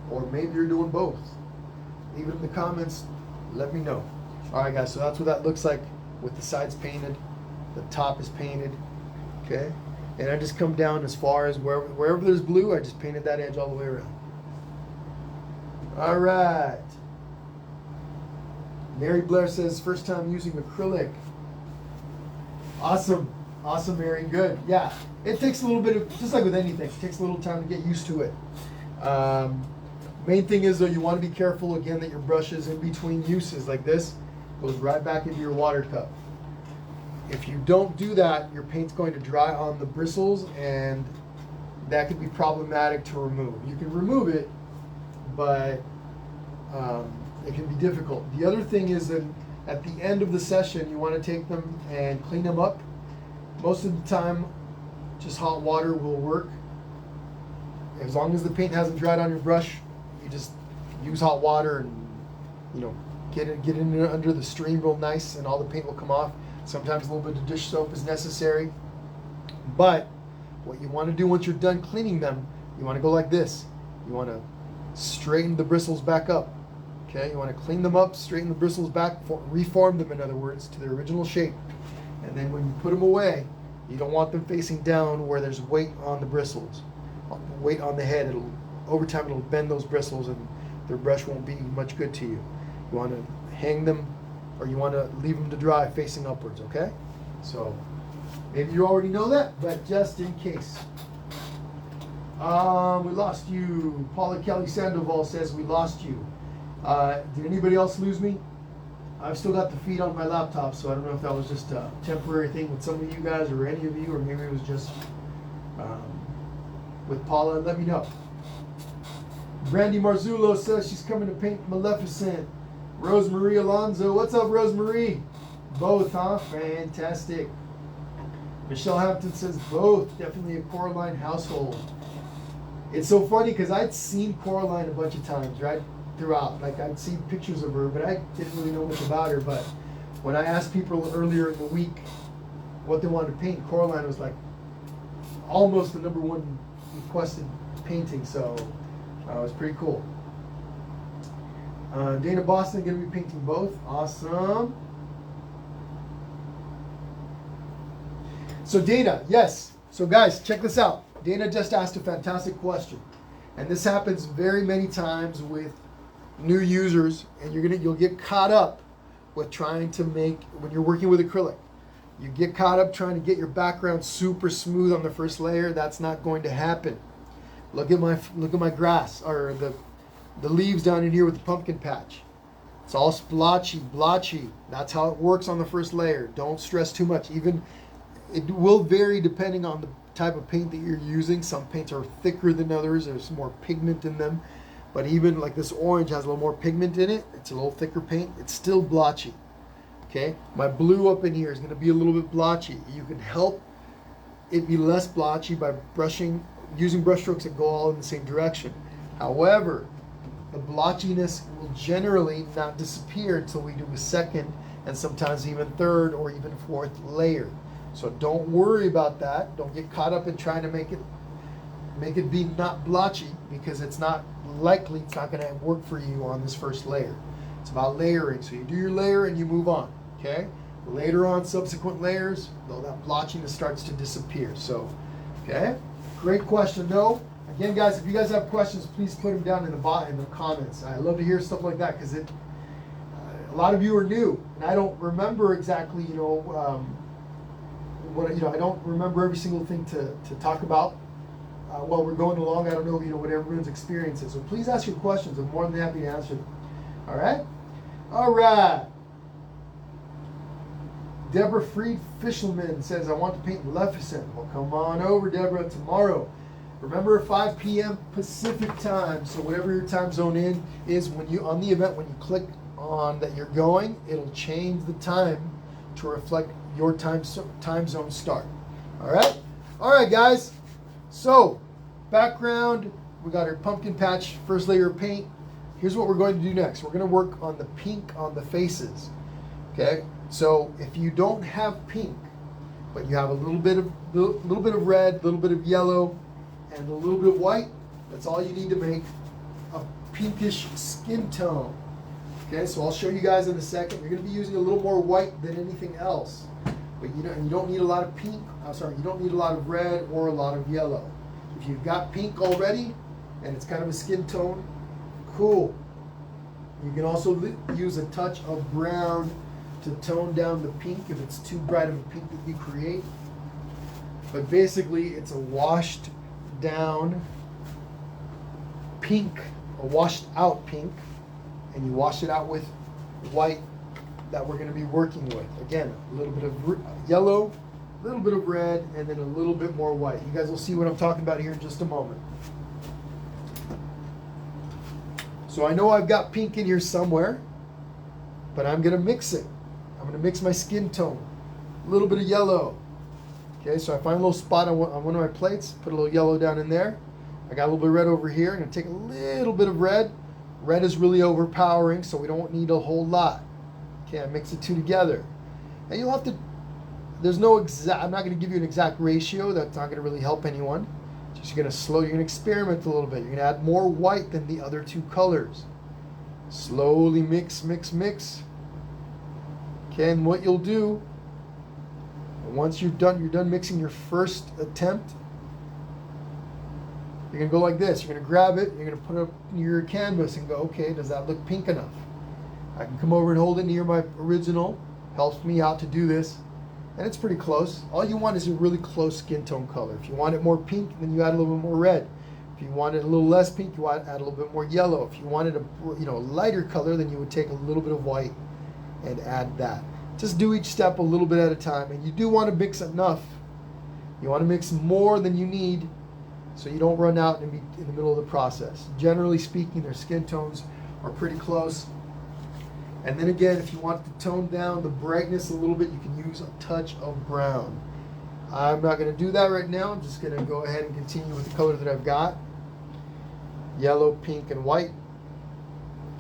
Speaker 1: Or maybe you're doing both. Leave it in the comments. Let me know. Alright guys, so that's what that looks like with the sides painted. The top is painted. Okay? And I just come down as far as wherever there's blue, I just painted that edge all the way around. Alright. Mary Blair says, first time using acrylic. Awesome. Awesome, Mary. Good. Yeah. It takes a little bit of, just like with anything, it takes a little time to get used to it. Main thing is, though, you want to be careful, again, that your brushes in between uses like this goes right back into your water cup. If you don't do that, your paint's going to dry on the bristles, and that could be problematic to remove. You can remove it, but it can be difficult. The other thing is that at the end of the session, you want to take them and clean them up. Most of the time, just hot water will work. As long as the paint hasn't dried on your brush, you just use hot water and, you know, get in under the stream real nice, and all the paint will come off. Sometimes a little bit of dish soap is necessary. But what you want to do once you're done cleaning them, you want to go like this. You want to straighten the bristles back up. Okay, you want to clean them up, straighten the bristles back, reform them, in other words, to their original shape. And then when you put them away, you don't want them facing down where there's weight on the bristles, weight on the head. Over time it'll bend those bristles, and their brush won't be much good to you. You want to hang them, or you want to leave them to dry facing upwards. Okay, so maybe you already know that, but just in case. We lost you. Paula Kelly Sandoval says we lost you. Did anybody else lose me? I've still got the feed on my laptop, so I don't know if that was just a temporary thing with some of you guys or any of you, or maybe it was just with Paula. Let me know. Brandy Marzullo says she's coming to paint Maleficent. Rosemarie Alonzo, what's up, Rosemarie? Both, huh? Fantastic. Michelle Hampton says both. Definitely a Coraline household. It's so funny because I'd seen Coraline a bunch of times, right? Throughout. Like, I'd seen pictures of her, but I didn't really know much about her. But when I asked people earlier in the week what they wanted to paint, Coraline was like almost the number one requested painting. So it was pretty cool. Dana Boston going to be painting both. Awesome. So Dana, yes. So guys, check this out. Dana just asked a fantastic question, and this happens very many times with new users, and you'll get caught up with trying to make, when you're working with acrylic, you get caught up trying to get your background super smooth on the first layer. That's not going to happen. Look at my grass, or the leaves down in here with the pumpkin patch. It's all blotchy. That's how it works on the first layer. Don't stress too much. Even it will vary depending on the type of paint that you're using. Some paints are thicker than others. There's more pigment in them. But even like this orange has a little more pigment in it. It's a little thicker paint. It's still blotchy. Okay? My blue up in here is going to be a little bit blotchy. You can help it be less blotchy by using brush strokes that go all in the same direction. However, the blotchiness will generally not disappear until we do a second, and sometimes even third or even fourth layer. So don't worry about that. Don't get caught up in trying to make it be not blotchy, because it's not going to work for you on this first layer. It's about layering. So you do your layer and you move on. Okay? Later on, subsequent layers, though, that blotchiness starts to disappear. So, okay? Great question, though. Again, guys, if you guys have questions, please put them down in the comments. I love to hear stuff like that, because a lot of you are new, and I don't remember exactly, I don't remember every single thing to talk about while we're going along. I don't know, what everyone's experience is. So please ask your questions. I'm more than happy to answer them. All right? All right. Deborah Fried Fischelman says, I want to paint Maleficent. Well, come on over, Deborah, tomorrow. Remember 5 p.m. Pacific time, so whatever your time zone is, when you on the event, when you click on that you're going, it'll change the time to reflect your time zone start. All right, guys. So background, we got our pumpkin patch, first layer of paint. Here's what we're going to do next. We're going to work on the pink on the faces. Okay, so if you don't have pink, but you have a little bit of red, a little bit of yellow, and a little bit of white, that's all you need to make a pinkish skin tone. Okay, so I'll show you guys in a second. You're going to be using a little more white than anything else, but you don't need a lot of pink. You don't need a lot of red or a lot of yellow. If you've got pink already and it's kind of a skin tone, cool. You can also use a touch of brown to tone down the pink if it's too bright of a pink that you create. But basically, it's a washed down pink, a washed out pink, and you wash it out with white that we're going to be working with. Again, a little bit of yellow, a little bit of red, and then a little bit more white. You guys will see what I'm talking about here in just a moment. So I know I've got pink in here somewhere, but I'm going to mix it. I'm going to mix my skin tone. A little bit of yellow. Okay, so I find a little spot on one of my plates, put a little yellow down in there. I got a little bit of red over here. I'm going to take a little bit of red. Red is really overpowering, so we don't need a whole lot. Okay, I mix the two together. And you'll have to, I'm not going to give you an exact ratio. That's not going to really help anyone. Just you're going to experiment a little bit. You're going to add more white than the other two colors. Slowly mix, mix, mix. Okay, and what you'll do, once you're done mixing your first attempt, you're going to go like this. You're going to grab it, you're going to put it up near your canvas and go, okay, does that look pink enough? I can come over and hold it near my original. Helps me out to do this. And it's pretty close. All you want is a really close skin tone color. If you want it more pink, then you add a little bit more red. If you want it a little less pink, you add a little bit more yellow. If you wanted a lighter color, then you would take a little bit of white and add that. Just do each step a little bit at a time. And you do want to mix enough. You want to mix more than you need so you don't run out and be in the middle of the process. Generally speaking, their skin tones are pretty close. And then again, if you want to tone down the brightness a little bit, you can use a touch of brown. I'm not going to do that right now. I'm just going to go ahead and continue with the color that I've got. Yellow, pink, and white.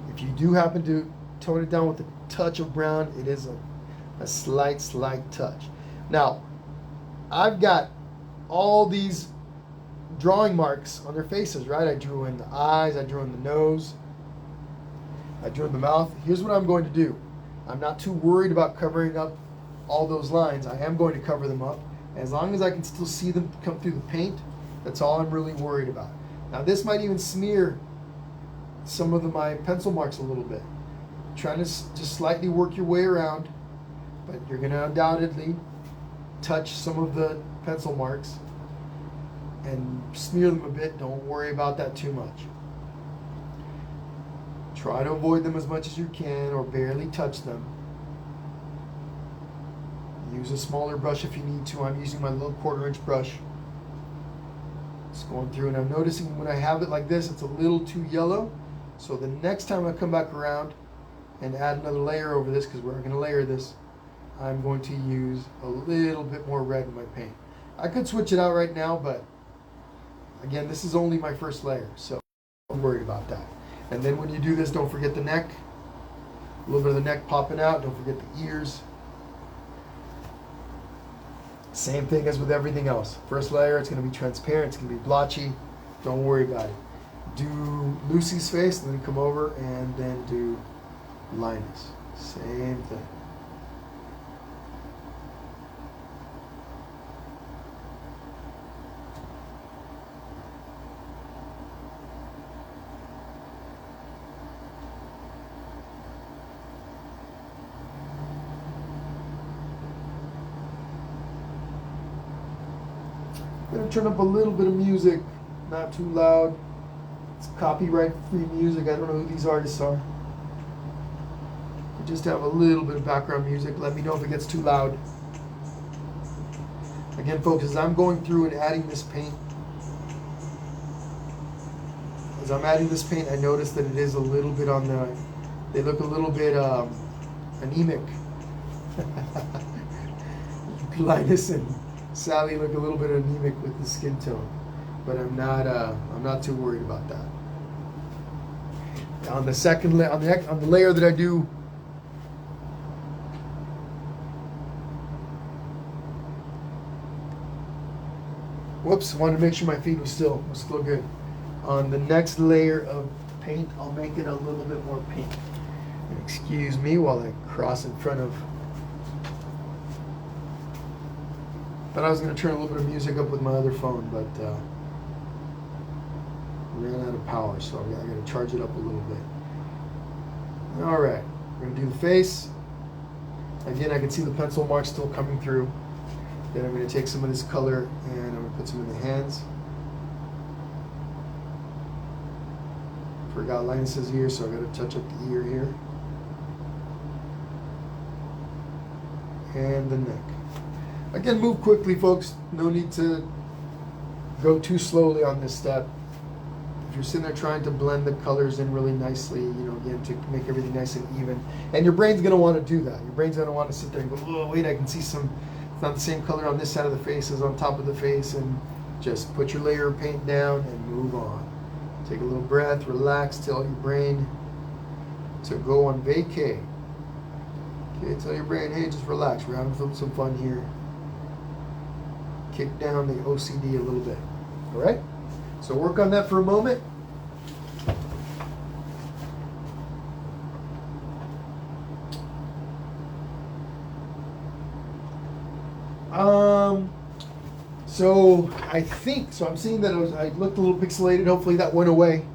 Speaker 1: If you do happen to tone it down with a touch of brown, it is a slight touch. Now, I've got all these drawing marks on their faces, right? I drew in the eyes, I drew in the nose, I drew in the mouth. Here's what I'm going to do. I'm not too worried about covering up all those lines. I am going to cover them up. As long as I can still see them come through the paint, that's all I'm really worried about. Now this might even smear some of my pencil marks a little bit. Trying to just slightly work your way around, but you're going to undoubtedly touch some of the pencil marks and smear them a bit. Don't worry about that too much. Try to avoid them as much as you can or barely touch them. Use a smaller brush if you need to. I'm using my little 1/4-inch brush. Just going through, and I'm noticing when I have it like this, it's a little too yellow. So the next time I come back around and add another layer over this, because we're going to layer this, I'm going to use a little bit more red in my paint. I could switch it out right now, but again, this is only my first layer, so I'm worried about that. And then when you do this, don't forget the neck. A little bit of the neck popping out. Don't forget the ears. Same thing as with everything else. First layer, it's going to be transparent. It's going to be blotchy. Don't worry about it. Do Lucy's face, and then come over and then do Linus. Same thing. I'm going to turn up a little bit of music, not too loud. It's copyright-free music. I don't know who these artists are. Just have a little bit of background music. Let me know if it gets too loud. Again, folks, as I'm going through and adding this paint, as I'm adding this paint, I noticed that it is a little bit on the, they look a little bit anemic. Linus and Sally look a little bit anemic with the skin tone, but I'm not too worried about that. On the second on the layer that I do, whoops, wanted to make sure my feed was still good. On the next layer of paint, I'll make it a little bit more pink. Excuse me while I cross in front of. Thought I was going to turn a little bit of music up with my other phone, but ran out of power, so I got to charge it up a little bit. All right, we're going to do the face. Again, I can see the pencil marks still coming through. Then I'm going to take some of this color and I'm going to put some in the hands. Forgot Linus's ear, so I got to touch up the ear here. And the neck. Again, move quickly, folks. No need to go too slowly on this step. If you're sitting there trying to blend the colors in really nicely, again, to make everything nice and even. And your brain's going to want to do that. Your brain's going to want to sit there and go, oh, wait, I can see it's not the same color on this side of the face as on top of the face. And just put your layer of paint down and move on. Take a little breath, relax, tell your brain to go on vacay. Okay, tell your brain, hey, just relax. We're having some fun here. Kick down the OCD a little bit. All right? So work on that for a moment. So I'm seeing that I looked a little pixelated. Hopefully that went away.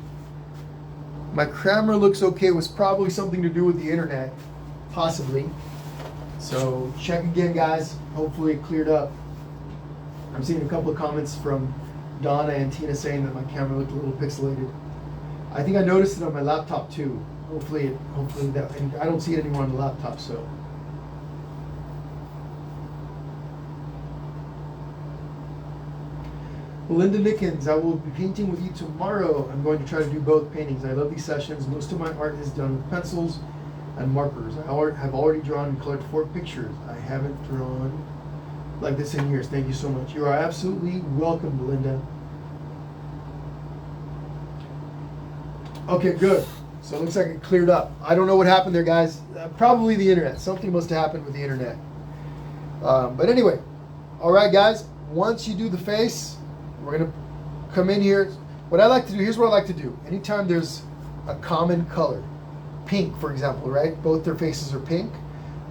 Speaker 1: My camera looks okay. It was probably something to do with the internet, possibly. So check again, guys. Hopefully it cleared up. I'm seeing a couple of comments from Donna and Tina saying that my camera looked a little pixelated. I think I noticed it on my laptop too. Hopefully that, and I don't see it anymore on the laptop, so. Linda Nickens, I will be painting with you tomorrow. I'm going to try to do both paintings. I love these sessions. Most of my art is done with pencils and markers. I have already drawn and colored 4 pictures. I haven't drawn like this in years. Thank you so much. You are absolutely welcome, Linda. Okay, good. So it looks like it cleared up. I don't know what happened there, guys. Probably the internet. Something must have happened with the internet. But anyway, all right, guys. Once you do the face, we're going to come in here. What I like to do, here's what I like to do. Anytime there's a common color, pink, for example, right? Both their faces are pink.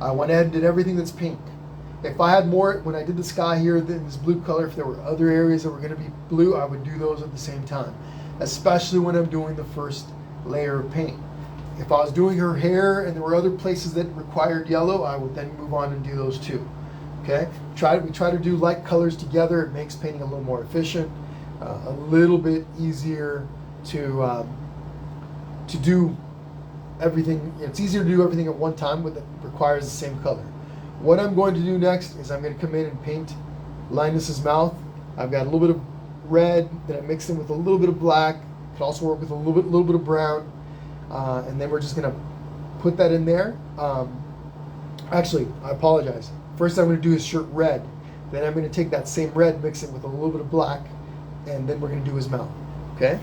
Speaker 1: I went ahead and did everything that's pink. If I had more, when I did the sky here, this blue color, if there were other areas that were going to be blue, I would do those at the same time, especially when I'm doing the first layer of paint. If I was doing her hair and there were other places that required yellow, I would then move on and do those too. Okay, we try to do light colors together. It makes painting a little more efficient, a little bit easier to do everything. It's easier to do everything at one time, but it requires the same color. What I'm going to do next is I'm going to come in and paint Linus's mouth. I've got a little bit of red that I mixed in with a little bit of black. Can also work with a little bit of brown, and then we're just going to put that in there. Actually, I apologize. First I'm going to do his shirt red. Then I'm going to take that same red, mix it with a little bit of black, and then we're going to do his mouth. Okay?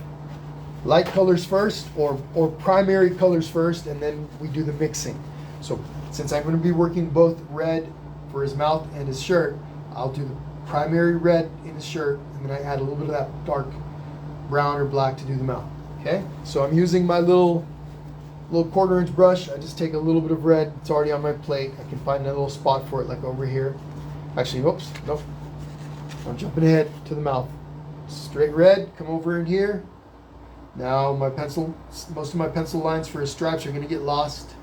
Speaker 1: Light colors first, or primary colors first, and then we do the mixing. So since I'm going to be working both red for his mouth and his shirt, I'll do the primary red in his shirt, and then I add a little bit of that dark brown or black to do the mouth. Okay? So I'm using my little 1/4-inch brush. I just take a little bit of red. It's already on my plate. I can find a little spot for it, like over here. Actually, whoops, nope. I'm jumping ahead to the mouth. Straight red, come over in here. Now most of my pencil lines for his stripes are going to get lost.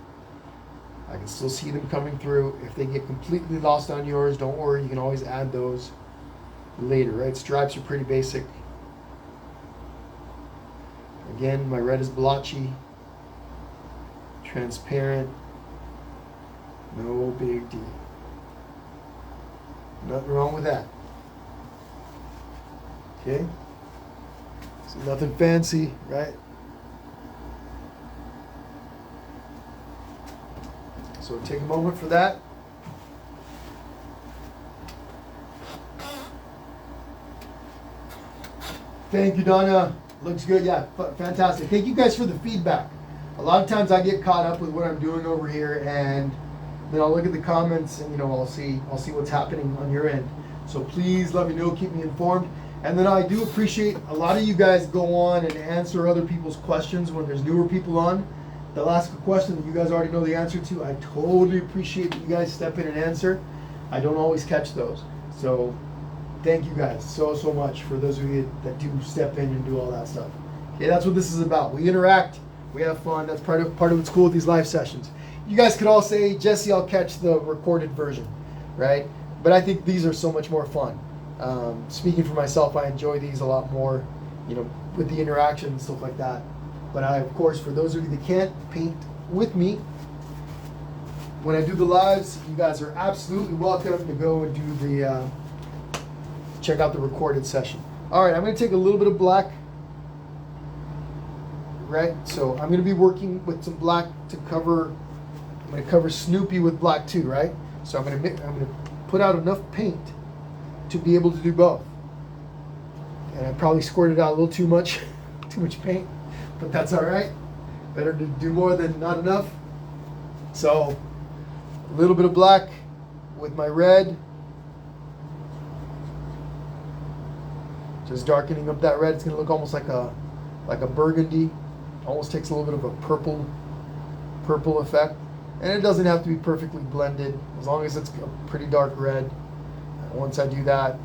Speaker 1: I can still see them coming through. If they get completely lost on yours, don't worry. You can always add those later, right? Stripes are pretty basic. Again, my red is blotchy. Transparent, no big deal. Nothing wrong with that. Okay? So nothing fancy, right? So take a moment for that. Thank you, Donna. Looks good. Yeah, fantastic. Thank you guys for the feedback. A lot of times I get caught up with what I'm doing over here, and then I'll look at the comments, and I'll see what's happening on your end. So please let me know, keep me informed. And then I do appreciate a lot of you guys go on and answer other people's questions when there's newer people on. They'll ask a question that you guys already know the answer to. I totally appreciate that you guys step in and answer. I don't always catch those. So thank you guys so much for those of you that do step in and do all that stuff. Okay, that's what this is about. We interact, we have fun. That's part of what's cool with these live sessions. You guys could all say, Jesse, I'll catch the recorded version, right? But I think these are so much more fun. Speaking for myself, I enjoy these a lot more, with the interaction and stuff like that. But of course, for those of you that can't paint with me, when I do the lives, you guys are absolutely welcome to go and do the, check out the recorded session. All right, I'm going to take a little bit of black, right? So I'm going to be working with some black to cover, I'm going to cover Snoopy with black too, right? So I'm going to put out enough paint to be able to do both. And I probably squirted out a little too much paint, but that's all right. Better to do more than not enough. So a little bit of black with my red, just darkening up that red. It's going to look almost like a burgundy. Almost takes a little bit of a purple effect. And it doesn't have to be perfectly blended, as long as it's a pretty dark red. And once I do that,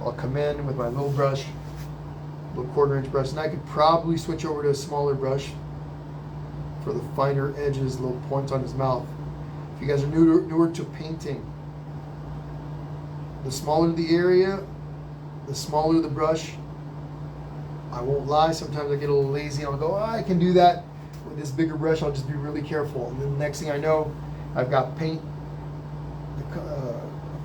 Speaker 1: I'll come in with my little brush, little 1/4 inch brush, and I could probably switch over to a smaller brush for the finer edges, little points on his mouth. If you guys are newer to painting, the smaller the area, the smaller the brush. I won't lie, sometimes I get a little lazy and I'll go, I can do that. With this bigger brush, I'll just be really careful. And then the next thing I know, I've got paint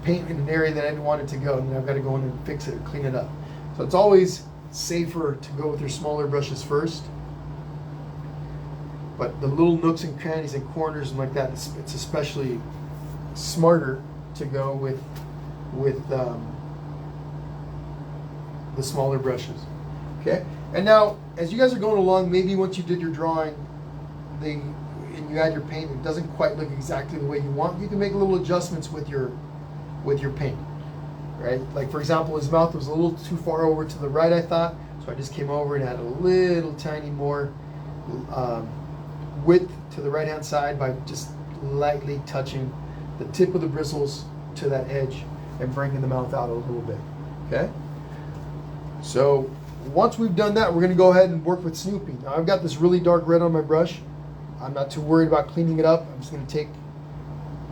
Speaker 1: in an area that I didn't want it to go, and then I've got to go in and fix it or clean it up. So it's always safer to go with your smaller brushes first. But the little nooks and crannies and corners and like that, it's especially smarter to go with the smaller brushes. Okay, and now as you guys are going along, maybe once you did your drawing, and you add your paint, it doesn't quite look exactly the way you want. You can make little adjustments with your paint, right? Like for example, his mouth was a little too far over to the right, I thought, so I just came over and added a little tiny more width to the right hand side by just lightly touching the tip of the bristles to that edge and bringing the mouth out a little bit. Okay, so once we've done that, we're going to go ahead and work with Snoopy. Now I've got this really dark red on my brush. I'm not too worried about cleaning it up. I'm just going to take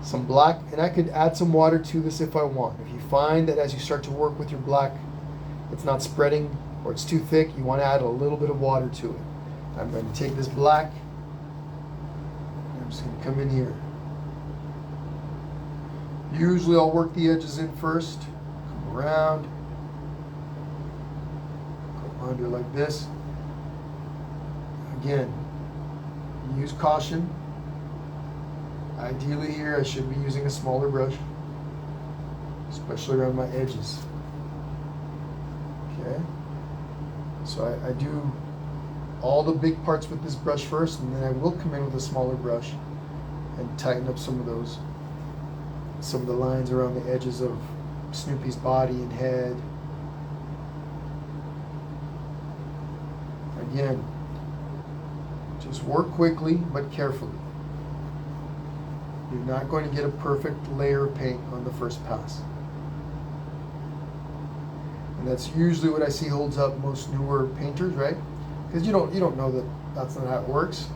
Speaker 1: some black, and I could add some water to this if I want. If you find that as you start to work with your black, it's not spreading or it's too thick, you want to add a little bit of water to it. I'm going to take this black, and I'm just going to come in here. Usually I'll work the edges in first, come around, go under like this. Again, use caution. Ideally here I should be using a smaller brush, especially around my edges. Okay, so I do all the big parts with this brush first, and then I will come in with a smaller brush and tighten up some of the lines around the edges of Snoopy's body and head. Again, just work quickly but carefully. You're not going to get a perfect layer of paint on the first pass. And that's usually what I see holds up most newer painters, right? Because you don't know that that's not how it works.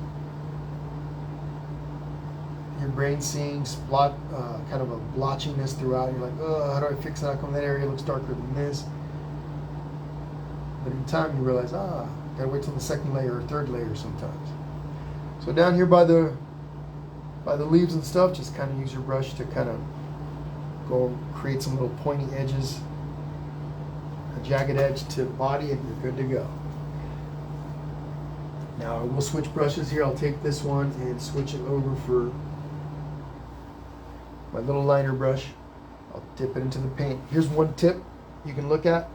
Speaker 1: Your brain seeing kind of a blotchiness throughout. You're like, oh, how do I fix that? How come that area looks darker than this? But in time you realize, gotta wait till the second layer or third layer sometimes. So down here by the leaves and stuff, just kind of use your brush to kind of go create some little pointy edges, a jagged edge to body, and you're good to go. Now I will switch brushes here. I'll take this one and switch it over for my little liner brush. I'll dip it into the paint. Here's one tip you can look at.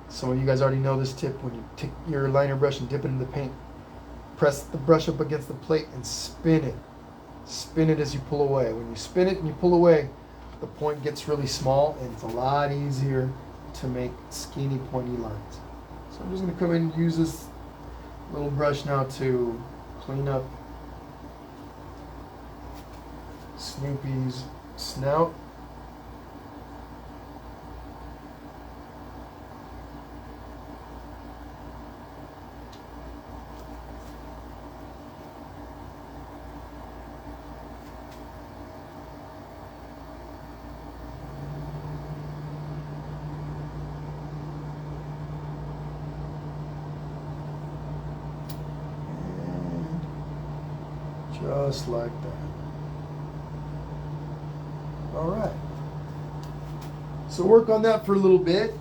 Speaker 1: Some of you guys already know this tip. When you take your liner brush and dip it in the paint, press the brush up against the plate and spin it. Spin it as you pull away. When you spin it and you pull away, the point gets really small and it's a lot easier to make skinny, pointy lines. So I'm just going to come in and use this little brush now to clean up Snoopy's snout. Just like that. All right. So work on that for a little bit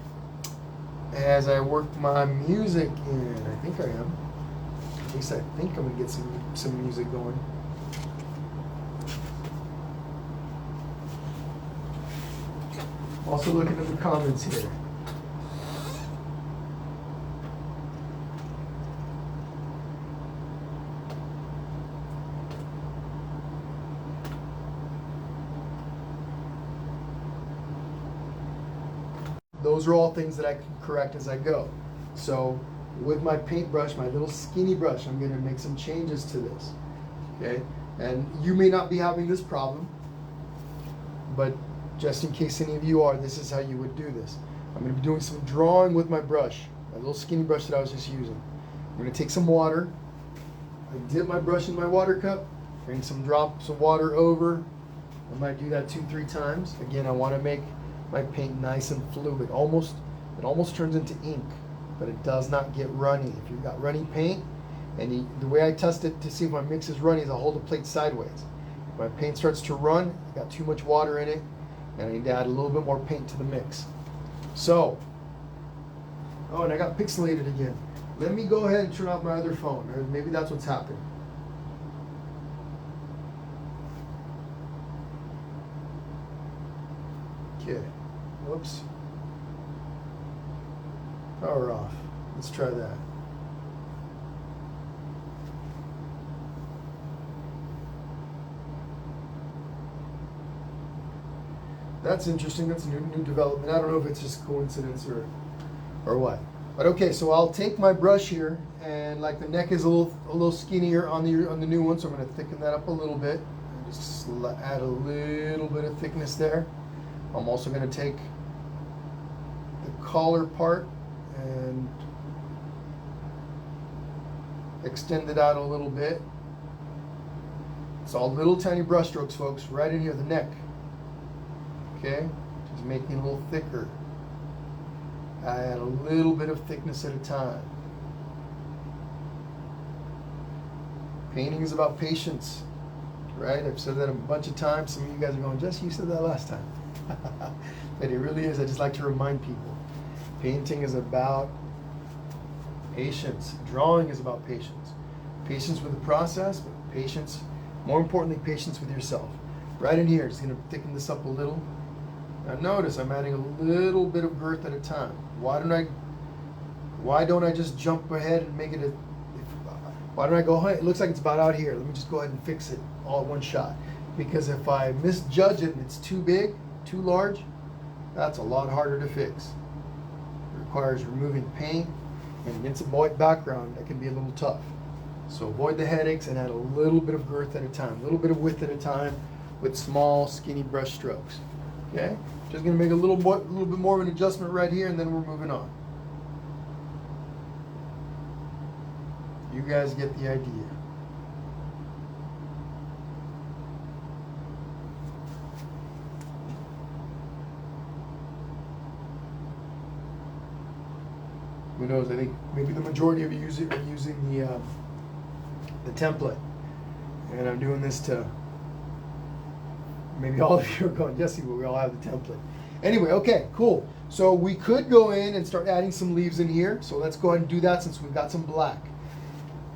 Speaker 1: as I work my music in. I think I am. At least I think I'm gonna get some music going. Also looking at the comments here. Those are all things that I can correct as I go. So with my paintbrush, my little skinny brush, I'm going to make some changes to this. Okay? And you may not be having this problem, but just in case any of you are, this is how you would do this. I'm going to be doing some drawing with my brush, my little skinny brush that I was just using. I'm going to take some water. I dip my brush in my water cup, bring some drops of water over. I might do that 2-3 times. Again, I want to make my paint nice and fluid. It almost turns into ink, but it does not get runny. If you've got runny paint, and the way I test it to see if my mix is runny is I hold the plate sideways. If my paint starts to run, I got too much water in it, and I need to add a little bit more paint to the mix. So, oh, and I got pixelated again. Let me go ahead and turn off my other phone, or maybe that's what's happening. Okay. Whoops. Power off. Let's try that. That's interesting. That's a new development. I don't know if it's just coincidence or what. But okay, so I'll take my brush here, and like the neck is a little skinnier on the new one, so I'm going to thicken that up a little bit. And just add a little bit of thickness there. I'm also going to take the collar part and extend it out a little bit. It's all little tiny brush strokes, folks, right in here, the neck. Okay, just making it a little thicker. I add a little bit of thickness at a time. Painting is about patience, right? I've said that a bunch of times. Some of you guys are going, Jess, you said that last time. But it really is. I just like to remind people. Painting is about patience. Drawing is about patience. Patience with the process, but patience, more importantly, patience with yourself. Right in here, just going to thicken this up a little. Now notice I'm adding a little bit of girth at a time. Why don't I just jump ahead and make it why don't I go, hey, it looks like it's about out here. Let me just go ahead and fix it all at one shot. Because if I misjudge it and it's too big, too large, that's a lot harder to fix. It requires removing paint, and against a white background, that can be a little tough. So avoid the headaches and add a little bit of girth at a time, a little bit of width at a time with small, skinny brush strokes. Okay? Just going to make a little bit more of an adjustment right here, and then we're moving on. You guys get the idea. Who knows? I think maybe the majority of you are using the template, and I'm doing this to. Maybe all of you are going, Jesse, but we all have the template. Anyway, okay, cool. So we could go in and start adding some leaves in here. So let's go ahead and do that since we've got some black.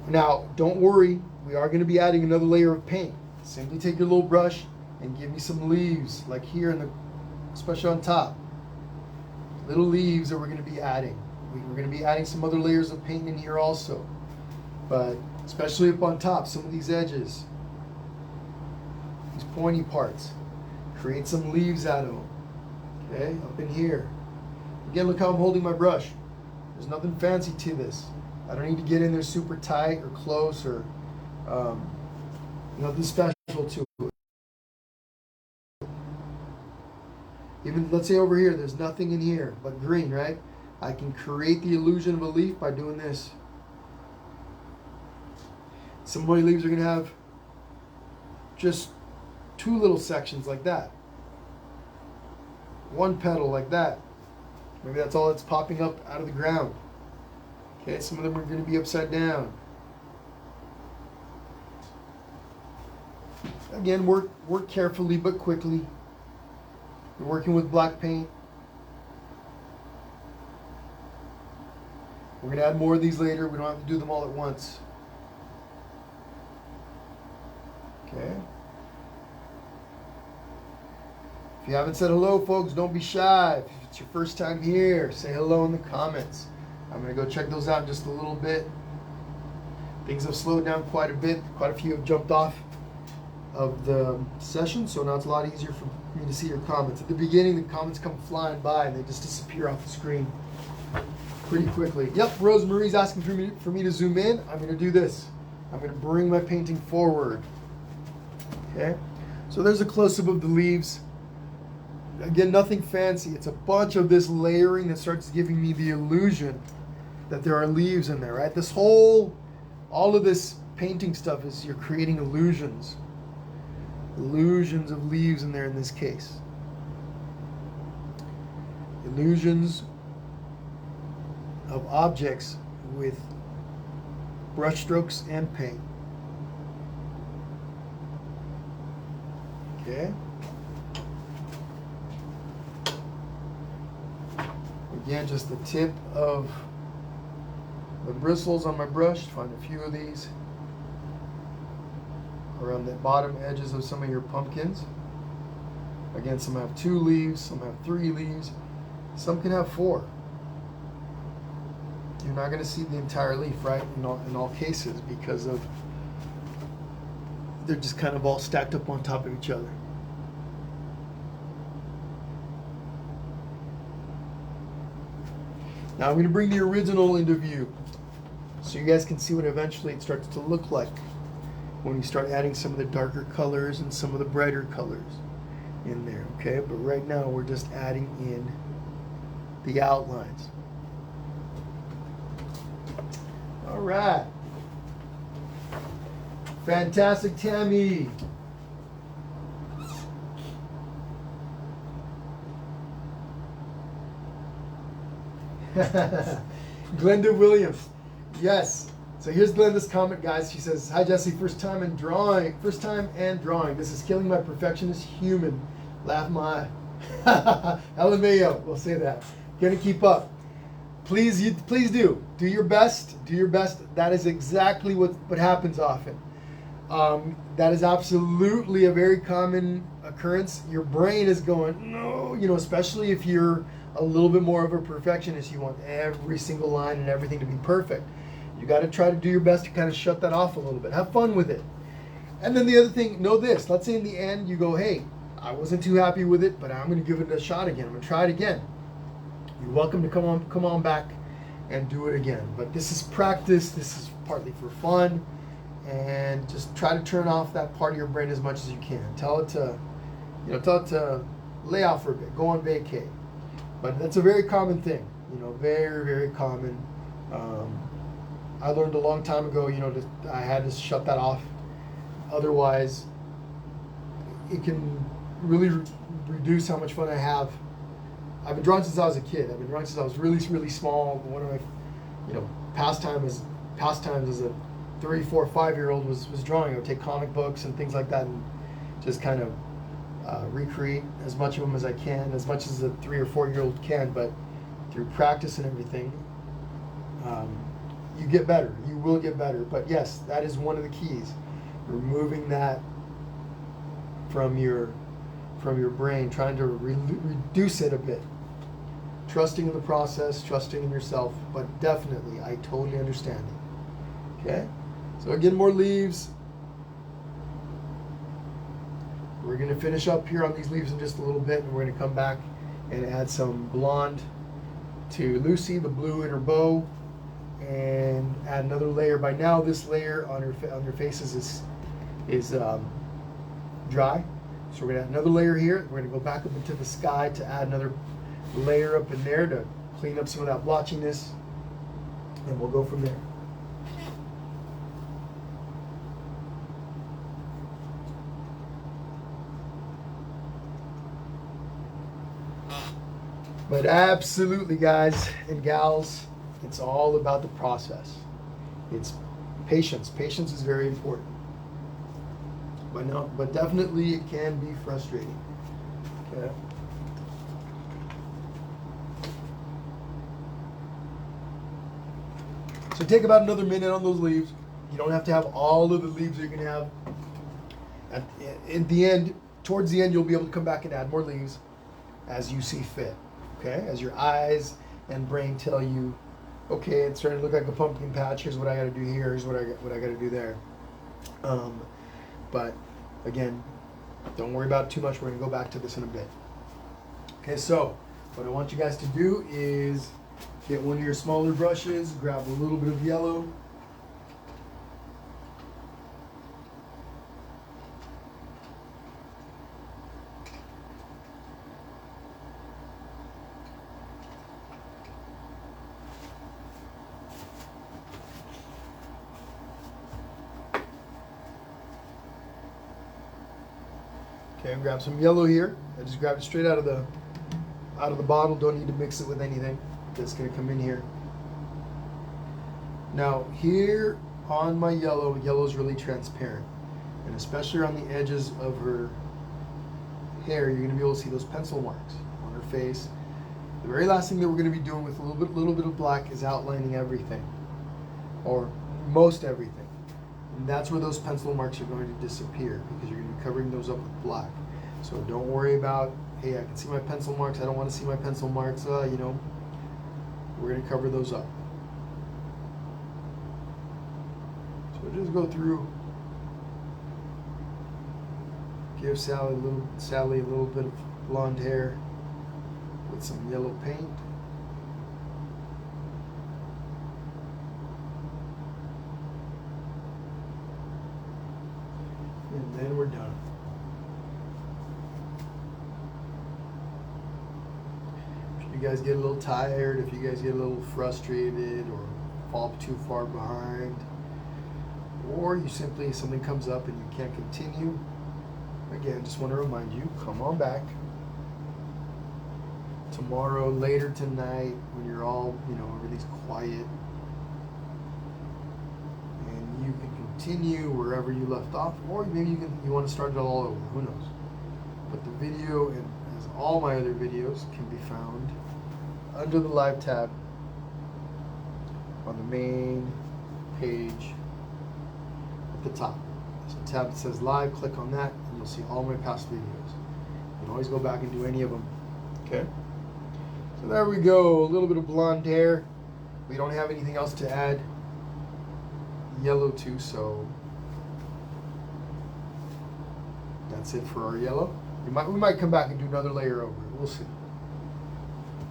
Speaker 1: Now, don't worry, we are going to be adding another layer of paint. Simply take your little brush and give me some leaves, like here, especially on top. Little leaves that we're going to be adding. We're going to be adding some other layers of paint in here also. But especially up on top, some of these edges, these pointy parts, create some leaves out of them. Okay, up in here. Again, look how I'm holding my brush. There's nothing fancy to this. I don't need to get in there super tight or close or nothing special to it. Even, let's say over here, there's nothing in here but green, right? I can create the illusion of a leaf by doing this. Some of my leaves are going to have just two little sections like that. One petal like that. Maybe that's all that's popping up out of the ground. Okay, some of them are going to be upside down. Again, work carefully but quickly. You're working with black paint. We're going to add more of these later. We don't have to do them all at once. Okay. If you haven't said hello, folks, don't be shy. If it's your first time here, say hello in the comments. I'm going to go check those out in just a little bit. Things have slowed down quite a bit. Quite a few have jumped off of the session, so now it's a lot easier for me to see your comments. At the beginning, the comments come flying by and they just disappear off the screen pretty quickly. Yep, Rosemarie's asking for me to zoom in. I'm going to do this. I'm going to bring my painting forward. Okay, so there's a close-up of the leaves. Again, nothing fancy. It's a bunch of this layering that starts giving me the illusion that there are leaves in there, right? All of this painting stuff is you're creating illusions. Illusions of leaves in there in this case. Illusions of objects with brush strokes and paint. Okay. Again, just the tip of the bristles on my brush. Find a few of these around the bottom edges of some of your pumpkins. Again, some have 2 leaves, some have 3 leaves, some can have 4. You're not going to see the entire leaf, right, in all cases, because they're just kind of all stacked up on top of each other. Now I'm going to bring the original into view so you guys can see what eventually it starts to look like when we start adding some of the darker colors and some of the brighter colors in there, okay? But right now we're just adding in the outlines. All right. Fantastic, Tammy. Glenda Williams. Yes. So here's Glenda's comment, guys. She says, "Hi Jesse, first time and drawing. This is killing my perfectionist human. Laugh my Ellen Mayo. We'll say that. Gonna keep up. Please do. Do your best. Do your best. That is exactly what happens often. That is absolutely a very common occurrence. Your brain is going, no, especially if you're a little bit more of a perfectionist. You want every single line and everything to be perfect. You got to try to do your best to kind of shut that off a little bit. Have fun with it. And then the other thing, know this. Let's say in the end you go, hey, I wasn't too happy with it, but I'm going to give it a shot again. I'm going to try it again. You're welcome to come on back and do it again. But this is practice. This is partly for fun. And just try to turn off that part of your brain as much as you can. Tell it to lay off for a bit. Go on vacay. But that's a very common thing. Very, very common. I learned a long time ago, I had to shut that off. Otherwise, it can really reduce how much fun I have. I've been drawing since I was a kid. I've been drawing since I was really, really small. One of my, pastimes as a 3, 4, 5-year-old was drawing. I would take comic books and things like that and just kind of recreate as much of them as I can, as much as a 3 or 4-year-old can. But through practice and everything, you get better. You will get better. But yes, that is one of the keys. Removing that from your brain, trying to reduce it a bit. Trusting in the process, trusting in yourself, but definitely, I totally understand it. Okay? So again, more leaves. We're going to finish up here on these leaves in just a little bit, and we're going to come back and add some blonde to Lucy, the blue in her bow, and add another layer. By now, this layer on your faces is dry. So we're going to add another layer here. We're going to go back up into the sky to add another layer up in there to clean up some of that blotchiness, and we'll go from there. But absolutely, guys and gals, it's all about the process. It's patience. Patience is very important. But definitely it can be frustrating. Okay. So take about another minute on those leaves. You don't have to have all of the leaves that you're going to have. At the end, towards the end, you'll be able to come back and add more leaves as you see fit. Okay, as your eyes and brain tell you, okay, it's starting to look like a pumpkin patch. Here's what I got to do here. Here's what I got to do there. But again, don't worry about it too much. We're going to go back to this in a bit. Okay, so what I want you guys to do is get one of your smaller brushes, grab a little bit of yellow. Okay, and grab some yellow here. I just grabbed it straight out of the bottle. Don't need to mix it with anything. That's going to come in here. Now here on my yellow is really transparent, and especially on the edges of her hair, you're going to be able to see those pencil marks on her face. The very last thing that we're going to be doing with a little bit of black is outlining everything, or most everything. And that's where those pencil marks are going to disappear, because you're going to be covering those up with black. So don't worry about, hey, I can see my pencil marks, I don't want to see my pencil marks, we're going to cover those up. So just go through, give Sally a little bit of blonde hair with some yellow paint. And then we're done. If you guys get a little tired, if you guys get a little frustrated or fall too far behind, or you simply, something comes up and you can't continue, again, just want to remind you, come on back. Tomorrow, later tonight, when you're all, everything's quiet, and you can continue wherever you left off, or maybe you want to start it all over, who knows. But the video, and as all my other videos, can be found under the live tab on the main page at the top. There's a tab that says live, click on that, and you'll see all my past videos. You can always go back and do any of them. Okay? So there we go, a little bit of blonde hair. We don't have anything else to add yellow to, so that's it for our yellow. We might come back and do another layer over it. We'll see.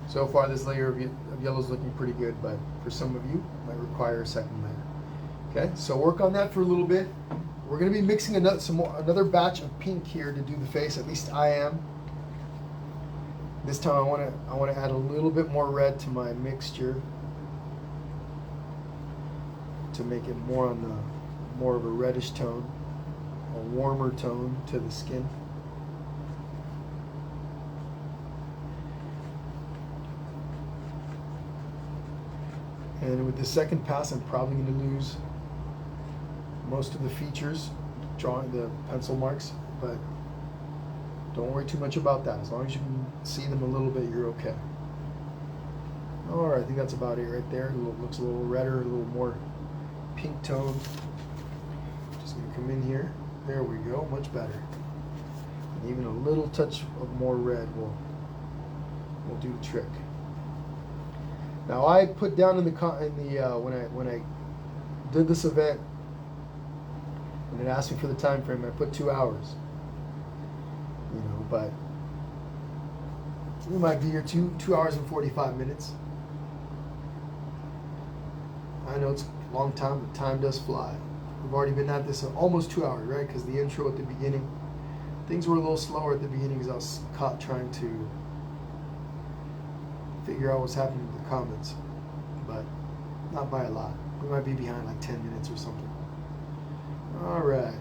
Speaker 1: So far, this layer of yellow is looking pretty good, but for some of you, it might require a second layer. Okay, so work on that for a little bit. We're going to be mixing another batch of pink here to do the face. At least I am. This time, I want to add a little bit more red to my mixture to make it more of a reddish tone, a warmer tone to the skin. And with the second pass, I'm probably going to lose most of the features, drawing the pencil marks, but don't worry too much about that. As long as you can see them a little bit, you're okay. All right, I think that's about it right there. Looks a little redder, a little more pink tone. Just gonna come in here. There we go, much better. And even a little touch of more red will do the trick. Now I put down in the when I did this event, and it asked me for the time frame, I put 2 hours. You know, but we might be here 2 hours and 45 minutes. I know it's a long time, but time does fly. We've already been at this almost 2 hours, right? Because the intro at the beginning, things were a little slower at the beginning because I was caught trying to figure out what's happening with the comments, but not by a lot. We might be behind like 10 minutes or something. All right.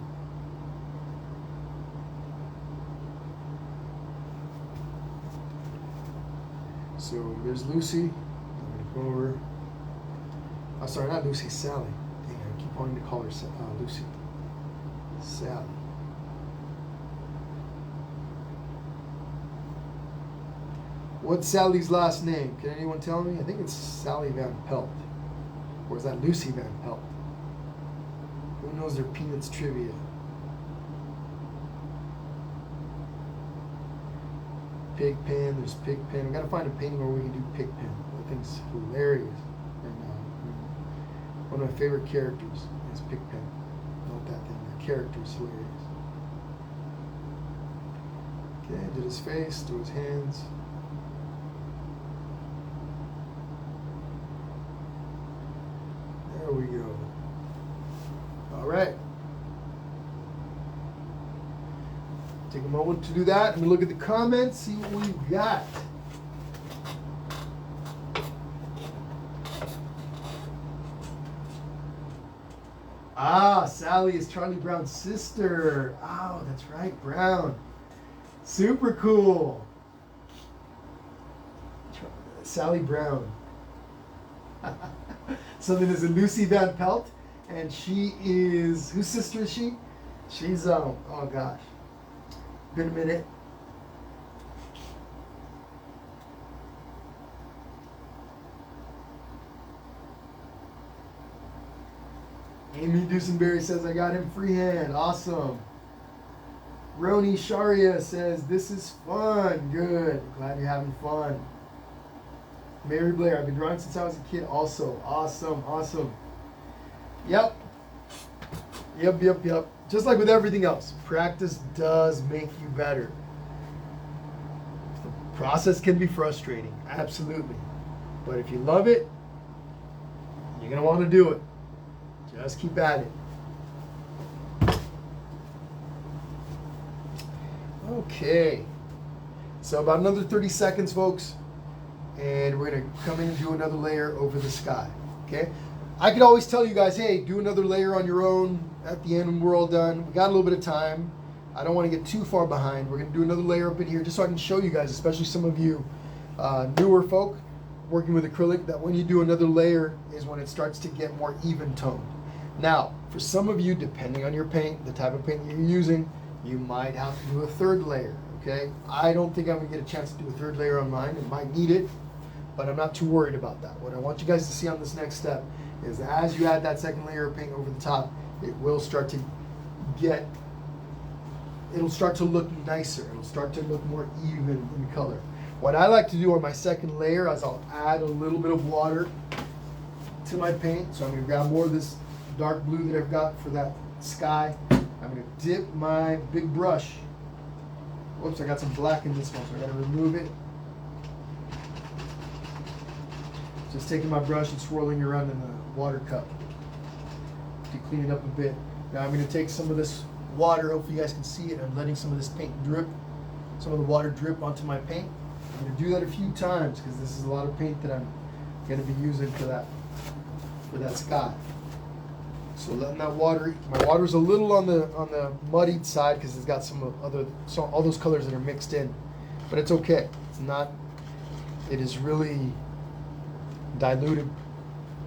Speaker 1: So there's Lucy. I'm gonna go over. Oh, sorry, not Lucy, Sally. Dang, I keep wanting to call her Lucy. Sally. What's Sally's last name? Can anyone tell me? I think it's Sally Van Pelt. Or is that Lucy Van Pelt? Who knows their Peanuts trivia? Pigpen, there's Pigpen. We gotta find a painting where we can do Pigpen. That thing's hilarious. And one of my favorite characters is Pigpen. Not that thing, the character's hilarious. Okay, did his face, do his hands. There we go. All right. Take a moment to do that and we look at the comments, see what we've got. Ah, Sally is Charlie Brown's sister. Oh, that's right, Brown. Super cool. Sally Brown. So then there's a Lucy Van Pelt, and she is, whose sister is she? She's, oh gosh. Been a minute. Amy Dusenberry says, I got him freehand. Awesome. Roni Sharia says, this is fun. Good. Glad you're having fun. Mary Blair, I've been drawing since I was a kid also. Awesome, awesome. Yep. Just like with everything else, practice does make you better. The process can be frustrating, absolutely. But if you love it, you're going to want to do it. Just keep at it. Okay. So about another 30 seconds, folks. And we're going to come in and do another layer over the sky. Okay? I could always tell you guys, hey, do another layer on your own at the end when we're all done. We got a little bit of time. I don't want to get too far behind. We're going to do another layer up in here just so I can show you guys, especially some of you newer folk working with acrylic, that when you do another layer is when it starts to get more even toned. Now, for some of you, depending on your paint, the type of paint that you're using, you might have to do a third layer, okay? I don't think I'm going to get a chance to do a third layer on mine. It might need it, but I'm not too worried about that. What I want you guys to see on this next step is as you add that second layer of paint over the top, it will start to it'll start to look nicer. It'll start to look more even in color. What I like to do on my second layer is I'll add a little bit of water to my paint. So I'm going to grab more of this dark blue that I've got for that sky. I'm going to dip my big brush. Whoops, I got some black in this one, so I got to remove it. Just taking my brush and swirling it around in the water cup to clean it up a bit. Now I'm going to take some of this water, hopefully you guys can see it. I'm letting some of this paint drip, some of the water drip onto my paint. I'm going to do that a few times because this is a lot of paint that I'm going to be using for that sky. So letting that water, my water's a little on the muddied side because it's got all those colors that are mixed in, but it's okay. It's not, it is really diluted,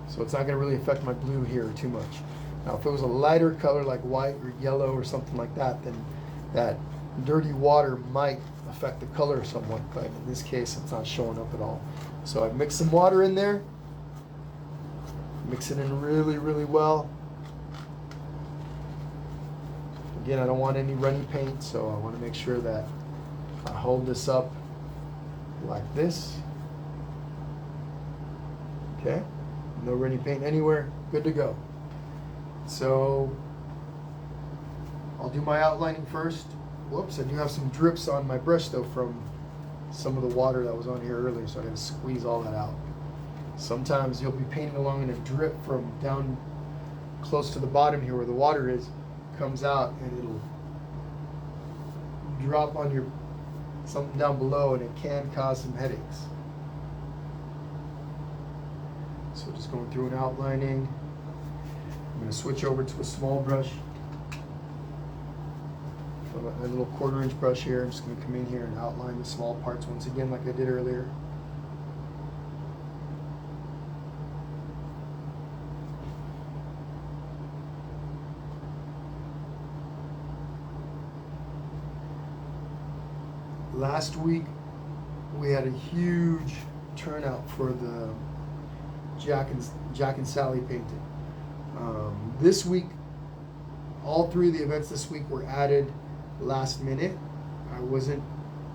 Speaker 1: so it's not going to really affect my blue here too much. Now if it was a lighter color like white or yellow or something like that, then that dirty water might affect the color somewhat, but in this case it's not showing up at all. So I've mixed some water in there. Mix it in really, really well. Again, I don't want any runny paint, so I want to make sure that I hold this up like this. Okay, no runny paint anywhere, good to go. So I'll do my outlining first. Whoops, I do have some drips on my brush though from some of the water that was on here earlier, so I gotta squeeze all that out. Sometimes you'll be painting along and a drip from down close to the bottom here where the water is comes out and it'll drop on your something down below and it can cause some headaches. So just going through and outlining. I'm going to switch over to a small brush. A little 1/4 inch brush here. I'm just going to come in here and outline the small parts once again like I did earlier. Last week we had a huge turnout for the Jack and Sally painting. This week, all 3 of the events this week were added last minute. I wasn't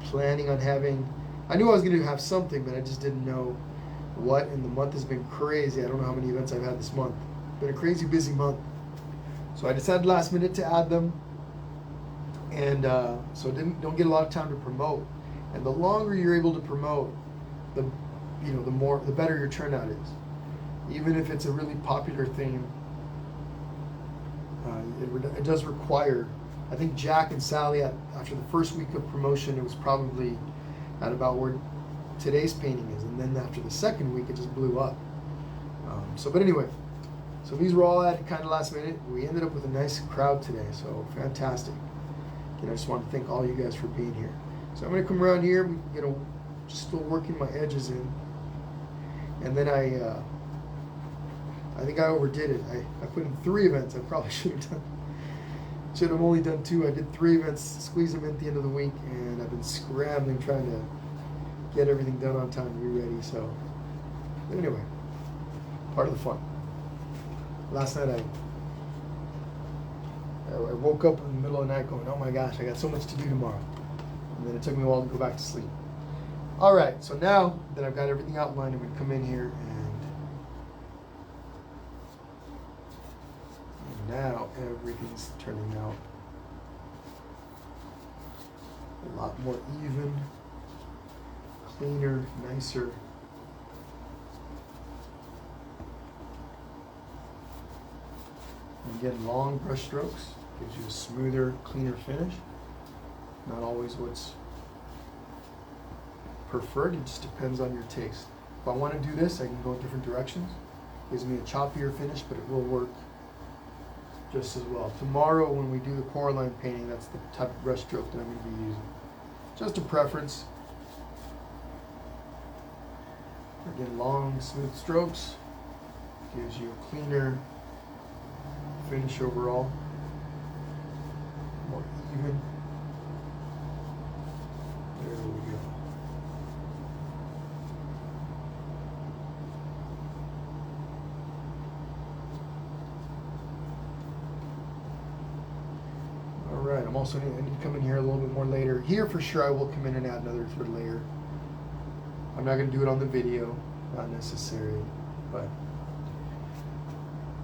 Speaker 1: planning on having, I knew I was going to have something, but I just didn't know what, and the month has been crazy. I don't know how many events I've had this month. It's been a crazy busy month. So I decided last minute to add them. And so don't get a lot of time to promote. And the longer you're able to promote, the better your turnout is. Even if it's a really popular theme, it does require. I think Jack and Sally after the first week of promotion, it was probably at about where today's painting is, and then after the second week, it just blew up. But anyway, so these were all added kind of last minute. We ended up with a nice crowd today, so fantastic. Again, I just want to thank all you guys for being here. So I'm going to come around here, just still working my edges in. And then I think I overdid it. I put in 3 events. I probably should have only done 2. I did 3 events, squeeze them in at the end of the week, and I've been scrambling trying to get everything done on time to be ready. So anyway, part of the fun. Last night I woke up in the middle of the night going, oh my gosh, I got so much to do tomorrow. And then it took me a while to go back to sleep. All right, so now that I've got everything outlined, I'm going to come in here and now everything's turning out a lot more even, cleaner, nicer. And again, long brush strokes gives you a smoother, cleaner finish. Not always what's preferred, it just depends on your taste. If I want to do this, I can go in different directions. Gives me a choppier finish, but it will work just as well. Tomorrow when we do the Coraline painting, that's the type of brush stroke that I'm going to be using. Just a preference. Again, long, smooth strokes gives you a cleaner finish overall, more even. There we go. All right, I'm also going to come in here a little bit more later. Here for sure I will come in and add another 3rd layer. I'm not going to do it on the video, not necessary, but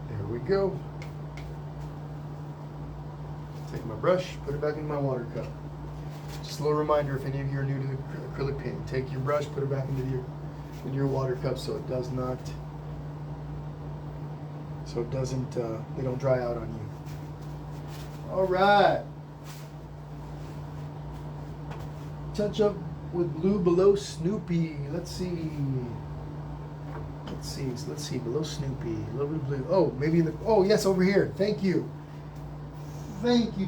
Speaker 1: there we go. Take my brush, put it back in my water cup. Just a little reminder, if any of you are new to the acrylic painting, take your brush, put it back into your water cup so it does not, they don't dry out on you. All right. Touch up with blue below Snoopy. Let's see, below Snoopy, a little bit of blue. Oh, maybe yes, over here. Thank you,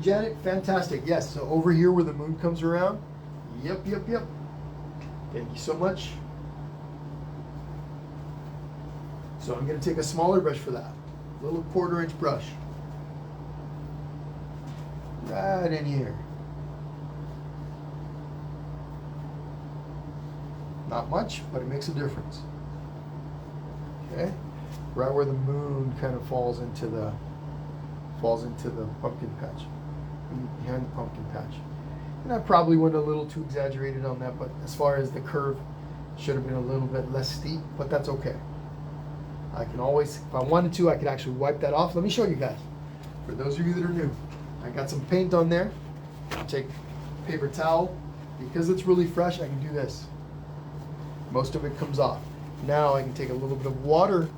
Speaker 1: Janet. Fantastic. Yes, so over here where the moon comes around. Yep. Thank you so much. So I'm going to take a smaller brush for that. A little 1/4 inch brush. Right in here. Not much, but it makes a difference. Okay, right where the moon kind of falls into the pumpkin patch, behind the pumpkin patch. And I probably went a little too exaggerated on that, but as far as the curve, should have been a little bit less steep, but that's okay. I can always, if I wanted to, I could actually wipe that off. Let me show you guys. For those of you that are new, I got some paint on there. I'll take a paper towel. Because it's really fresh, I can do this. Most of it comes off. Now I can take a little bit of water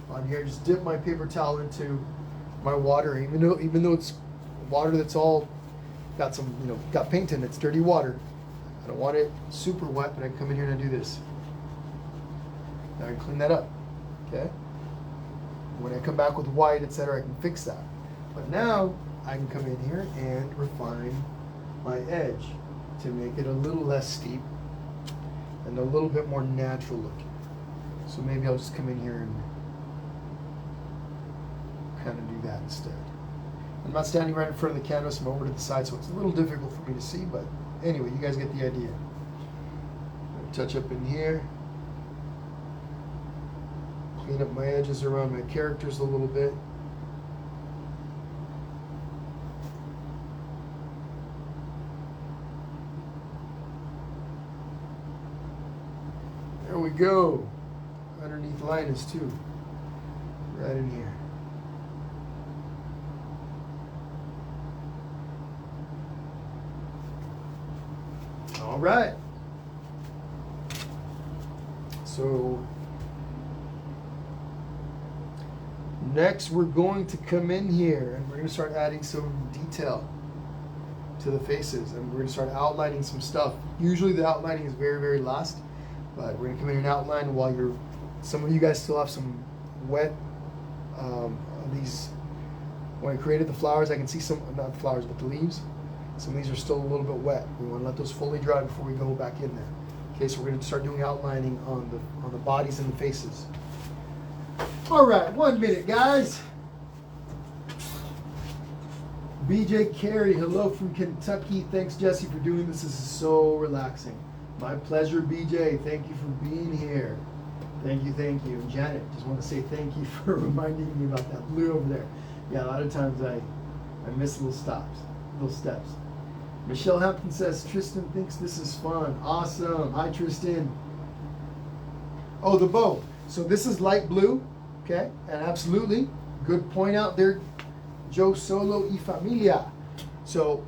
Speaker 1: on here, just dip my paper towel into my water, even though it's water that's all got some, got paint in it, it's dirty water. I don't want it super wet, but I can come in here and I do this. Now I can clean that up, okay? When I come back with white, etc., I can fix that. But now I can come in here and refine my edge to make it a little less steep and a little bit more natural looking. So maybe I'll just come in here and kind of do that instead. I'm not standing right in front of the canvas, I'm over to the side, so it's a little difficult for me to see, but anyway, you guys get the idea. Touch up in here. Clean up my edges around my characters a little bit. There we go. Underneath Linus too. Right in here. All right. So next we're going to come in here and we're going to start adding some detail to the faces, and we're going to start outlining some stuff. Usually the outlining is very, very last, but we're going to come in and outline while some of you guys still have some wet, these, when I created the flowers, I can see some, not the flowers, but the leaves. Some of these are still a little bit wet. We want to let those fully dry before we go back in there. Okay, so we're going to start doing outlining on the bodies and the faces. All right, 1 minute, guys. BJ Carey, hello from Kentucky. Thanks, Jesse, for doing this. This is so relaxing. My pleasure, BJ. Thank you for being here. Thank you, thank you. And Janet, just want to say thank you for reminding me about that blue over there. Yeah, a lot of times I miss little steps. Michelle Hampton says, Tristan thinks this is fun. Awesome. Hi, Tristan. Oh, the bow. So this is light blue, okay? And absolutely, good point out there, Joe Solo y Familia. So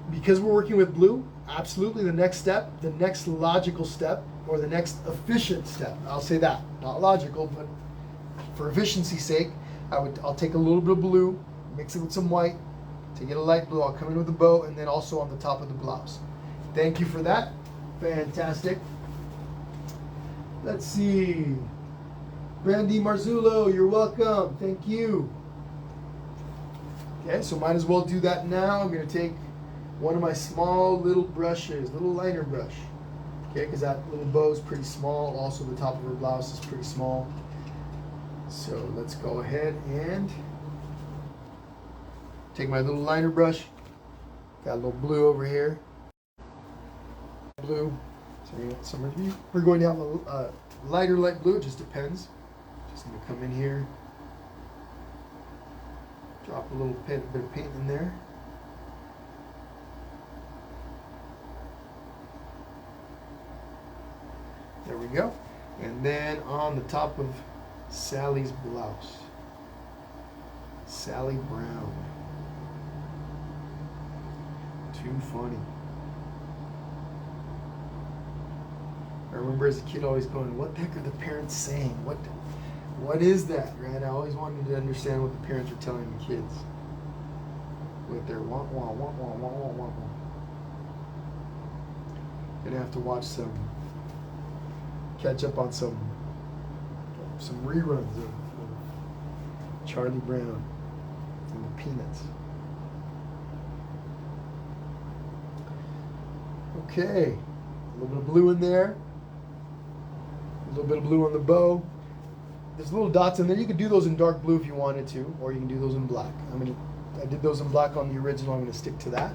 Speaker 1: because we're working with blue, absolutely the next step, the next logical step, or the next efficient step, I'll say that, not logical, but for efficiency's sake, I'll take a little bit of blue, mix it with some white, to get a light blue. I'll come in with a bow and then also on the top of the blouse. Thank you for that. Fantastic. Let's see. Brandy Marzullo, you're welcome. Thank you. Okay, so might as well do that now. I'm going to take one of my small little brushes, little liner brush. Okay, because that little bow is pretty small. Also, the top of her blouse is pretty small. So let's go ahead and take my little liner brush. Got a little blue over here. Blue. So some of you, we're going to have a lighter light blue. It just depends. Just going to come in here. Drop a little bit of paint in there. There we go. And then on the top of Sally's blouse. Sally Brown. Too funny. I remember as a kid always going, what the heck are the parents saying? What is that, right? I always wanted to understand what the parents were telling the kids. With their wah wah wah wah wah wah wah wah. Gonna have to catch up on some reruns of Charlie Brown and the Peanuts. Okay, a little bit of blue in there, a little bit of blue on the bow. There's little dots in there. You could do those in dark blue if you wanted to, or you can do those in black. I did those in black on the original. I'm going to stick to that.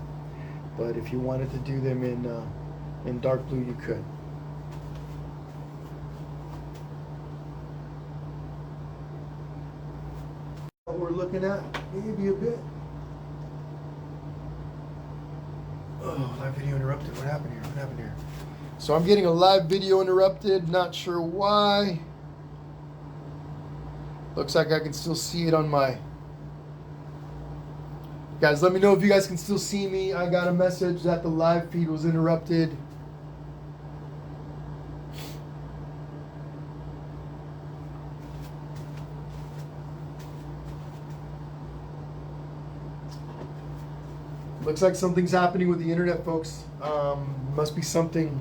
Speaker 1: But if you wanted to do them in dark blue, you could. looking at? Maybe a bit. Oh, live video interrupted. What happened here? What happened here? So I'm getting a live video interrupted. Not sure why. Looks like I can still see it on my... Guys, let me know if you guys can still see me. I got a message that the live feed was interrupted. Looks like something's happening with the internet, folks. Must be something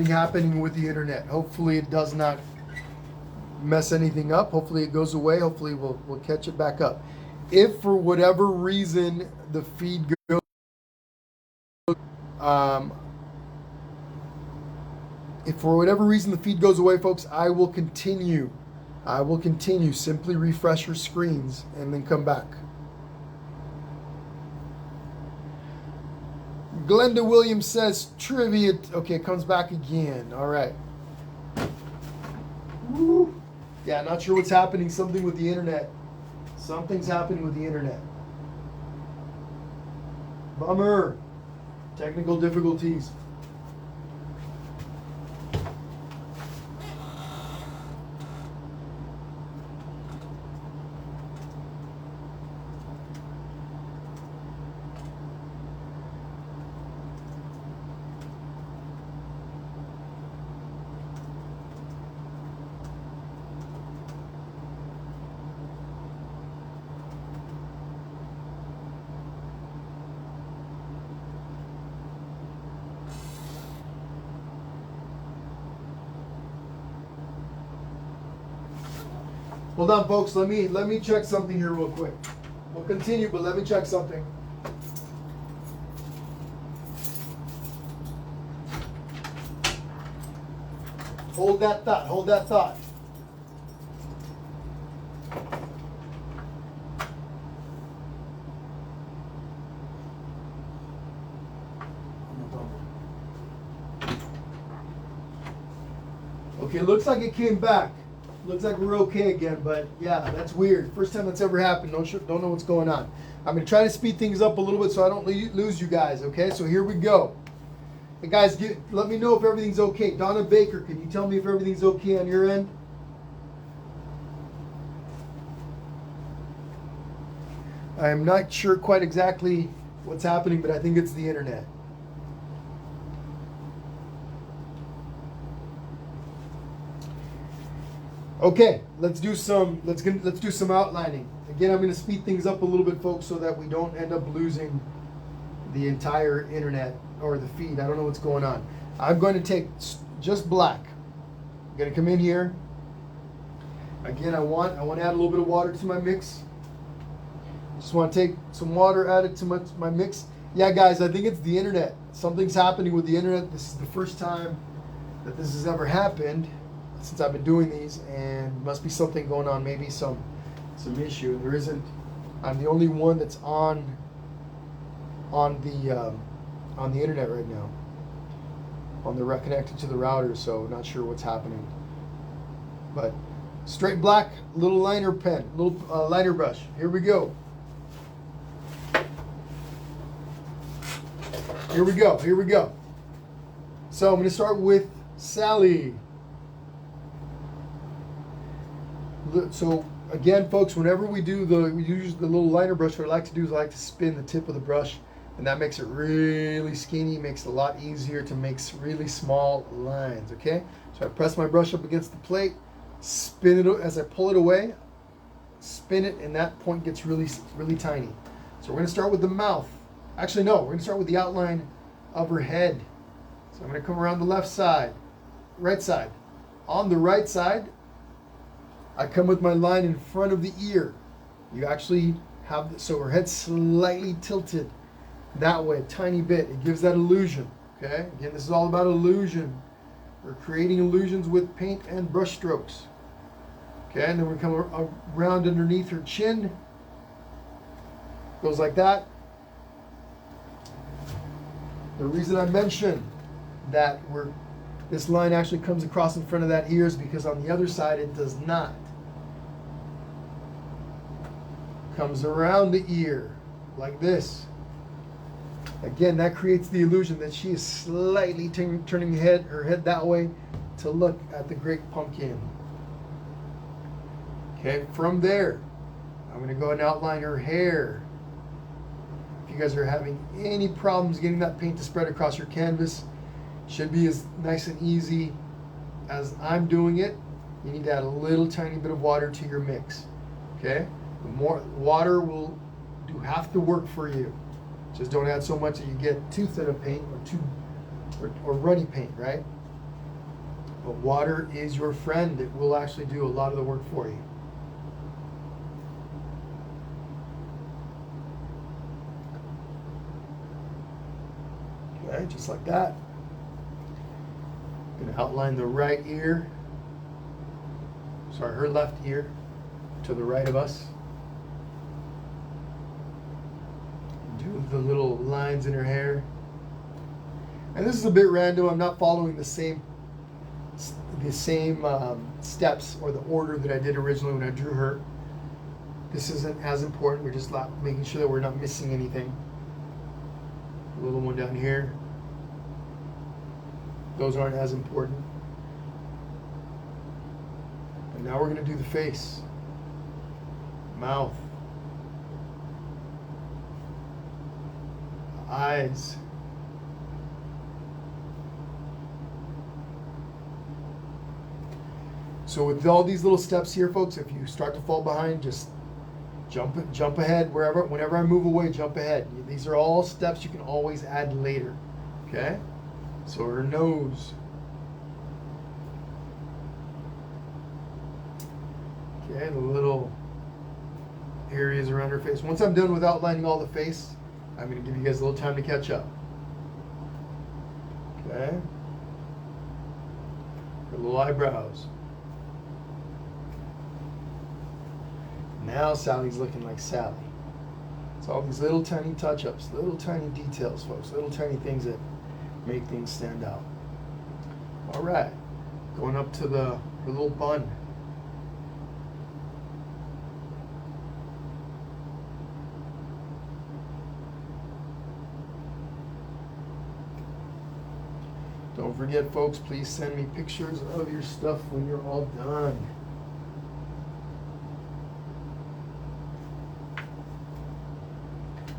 Speaker 1: happening with the internet. Hopefully it does not mess anything up. Hopefully it goes away. Hopefully we'll catch it back up. If for whatever reason the feed goes, if for whatever reason the feed goes away, folks, I will continue. Simply refresh your screens and then come back. Glenda Williams says trivia. Okay, it comes back again. All right. Woo. Yeah, not sure what's happening. Something with the internet. Something's happening with the internet. Bummer. Technical difficulties. Hold on, folks. Let me check something here real quick. We'll continue, but let me check something. Hold that thought. Hold that thought. Okay, looks like it came back. Looks like we're okay again, but yeah, that's weird. First time that's ever happened. Don't know what's going on. I'm going to try to speed things up a little bit so I don't lose you guys, okay? So here we go. Hey guys, let me know if everything's okay. Donna Baker, can you tell me if everything's okay on your end? I am not sure quite exactly what's happening, but I think it's the internet. Okay, let's do some outlining. Again, I'm going to speed things up a little bit, folks, so that we don't end up losing the entire internet or the feed. I don't know what's going on. I'm going to take just black. I'm going to come in here. Again, I want to add a little bit of water to my mix. Just want to take some water, add it to my mix. Yeah, guys, I think it's the internet. Something's happening with the internet. This is the first time that this has ever happened since I've been doing these, and must be something going on, maybe some issue. There isn't. I'm the only one that's on the internet right now, connected to the router, so not sure what's happening. But straight black, little liner pen, little liner brush. Here we go. Here we go. So I'm going to start with Sally. So again, folks, whenever we use the little liner brush, what I like to do is I like to spin the tip of the brush, and that makes it really skinny, makes it a lot easier to make really small lines, okay? So I press my brush up against the plate, spin it as I pull it away, spin it, and that point gets really tiny. So we're going to start with the mouth. Actually, no, we're going to start with the outline of her head. So I'm going to come around the left side, right side. On the right side, I come with my line in front of the ear. You actually have, so her head's slightly tilted that way, a tiny bit. It gives that illusion, okay? Again, this is all about illusion. We're creating illusions with paint and brush strokes. Okay, and then we come around underneath her chin. Goes like that. The reason I mentioned that this line actually comes across in front of that ear is because on the other side it does not comes around the ear like this. Again, that creates the illusion that she is slightly turning her head that way to look at the great pumpkin. Okay, from there, I'm going to go and outline her hair. If you guys are having any problems getting that paint to spread across your canvas, should be as nice and easy as I'm doing it. You need to add a little tiny bit of water to your mix. Okay, the more water will do half the work for you. Just don't add so much that you get too thin of paint or runny paint, right? But water is your friend. It will actually do a lot of the work for you. Okay, just like that. I'm gonna outline the right ear. Sorry, her left ear to the right of us. Do the little lines in her hair. And this is a bit random. I'm not following the same steps or the order that I did originally when I drew her. This isn't as important. We're just making sure that we're not missing anything. A little one down here. Those aren't as important. And now we're going to do the face, mouth, eyes. So with all these little steps here, folks, if you start to fall behind, just jump ahead whenever I move away, jump ahead. These are all steps you can always add later. Okay? So her nose. Okay, the little areas around her face. Once I'm done with outlining all the face, I'm going to give you guys a little time to catch up. Okay? Her little eyebrows. Now Sally's looking like Sally. It's all these little tiny touch-ups, little tiny details, folks, little tiny things that make things stand out. All right, going up to her little bun. Don't forget, folks, please send me pictures of your stuff when you're all done.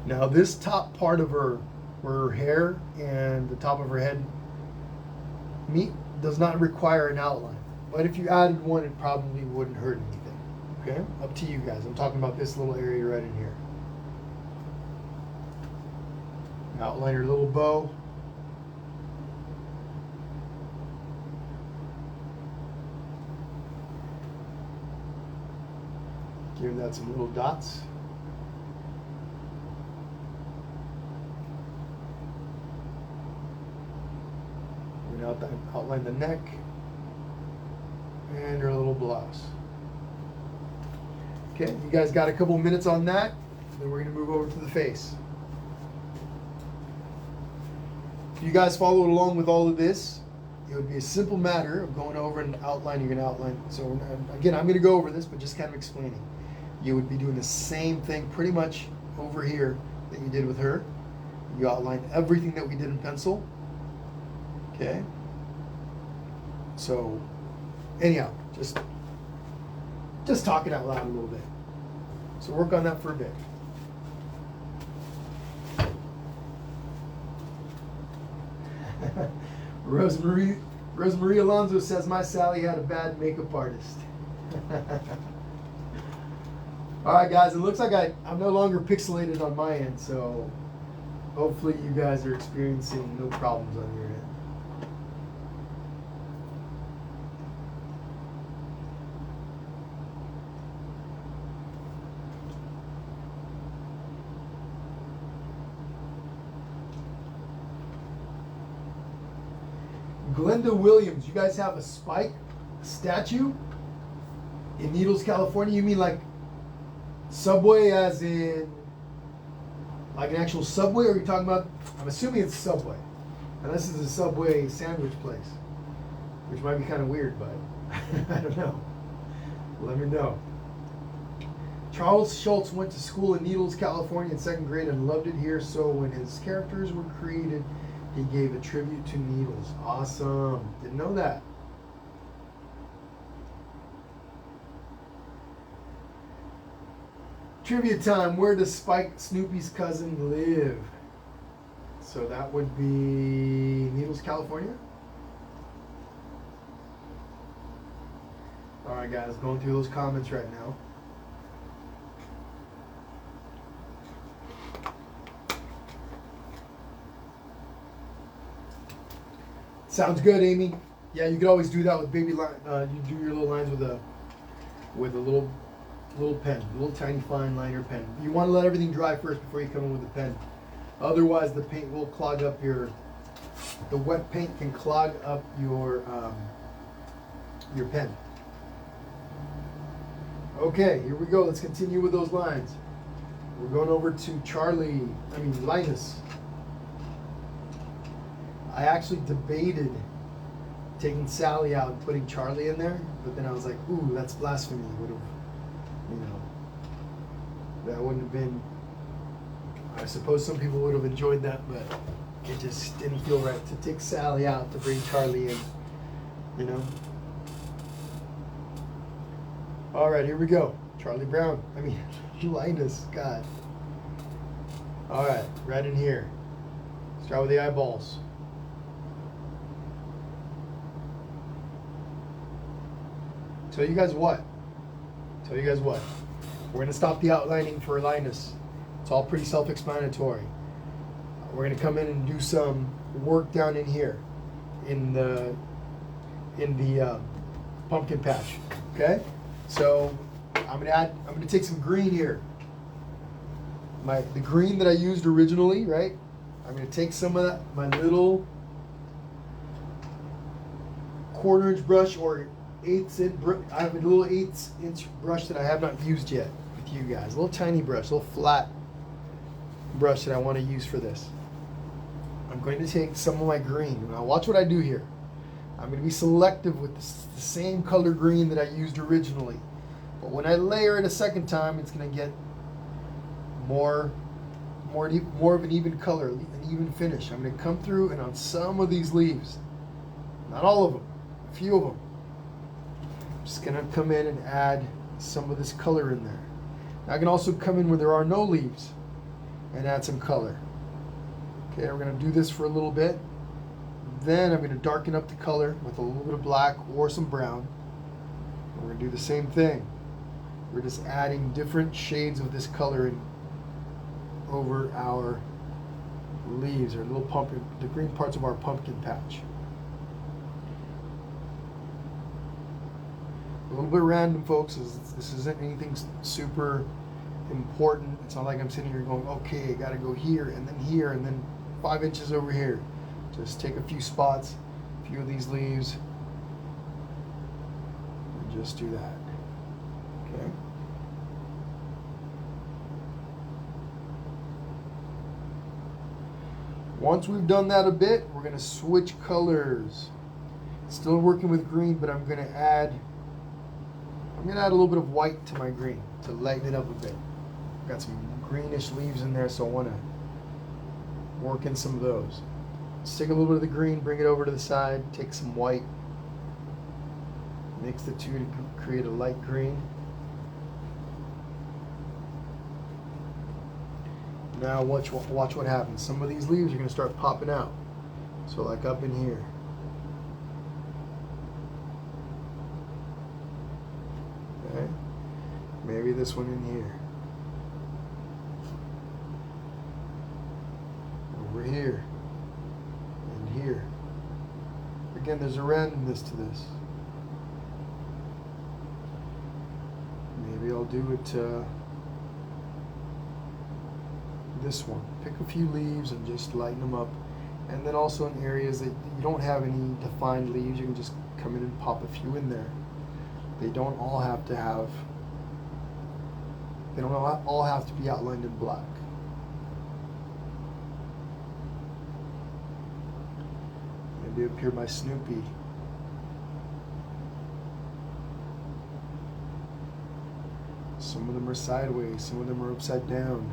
Speaker 1: Now this top part of her hair and the top of her head does not require an outline. But if you added one, it probably wouldn't hurt anything. Okay? Up to you guys. I'm talking about this little area right in here. Outline her little bow. Giving that some little dots. Outline the neck and her little blouse. Okay, you guys got a couple minutes on that, then we're going to move over to the face. If you guys followed along with all of this, it would be a simple matter of going over and outlining an outline. So again, I'm going to go over this, but just kind of explaining. You would be doing the same thing pretty much over here that you did with her. You outline everything that we did in pencil. Okay. So, anyhow, just talk it out loud a little bit. So work on that for a bit. Rosemary Alonso says my Sally had a bad makeup artist. All right, guys. It looks like I'm no longer pixelated on my end, so hopefully you guys are experiencing no problems on your end. Glenda Williams, you guys have a spike statue in Needles, California? You mean like Subway as in like an actual Subway, or are you talking about, I'm assuming it's Subway, unless it's a Subway sandwich place, which might be kind of weird, but I don't know. Let me know. Charles Schultz went to school in Needles, California in 2nd grade and loved it here, so when his characters were created, he gave a tribute to Needles. Awesome. Didn't know that. Trivia time. Where does Spike, Snoopy's cousin, live? So that would be Needles, California. Alright guys, going through those comments right now. Sounds good, Amy. Yeah, you could always do that with baby line. You do your little lines with a little pen, a little tiny fine liner pen. You want to let everything dry first before you come in with the pen. Otherwise, the paint will clog up the wet paint can clog up your pen. Okay, here we go. Let's continue with those lines. We're going over to Linus. I actually debated taking Sally out and putting Charlie in there, but then I was like, ooh, that's blasphemy. That wouldn't have been, I suppose some people would have enjoyed that, but it just didn't feel right to take Sally out to bring Charlie in, All right, here we go. Linus, God. All right, right in here. Start with the eyeballs. Tell you guys what. We're going to stop the outlining for Linus. It's all pretty self-explanatory. We're going to come in and do some work down in here in the pumpkin patch. Okay? So I'm going to take some green here. The green that I used originally, right? I'm going to take some of that, my little 1/4 inch brush or 1/8 inch. I have a little 1/8 inch brush that I have not used yet with you guys. A little tiny brush, a little flat brush that I want to use for this. I'm going to take some of my green. Now watch what I do here. I'm going to be selective with the same color green that I used originally. But when I layer it a second time, it's going to get more of an even color, an even finish. I'm going to come through and on some of these leaves, not all of them, a few of them, I'm just going to come in and add some of this color in there. Now I can also come in where there are no leaves and add some color. Okay, we're going to do this for a little bit. Then I'm going to darken up the color with a little bit of black or some brown. And we're going to do the same thing. We're just adding different shades of this color in over our leaves, or little pumpkin, the green parts of our pumpkin patch. A little bit random, folks. This isn't anything super important. It's not like I'm sitting here going, okay, I got to go here and then 5 inches over here. Just take a few spots, a few of these leaves, and just do that. Okay. Once we've done that a bit, we're going to switch colors. Still working with green, but I'm going to add a little bit of white to my green to lighten it up a bit. Got some greenish leaves in there, so I want to work in some of those. Let's take a little bit of the green, bring it over to the side, take some white, mix the two to create a light green. Now watch what happens. Some of these leaves are going to start popping out. So like up in here. Okay. Maybe this one in here. Over here. And here. Again, there's a randomness to this. Maybe I'll do it this one. Pick a few leaves and just lighten them up. And then also in areas that you don't have any defined leaves, you can just come in and pop a few in there. They don't all have to be outlined in black. Maybe up here by Snoopy. Some of them are sideways, some of them are upside down.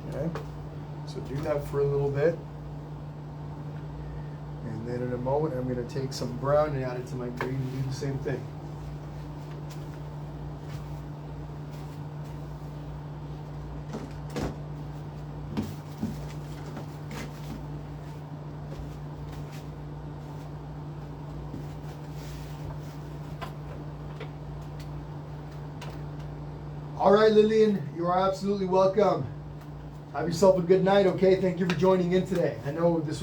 Speaker 1: Okay, so do that for a little bit. And then in a moment, I'm going to take some brown and add it to my green and do the same thing. All right, Lillian, you are absolutely welcome. Have yourself a good night, okay? Thank you for joining in today. I know this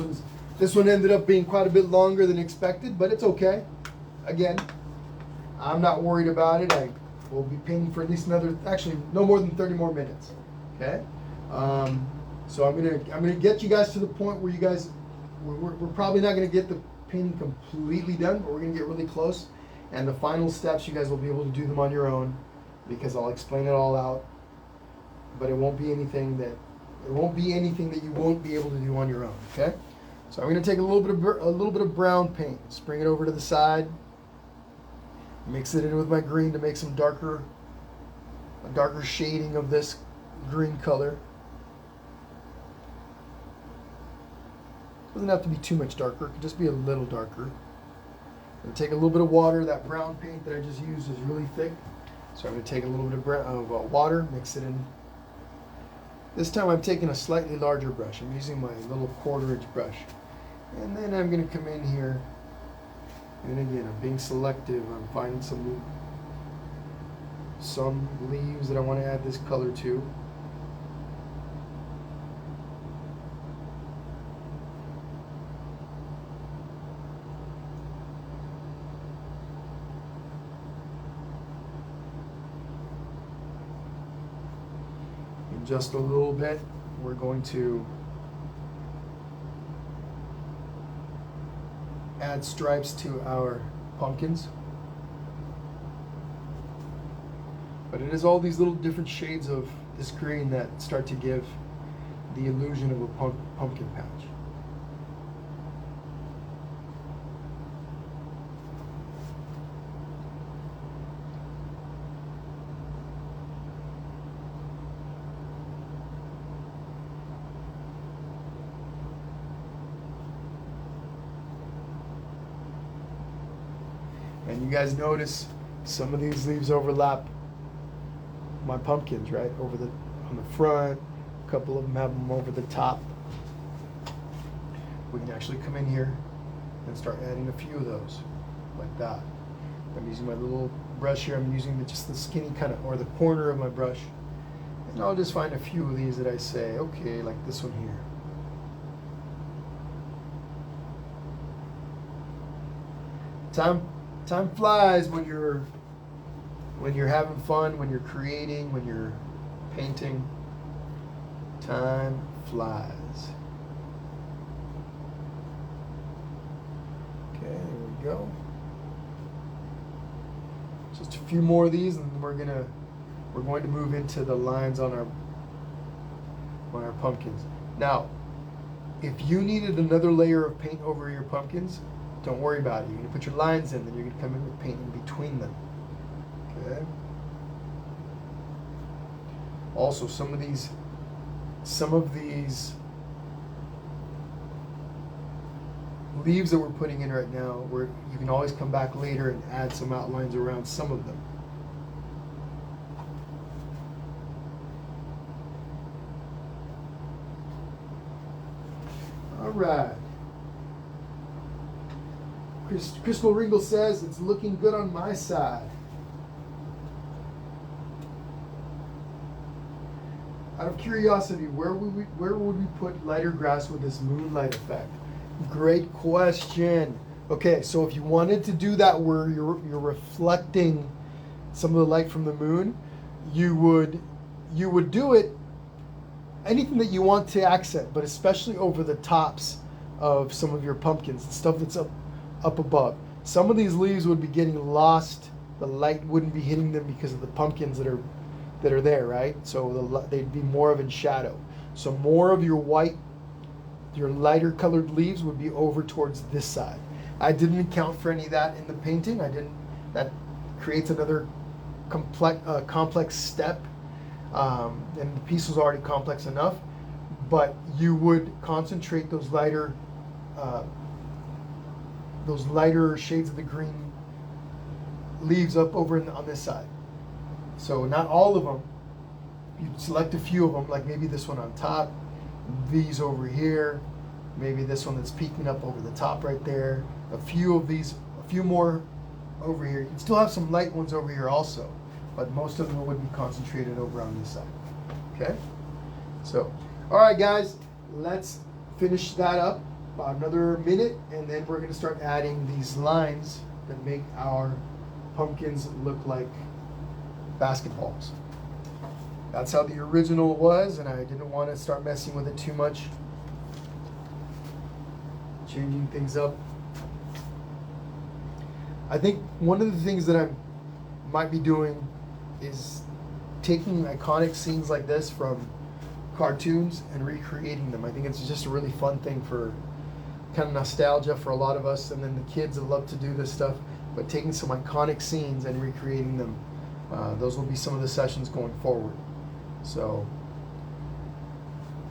Speaker 1: one ended up being quite a bit longer than expected, but it's okay. Again, I'm not worried about it. I will be painting for at least another, actually, no more than 30 more minutes. Okay? So I'm gonna get you guys to the point where you guys, we're probably not gonna get the painting completely done, but we're gonna get really close. And the final steps, you guys will be able to do them on your own, because I'll explain it all out. But it won't be anything that you won't be able to do on your own. Okay? So I'm going to take a little bit of brown paint, just bring it over to the side, mix it in with my green to make a darker shading of this green color. Doesn't have to be too much darker; it can just be a little darker. I'm going to take a little bit of water. That brown paint that I just used is really thick, so I'm going to take a little bit of water, mix it in. This time I'm taking a slightly larger brush. I'm using my little 1/4 inch brush. And then I'm going to come in here, and again, I'm being selective. I'm finding some leaves that I want to add this color to. In just a little bit, we're going to add stripes to our pumpkins. But it is all these little different shades of this green that start to give the illusion of a pumpkin patch. And you guys notice some of these leaves overlap my pumpkins, right? On the front, a couple of them have them over the top. We can actually come in here and start adding a few of those, like that. I'm using my little brush here. I'm using just the skinny kind of, or the corner of my brush. And I'll just find a few of these that I say, okay, like this one here. Time flies when you're having fun, when you're creating, when you're painting. Time flies. Okay, there we go. Just a few more of these, and we're going to move into the lines on our pumpkins. Now, if you needed another layer of paint over your pumpkins, don't worry about it. You're going to put your lines in, then you're going to come in with paint in between them. Okay. Also, some of these leaves that we're putting in right now, where you can always come back later and add some outlines around some of them. All right. Crystal Ringle says it's looking good on my side. Out of curiosity, where would we put lighter grass with this moonlight effect? Great question. Okay, so if you wanted to do that where you're reflecting some of the light from the moon, you would do it anything that you want to accent, but especially over the tops of some of your pumpkins, the stuff that's up above. Some of these leaves would be getting lost. The light wouldn't be hitting them because of the pumpkins that are there, right? So they'd be more of in shadow. So more of your white, your lighter colored leaves would be over towards this side. I didn't account for any of that in the painting. That creates another complex step. And the piece was already complex enough, but you would concentrate those lighter shades of the green leaves up over on this side. So not all of them. You select a few of them, like maybe this one on top, these over here, maybe this one that's peeking up over the top right there, a few of these, a few more over here. You can still have some light ones over here also, but most of them would be concentrated over on this side. Okay? So, all right, guys, let's finish that up about another minute, and then we're going to start adding these lines that make our pumpkins look like basketballs. That's how the original was, and I didn't want to start messing with it too much, changing things up. I think one of the things that I might be doing is taking iconic scenes like this from cartoons and recreating them. I think it's just a really fun thing for kind of nostalgia for a lot of us, and then the kids that love to do this stuff, but taking some iconic scenes and recreating them. Those will be some of the sessions going forward. So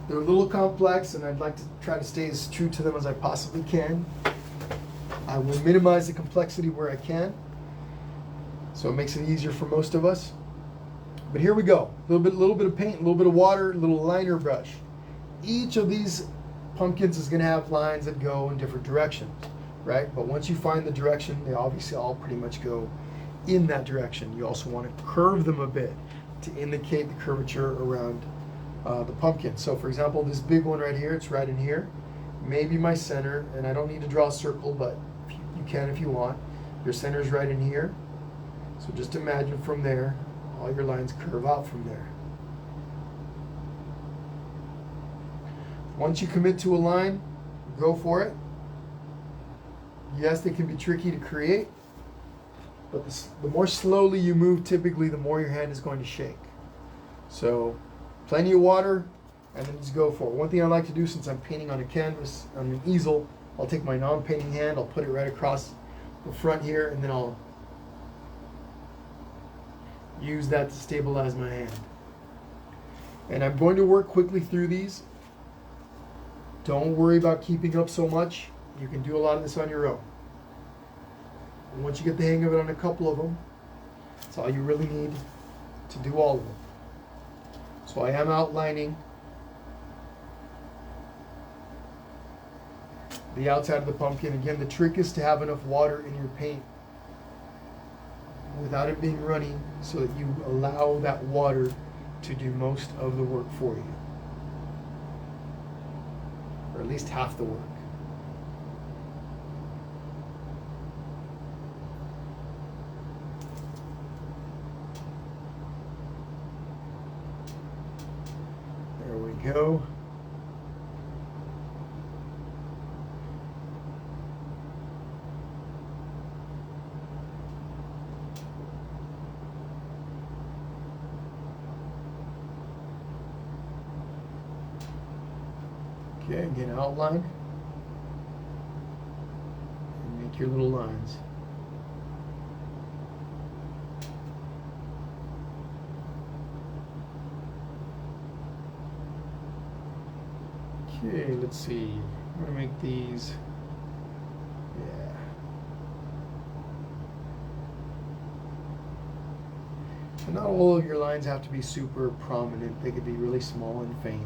Speaker 1: they're a little complex, and I'd like to try to stay as true to them as I possibly can. I will minimize the complexity where I can, so it makes it easier for most of us. But here we go. A little bit of paint, a little bit of water, a little liner brush. Each of these pumpkins is going to have lines that go in different directions, right? But once you find the direction, they obviously all pretty much go in that direction. You also want to curve them a bit to indicate the curvature around the pumpkin. So for example, this big one right here, it's right in here. Maybe my center, and I don't need to draw a circle, but you can if you want. Your center is right in here. So just imagine from there, all your lines curve out from there. Once you commit to a line, go for it. Yes, they can be tricky to create, but the more slowly you move, typically, the more your hand is going to shake. So, plenty of water, and then just go for it. One thing I like to do, since I'm painting on a canvas, on an easel, I'll take my non-painting hand, I'll put it right across the front here, and then I'll use that to stabilize my hand. And I'm going to work quickly through these. Don't worry about keeping up so much. You can do a lot of this on your own. And once you get the hang of it on a couple of them, that's all you really need to do all of them. So I am outlining the outside of the pumpkin. Again, the trick is to have enough water in your paint without it being runny, so that you allow that water to do most of the work for you, or at least half the work. There we go. Okay, get an outline and make your little lines. Okay, let's see. I'm going to make these. Yeah. And not all of your lines have to be super prominent. They could be really small and faint.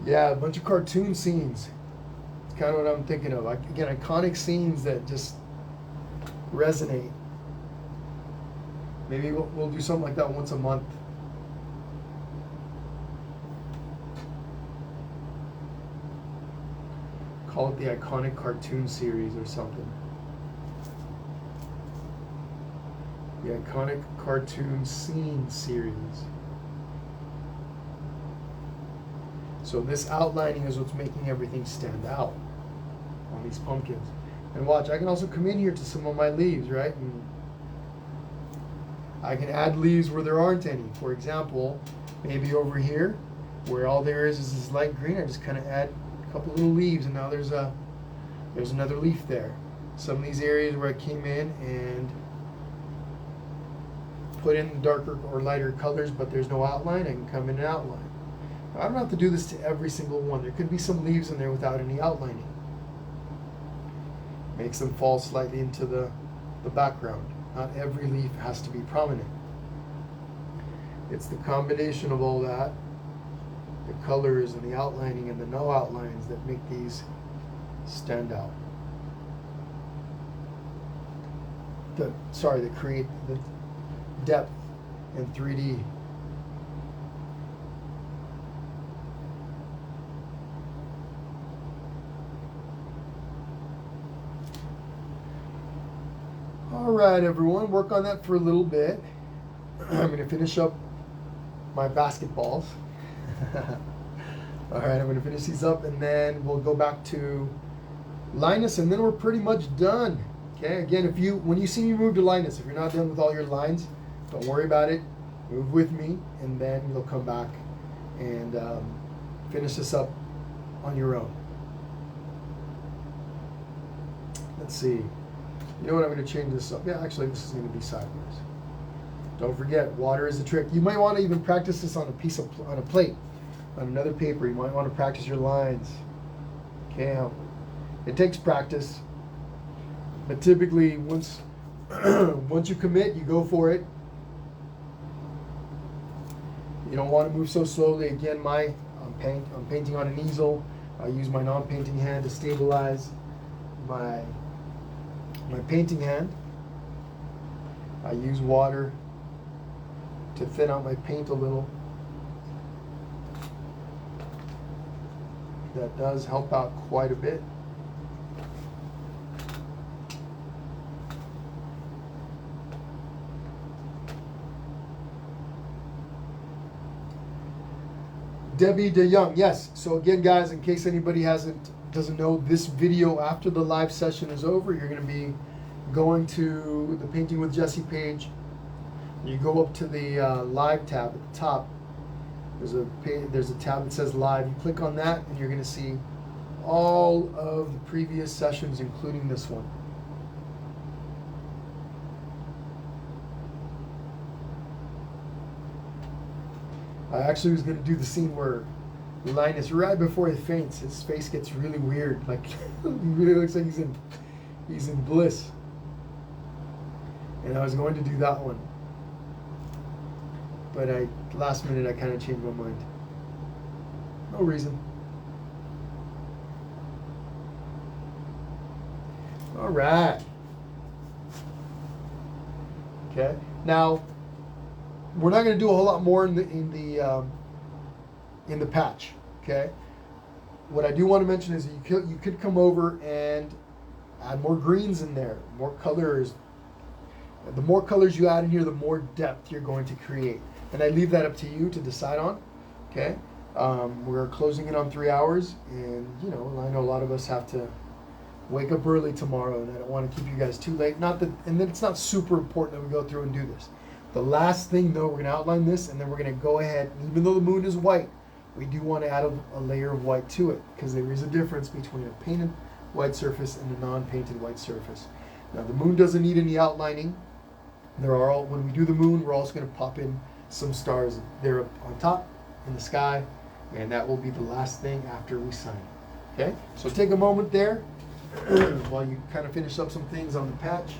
Speaker 1: Yeah, a bunch of cartoon scenes. It's kind of what I'm thinking of. Again, iconic scenes that just resonate. Maybe we'll do something like that once a month. Call it the iconic cartoon series or something. The iconic cartoon scene series. So this outlining is what's making everything stand out on these pumpkins. And watch, I can also come in here to some of my leaves, right? And I can add leaves where there aren't any. For example, maybe over here, where all there is this light green, I just kind of add a couple little leaves, and now there's another leaf there. Some of these areas where I came in and put in darker or lighter colors, but there's no outline, I can come in and outline. I don't have to do this to every single one. There could be some leaves in there without any outlining. Makes them fall slightly into the background. Not every leaf has to be prominent. It's the combination of all that, the colors and the outlining and the no outlines, that make these stand out. That create the depth in 3D. All right, everyone, work on that for a little bit. I'm going to finish up my basketballs. All right, I'm going to finish these up, and then we'll go back to Linus, and then we're pretty much done. Okay, again, when you see me move to Linus, if you're not done with all your lines, don't worry about it. Move with me, and then you'll come back and finish this up on your own. Let's see. You know what, I'm going to change this up. Yeah, actually, this is going to be sideways. Don't forget, water is the trick. You might want to even practice this on a plate, on another paper. You might want to practice your lines. Okay, it takes practice, but typically once you commit, you go for it. You don't want to move so slowly. Again, I'm painting on an easel. I use my non-painting hand to stabilize my painting hand. I use water to thin out my paint a little. That does help out quite a bit. Debbie DeYoung, yes. So again, guys, in case anybody doesn't know, this video after the live session is over, you're going to be going to the Painting with Jesse page. You go up to the live tab at the top. There's a tab that says live. You click on that, and you're going to see all of the previous sessions, including this one. I actually was going to do the scene where Linus, right before he faints, his face gets really weird. Like, he really looks like he's in bliss. And I was going to do that one. But last minute, I kind of changed my mind. No reason. All right. Okay. Now, we're not going to do a whole lot more in the patch. Okay. What I do want to mention is you could come over and add more greens in there, more colors. The more colors you add in here, the more depth you're going to create. And I leave that up to you to decide on. Okay. We're closing in on 3 hours, and I know a lot of us have to wake up early tomorrow, and I don't want to keep you guys too late. And then it's not super important that we go through and do this. The last thing, though, we're going to outline this, and then we're going to go ahead, even though the moon is white, we do want to add a layer of white to it, because there is a difference between a painted white surface and a non-painted white surface. Now, the moon doesn't need any outlining. When we do the moon, we're also going to pop in some stars there up on top in the sky, and that will be the last thing after we sign. Okay? So take a moment there while you kind of finish up some things on the patch,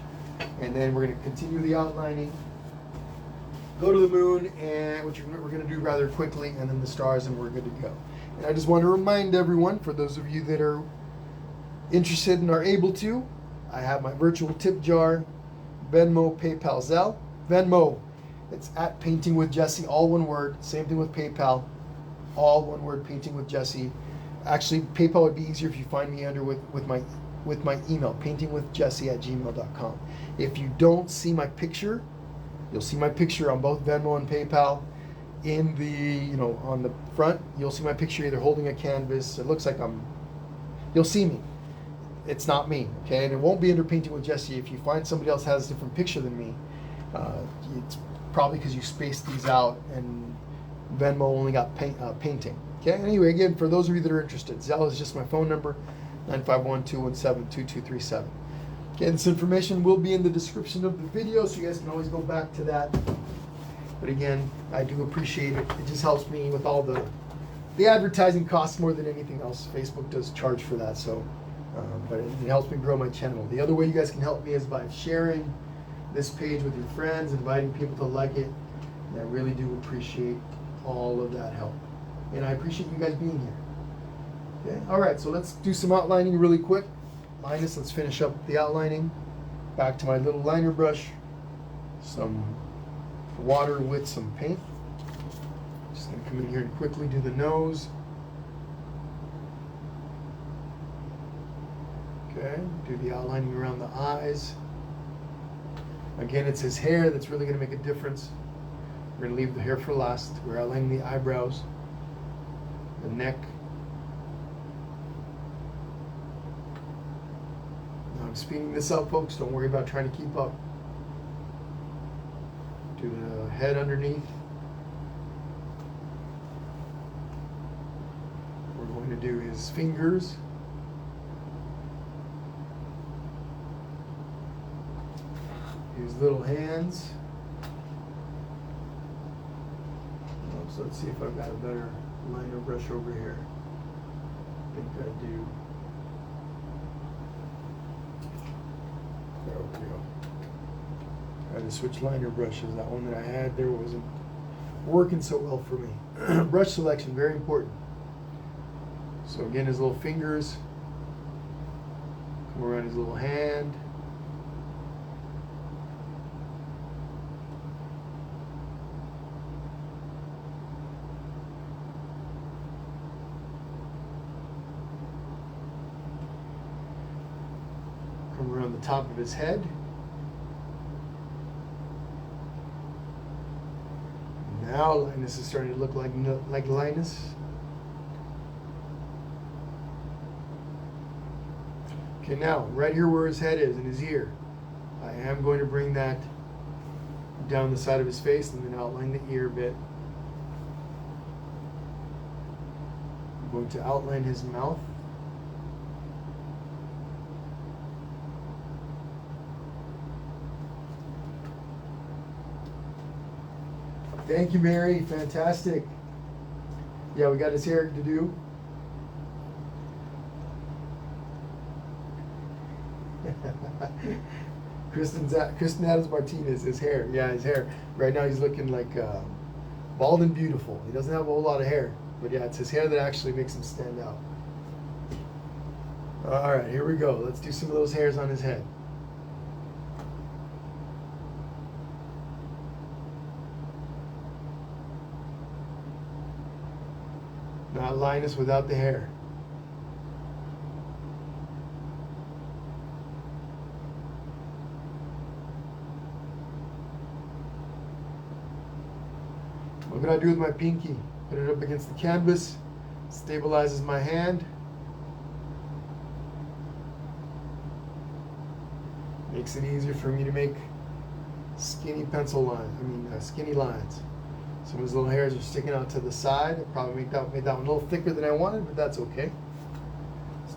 Speaker 1: and then we're going to continue the outlining. Go to the moon, and which we're going to do rather quickly, and then the stars, and we're good to go. And I just want to remind everyone, for those of you that are interested and are able to, I have my virtual tip jar, Venmo, PayPal, Zelle. Venmo, it's at Painting with Jesse, all one word. Same thing with PayPal, all one word, Painting with Jesse. Actually, PayPal would be easier if you find me under with my email, paintingwithjesse@gmail.com. If you don't see my picture, you'll see my picture on both Venmo and PayPal. In the, on the front, you'll see my picture either holding a canvas. It looks like you'll see me. It's not me, okay? And it won't be under Painting with Jesse. If you find somebody else has a different picture than me, it's probably because you spaced these out and Venmo only got painting. Okay, anyway, again, for those of you that are interested, Zelle is just my phone number, 951-217-2237. Okay, this information will be in the description of the video, so you guys can always go back to that. But again, I do appreciate it. It just helps me with all the advertising costs more than anything else. Facebook does charge for that, so but it helps me grow my channel. The other way you guys can help me is by sharing this page with your friends, inviting people to like it. And I really do appreciate all of that help. And I appreciate you guys being here. Okay, all right, so let's do some outlining really quick. Linus, let's finish up the outlining. Back to my little liner brush. Some water with some paint. Just gonna come in here and quickly do the nose. Okay, do the outlining around the eyes. Again, it's his hair that's really gonna make a difference. We're gonna leave the hair for last. We're outlining the eyebrows, the neck. Now I'm speeding this up, folks. Don't worry about trying to keep up. Do the head underneath. We're going to do his fingers. His little hands. So let's see if I've got a better liner brush over here. I think I do. There we go. I had to switch liner brushes. That one that I had there wasn't working so well for me. Brush selection, very important. So again, his little fingers. Come around his little hand. Come around the top of his head. Now Linus is starting to look like Linus. Okay, now right here where his head is, in his ear, I am going to bring that down the side of his face and then outline the ear a bit. I'm going to outline his mouth. Thank you, Mary. Fantastic. Yeah, we got his hair to do. Kristen Adams Martinez, his hair. Yeah, his hair. Right now he's looking like bald and beautiful. He doesn't have a whole lot of hair. But yeah, it's his hair that actually makes him stand out. All right, here we go. Let's do some of those hairs on his head. Not Linus without the hair. What can I do with my pinky? Put it up against the canvas, stabilizes my hand. Makes it easier for me to make skinny pencil lines, skinny lines. Some of his little hairs are sticking out to the side. I probably made that one a little thicker than I wanted, but that's okay.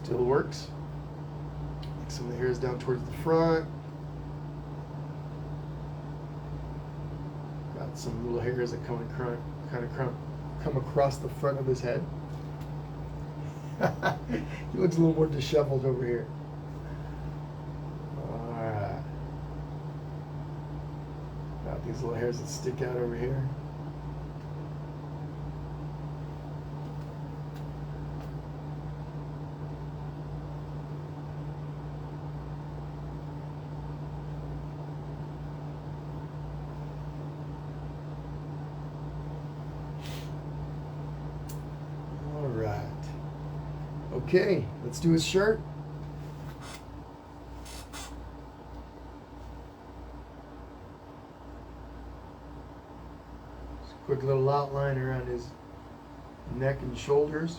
Speaker 1: Still works. Make some of the hairs down towards the front. Got some little hairs that come across the front of his head. He looks a little more disheveled over here. Alright. Got these little hairs that stick out over here. Okay, let's do his shirt. Just a quick little outline around his neck and shoulders.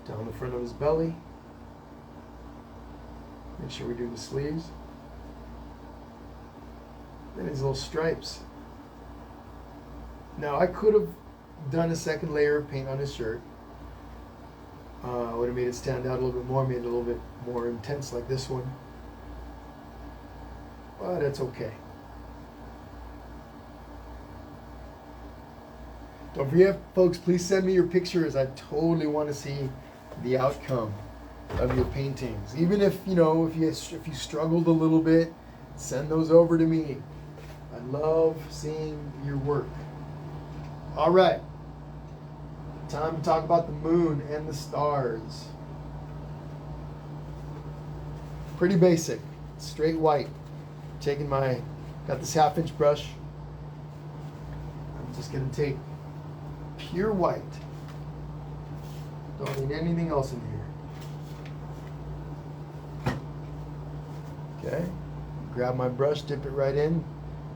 Speaker 1: Down the front of his belly. Make sure we do the sleeves. Then his little stripes. Now I could have done a second layer of paint on his shirt. I would have made it stand out a little bit more, made it a little bit more intense like this one. But it's okay. Don't forget, folks, please send me your pictures. I totally want to see the outcome of your paintings. Even if, you know, if you struggled a little bit, send those over to me. I love seeing your work. All right. Time to talk about the moon and the stars. Pretty basic. Straight white. Got this 1/2-inch brush. I'm just going to take pure white. Don't need anything else in here. Okay. Grab my brush, dip it right in.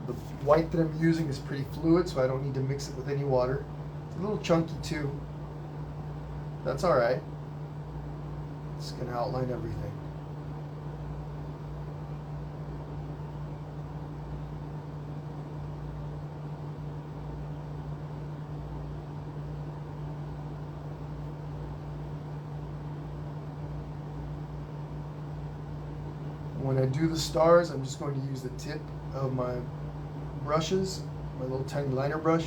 Speaker 1: The white that I'm using is pretty fluid, so I don't need to mix it with any water. It's a little chunky too. That's all right. It's going to outline everything. When I do the stars, I'm just going to use the tip of my brushes, my little tiny liner brush,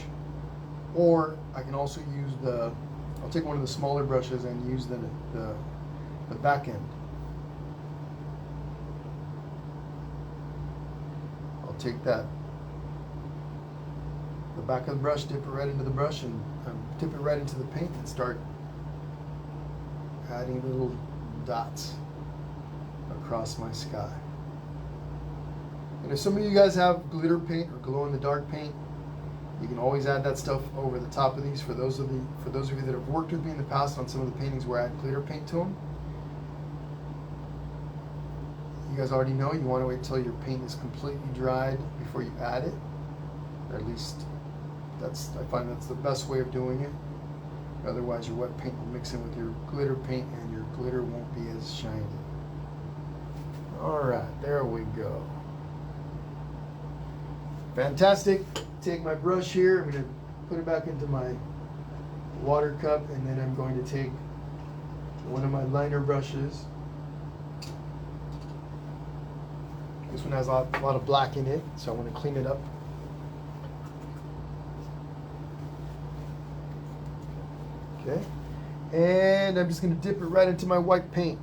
Speaker 1: or I can also use I'll take one of the smaller brushes and use the back end. I'll take the back of the brush, dip it right into the brush, and dip it right into the paint and start adding little dots across my sky. And if some of you guys have glitter paint or glow-in-the-dark paint, you can always add that stuff over the top of these. For those of you that have worked with me in the past on some of the paintings where I add glitter paint to them, you guys already know you want to wait till your paint is completely dried before you add it. Or at least I find that's the best way of doing it. Otherwise your wet paint will mix in with your glitter paint and your glitter won't be as shiny. Alright, there we go. Fantastic. Take my brush here. I'm going to put it back into my water cup, and then I'm going to take one of my liner brushes. This one has a lot of black in it, so I want to clean it up. Okay. And I'm just going to dip it right into my white paint.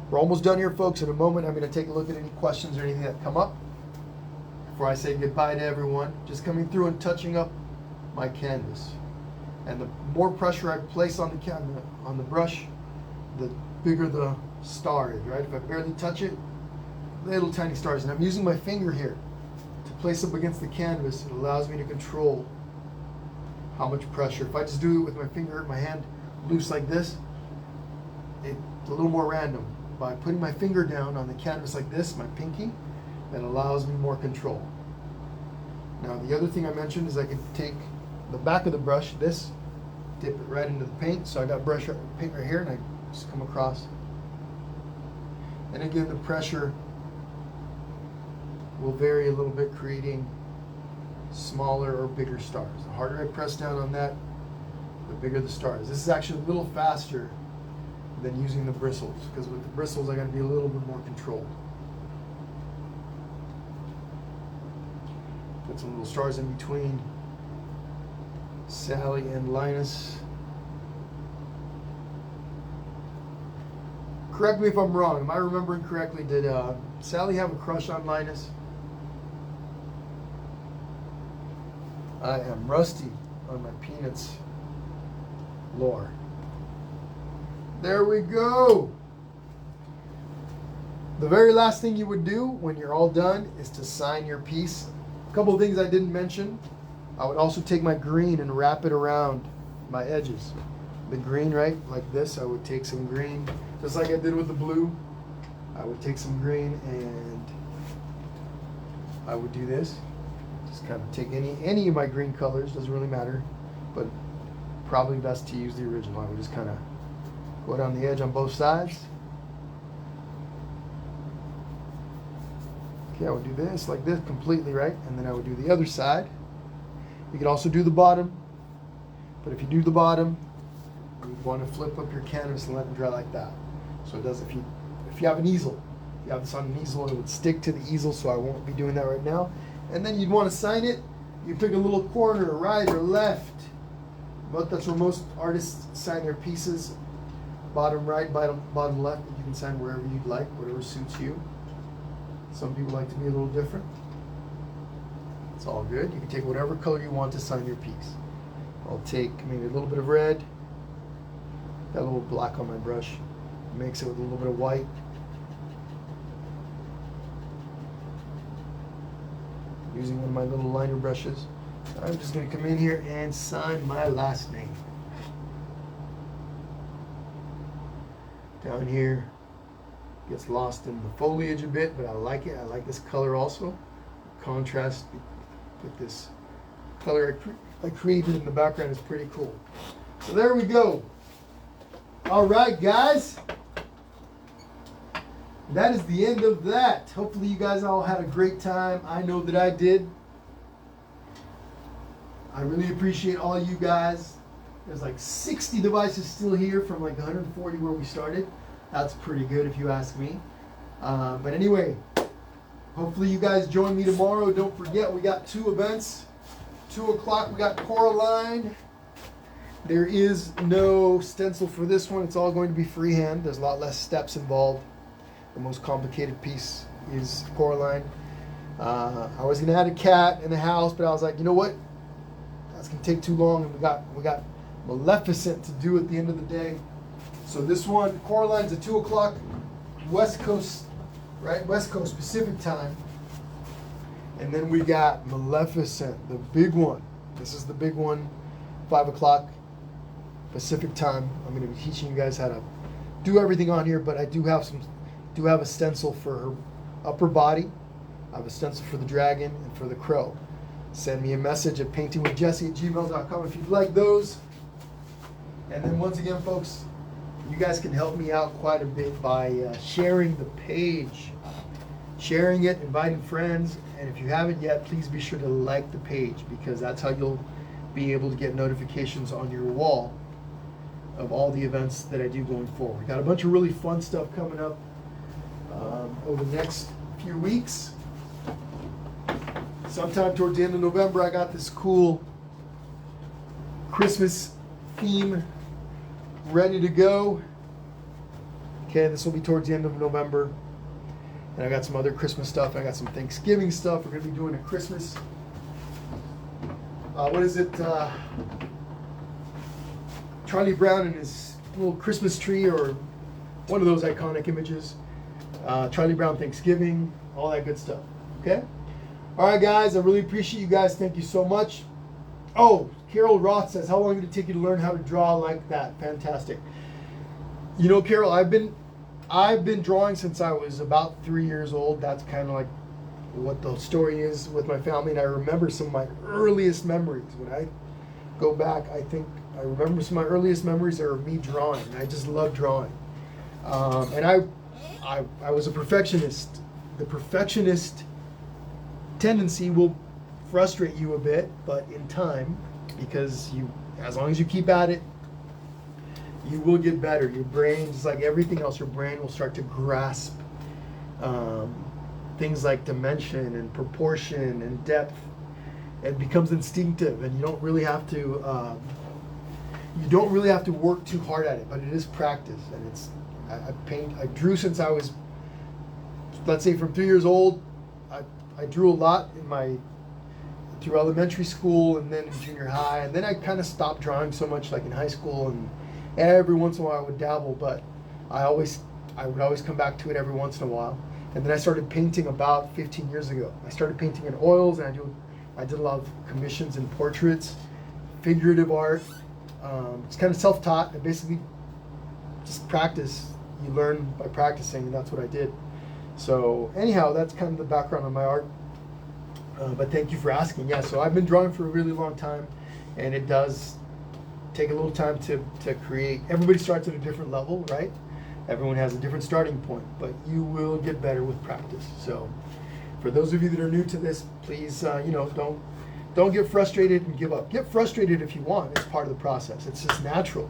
Speaker 1: We're almost done here, folks. In a moment, I'm going to take a look at any questions or anything that come up before I say goodbye to everyone. Just coming through and touching up my canvas. And the more pressure I place on the brush, the bigger the star is, right? If I barely touch it, little tiny stars. And I'm using my finger here to place up against the canvas. It allows me to control how much pressure. If I just do it with my finger, my hand loose like this, it's a little more random. By putting my finger down on the canvas like this, my pinky, that allows me more control. Now the other thing I mentioned is I can take the back of the brush, dip it right into the paint. So I got paint right here, and I just come across. And again, the pressure will vary a little bit, creating smaller or bigger stars. The harder I press down on that, the bigger the stars. This is actually a little faster than using the bristles, because with the bristles I got to be a little bit more controlled. Put some little stars in between Sally and Linus. Correct me if I'm wrong. Am I remembering correctly? Did Sally have a crush on Linus? I am rusty on my Peanuts lore. There we go. The very last thing you would do when you're all done is to sign your piece. A couple of things I didn't mention. I would also take my green and wrap it around my edges. the green, right? Like this, I would take some green, just like I did with the blue. I would take some green and I would do this. Just kind of take any of my green colors, doesn't really matter, but probably best to use the original. I would just kind of go down the edge on both sides. Okay, I would do this like this completely, right? And then I would do the other side. You could also do the bottom, but if you do the bottom, you want to flip up your canvas and let it dry like that. So it does, if you have an easel, if you have this on an easel, it would stick to the easel, so I won't be doing that right now. And then you'd want to sign it. You pick a little corner, right or left. But that's where most artists sign their pieces. Bottom right, bottom left. You can sign wherever you'd like, whatever suits you. Some people like to be a little different. It's all good. You can take whatever color you want to sign your piece. I'll take maybe a little bit of red. Got a little black on my brush. Mix it with a little bit of white. Using one of my little liner brushes. I'm just going to come in here and sign my last name. Down here, gets lost in the foliage a bit, but I like it. I like this color also. Contrast with this color I created in the background is pretty cool. So there we go. All right, guys. That is the end of that. Hopefully you guys all had a great time. I know that I did. I really appreciate all you guys. There's like 60 devices still here from like 140 where we started. That's pretty good if you ask me. But anyway, hopefully you guys join me tomorrow. Don't forget, we got 2 events. 2 o'clock, we got Coraline. There is no stencil for this one. It's all going to be freehand. There's a lot less steps involved. The most complicated piece is Coraline. I was going to add a cat in the house, but I was like, you know what? That's going to take too long, and we got Maleficent to do at the end of the day. So this one, Coraline's at 2 o'clock West Coast, right? West Coast Pacific time. And then we got Maleficent, the big one. This is the big one, 5 o'clock Pacific time. I'm going to be teaching you guys how to do everything on here, but I do have a stencil for her upper body. I have a stencil for the dragon and for the crow. Send me a message at paintingwithjesse@gmail.com if you'd like those. And then once again, folks, you guys can help me out quite a bit by sharing the page. Sharing it, inviting friends, and if you haven't yet, please be sure to like the page, because that's how you'll be able to get notifications on your wall of all the events that I do going forward. Got a bunch of really fun stuff coming up over the next few weeks. Sometime towards the end of November, I got this cool Christmas theme ready to go. Okay, this will be towards the end of November. And I got some other Christmas stuff. I got some Thanksgiving stuff. We're going to be doing a Christmas. What is it? Charlie Brown and his little Christmas tree, or one of those iconic images. Charlie Brown Thanksgiving, all that good stuff. Okay? All right, guys. I really appreciate you guys. Thank you so much. Oh, Carol Roth says, how long did it take you to learn how to draw like that? Fantastic. You know, Carol, I've been drawing since I was about 3 years old. That's kind of like what the story is with my family. And I remember some of my earliest memories. When I go back, I think I remember some of my earliest memories are of me drawing. I just love drawing. And I was a perfectionist. The perfectionist tendency will frustrate you a bit, but in time, because as long as you keep at it, you will get better. Your brain, just like everything else, your brain will start to grasp things like dimension and proportion and depth. It becomes instinctive, and you don't really have to work too hard at it. But it is practice, and I drew since I was, let's say, from 3 years old. I drew a lot through elementary school and then in junior high, and then I kind of stopped drawing so much, like in high school, and every once in a while I would dabble, but I would always come back to it every once in a while. And then I started painting about 15 years ago. I started painting in oils, and I did a lot of commissions and portraits, figurative art, It's kind of self-taught. I basically just practice. You learn by practicing, and that's what I did. So anyhow, that's kind of the background on my art. But thank you for asking. Yeah, so I've been drawing for a really long time, and it does take a little time to create. Everybody starts at a different level, right? Everyone has a different starting point, but you will get better with practice. So for those of you that are new to this, please, don't get frustrated and give up. Get frustrated if you want. It's part of the process. It's just natural.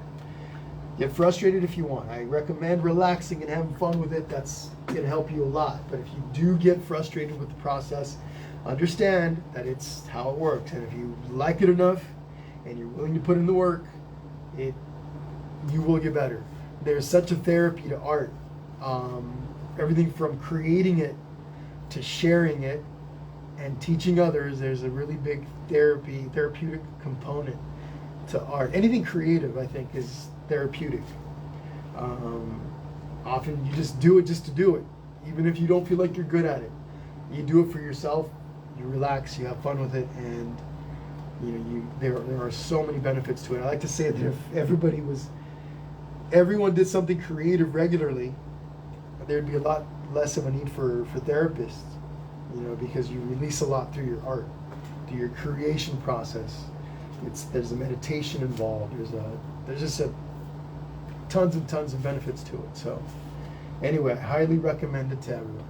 Speaker 1: Get frustrated if you want. I recommend relaxing and having fun with it. That's going to help you a lot. But if you do get frustrated with the process, understand that it's how it works. And if you like it enough and you're willing to put in the work, you will get better. There's such a therapy to art. Everything from creating it to sharing it and teaching others. There's a really big therapeutic component to art. Anything creative, I think, is therapeutic. Often you just do it just to do it, even if you don't feel like you're good at it. You do it for yourself. You relax. You have fun with it, and there are so many benefits to it. I like to say that if everyone did something creative regularly, there'd be a lot less of a need for therapists. Because you release a lot through your art, through your creation process. There's a meditation involved. There's just tons and tons of benefits to it. So anyway, I highly recommend it to everyone.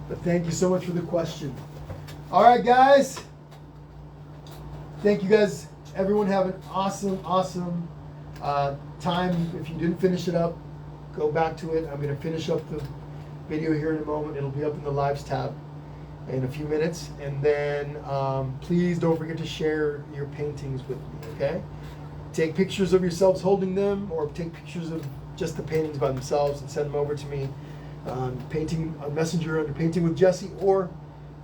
Speaker 1: But thank you so much for the question. All right, guys. Thank you guys. Everyone have an awesome time. If you didn't finish it up, go back to it. I'm going to finish up the video here in a moment. It'll be up in the Lives tab in a few minutes. And then please don't forget to share your paintings with me, okay? Take pictures of yourselves holding them, or take pictures of just the paintings by themselves and send them over to me on Messenger under Painting with Jesse, or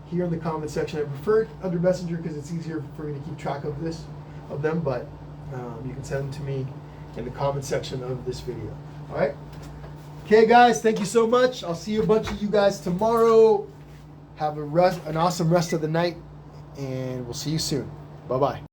Speaker 1: here in the comment section. I prefer it under Messenger because it's easier for me to keep track of them, but you can send them to me in the comment section of this video. All right? Okay, guys, thank you so much. I'll see a bunch of you guys tomorrow. Have an awesome rest of the night, and we'll see you soon. Bye-bye.